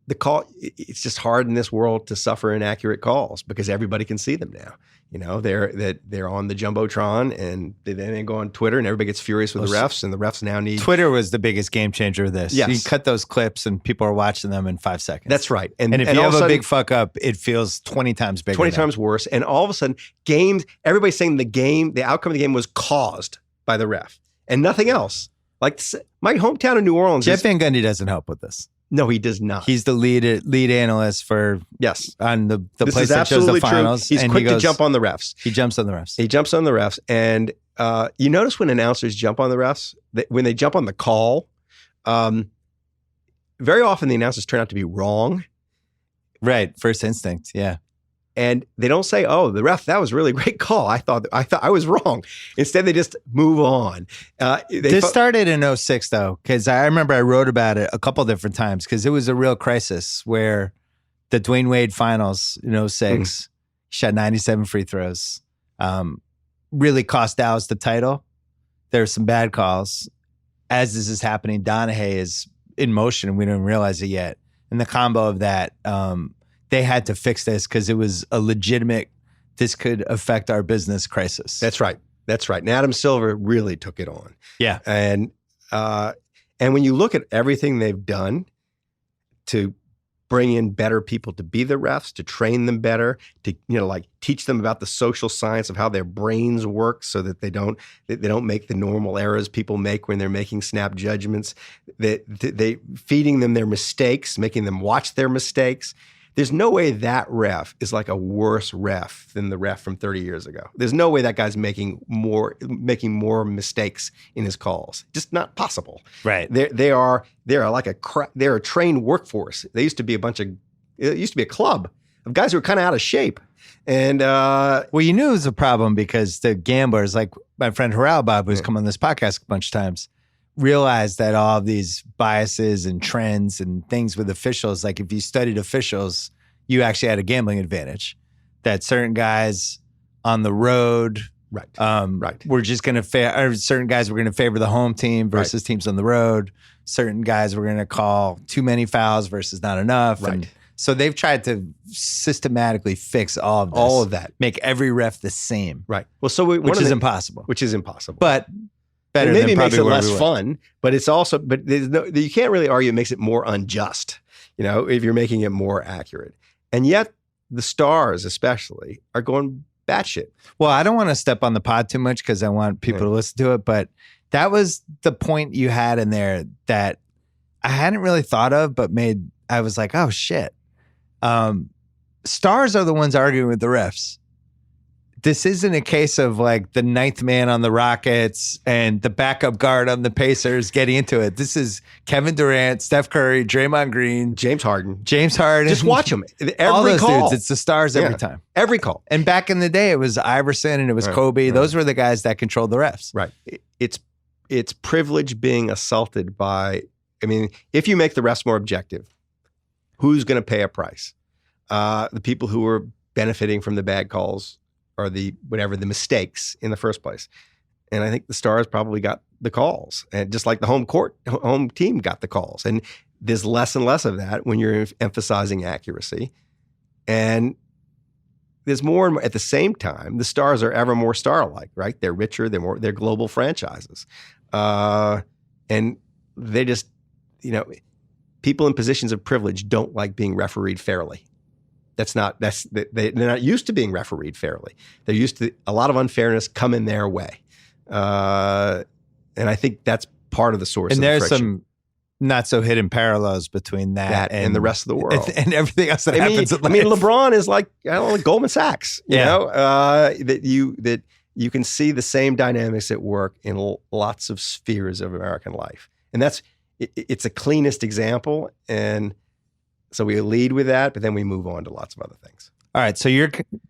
it's just hard in this world to suffer inaccurate calls because everybody can see them now. They're on the Jumbotron, and then they go on Twitter, and everybody gets furious with the refs, and the refs now need... Twitter was the biggest game changer of this. Yes. You cut those clips, and people are watching them in 5 seconds. That's right. And if you have a big fuck up, it feels 20 times bigger. 20 times worse. And all of a sudden, everybody's saying the outcome of the game was caused by the ref and nothing else. Like my hometown of New Orleans. Jeff Van Gundy doesn't help with this. No, he does not. He's the lead analyst for on the place that shows the finals. True. He's quick to jump on the refs. He jumps on the refs. And you notice when announcers jump on the refs, when they jump on the call, very often the announcers turn out to be wrong. Right, first instinct, yeah. And they don't say, "Oh, the ref, that was a really great call. I thought I was wrong." Instead, they just move on. This started in 2006, though, because I remember I wrote about it a couple different times because it was a real crisis where the Dwayne Wade finals in 2006 shot 97 free throws, really cost Dallas the title. There were some bad calls. As this is happening, Donahue is in motion, and we don't realize it yet. And the combo of that, they had to fix this because it was a legitimate, this could affect our business crisis. That's right. And Adam Silver really took it on. Yeah. And when you look at everything they've done to bring in better people to be the refs, to train them better, to like teach them about the social science of how their brains work, so that they don't make the normal errors people make when they're making snap judgments. They feeding them their mistakes, making them watch their mistakes. There's no way that ref is like a worse ref than the ref from 30 years ago. There's no way that guy's making more mistakes in his calls. Just not possible. Right. They're a trained workforce. It used to be a club of guys who were kind of out of shape. And well, you knew it was a problem because the gamblers, like my friend Haralabab, who's come on this podcast a bunch of times, realized that all of these biases and trends and things with officials, like if you studied officials, you actually had a gambling advantage. That certain guys on the road, were just going to certain guys were going to favor the home team versus teams on the road. Certain guys were going to call too many fouls versus not enough. Right. And so they've tried to systematically fix all of this. All of that. Make every ref the same. Right. Well, which is impossible. But better maybe than it makes it less we fun, but it's also, you can't really argue it makes it more unjust, if you're making it more accurate. And yet the stars especially are going batshit. Well, I don't want to step on the pod too much because I want people to listen to it, but that was the point you had in there that I hadn't really thought of, but I was like, oh shit. Stars are the ones arguing with the refs. This isn't a case of like the ninth man on the Rockets and the backup guard on the Pacers getting into it. This is Kevin Durant, Steph Curry, Draymond Green, James Harden. Just watch them. All those call. dudes. It's the stars every time. Every call. And back in the day, it was Iverson and it was Kobe. Those were the guys that controlled the refs. Right. It's privilege being assaulted by, if you make the refs more objective, who's going to pay a price? The people who are benefiting from the bad calls or the mistakes in the first place. And I think the Stars probably got the calls, and just like the home team got the calls. And there's less and less of that when you're emphasizing accuracy. And there's more and more, at the same time, the Stars are ever more star-like, right? They're richer, they're global franchises. And they just, people in positions of privilege don't like being refereed fairly. They're not used to being refereed fairly. They're used to a lot of unfairness coming their way. And I think that's part of the source of the friction. And there's some not so hidden parallels between that and the rest of the world. And everything else that happens in life. LeBron is like, Goldman Sachs, that you can see the same dynamics at work in lots of spheres of American life. And it's a cleanest example. And so we lead with that, but then we move on to lots of other things. All right. So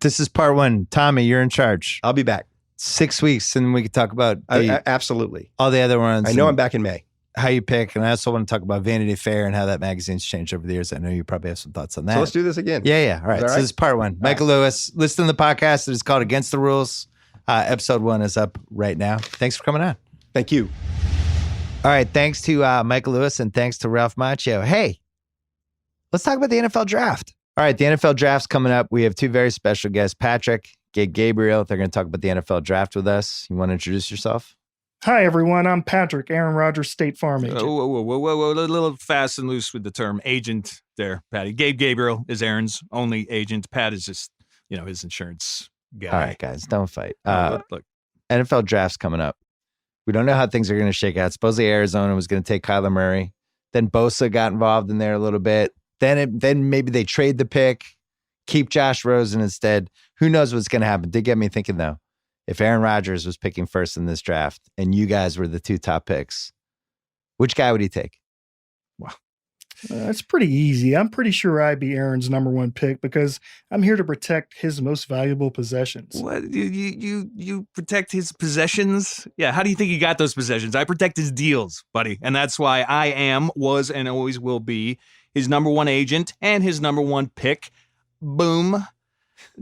this is part one. Tommy, you're in charge. I'll be back. 6 weeks, and we can talk about absolutely all the other ones. I know I'm back in May. How you pick, and I also want to talk about Vanity Fair and how that magazine's changed over the years. I know you probably have some thoughts on that. So let's do this again. Yeah. All right. So this is part one. Michael Lewis, listen to the podcast. It is called Against the Rules. Episode 1 is up right now. Thanks for coming on. Thank you. All right. Thanks to Michael Lewis, and thanks to Ralph Macchio. Hey, let's talk about the NFL draft. All right, the NFL draft's coming up. We have 2 very special guests, Patrick, Gabriel. They're going to talk about the NFL draft with us. You want to introduce yourself? Hi, everyone. I'm Patrick, Aaron Rodgers State Farm agent. Whoa. A little fast and loose with the term agent there, Patty. Gabriel is Aaron's only agent. Pat is just, his insurance guy. All right, guys, don't fight. Look. NFL draft's coming up. We don't know how things are going to shake out. Supposedly Arizona was going to take Kyler Murray. Then Bosa got involved in there a little bit. Then maybe they trade the pick, keep Josh Rosen instead. Who knows what's going to happen? Did get me thinking, though. If Aaron Rodgers was picking first in this draft and you guys were the 2 top picks, which guy would he take? Wow. It's pretty easy. I'm pretty sure I'd be Aaron's number 1 pick because I'm here to protect his most valuable possessions. What you protect his possessions? Yeah. How do you think he got those possessions? I protect his deals, buddy, and that's why I was, and always will be his number 1 agent and his number 1 pick. Boom,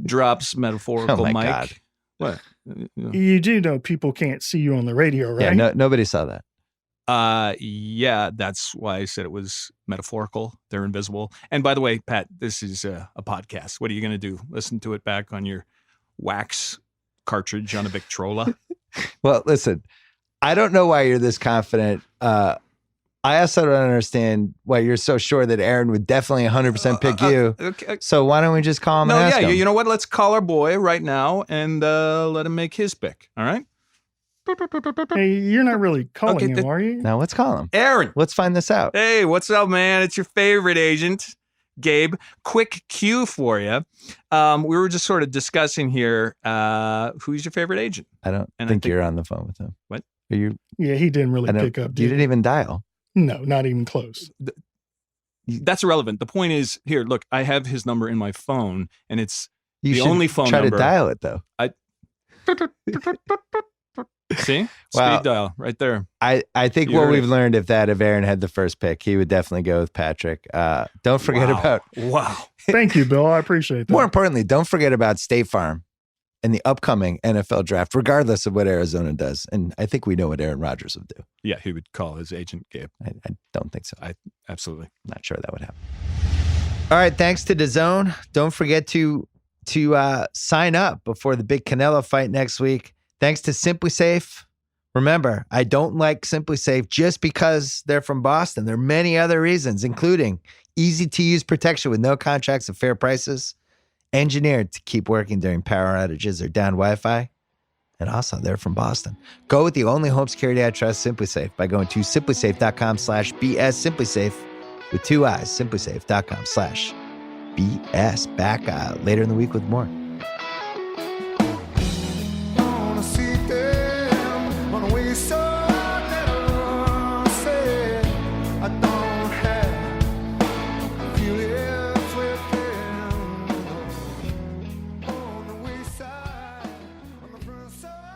drops metaphorical Oh my mic. God. What? You do know people can't see you on the radio, right? Yeah, nobody saw that. Yeah, that's why I said it was metaphorical. They're invisible. And by the way, Pat, this is a podcast. What are you going to do? Listen to it back on your wax cartridge on a Victrola? Well, listen, I don't know why you're this confident. I also don't understand why you're so sure that Aaron would definitely 100% pick you. Okay. So why don't we just call him and ask him? You know what? Let's call our boy right now and let him make his pick. All right? Hey, you're not really calling him, are you? Now let's call him. Aaron. Let's find this out. Hey, what's up, man? It's your favorite agent, Gabe. Quick cue for you. We were just sort of discussing here, who's your favorite agent? I don't think you're on the phone with him. What? Are you? Yeah, he didn't really pick up. You didn't even dial. No, not even close. That's irrelevant. The point is, here, look, I have his number in my phone, and it's You the should only phone try number. to dial it, though. See? Wow. Speed dial right there. I think You what heard we've it. learned, if Aaron had the first pick, he would definitely go with Patrick. Don't forget about, Wow. Thank you, Bill. I appreciate that. more importantly, don't forget about State Farm and the upcoming NFL draft, regardless of what Arizona does. And I think we know what Aaron Rodgers would do. Yeah, he would call his agent, Gabe. I don't think so. Absolutely. Not sure that would happen. All right. Thanks to DAZN. Don't forget to sign up before the big Canelo fight next week. Thanks to Simply Safe. Remember, I don't like Simply Safe just because they're from Boston. There are many other reasons, including easy-to-use protection with no contracts and fair prices, engineered to keep working during power outages or down Wi-Fi, and also they're from Boston. Go with the only home security I trust, Simply Safe, by going to simplysafe.com/BS. Simply Safe with 2 I's. Simplysafe.com/BS. Back later in the week with more.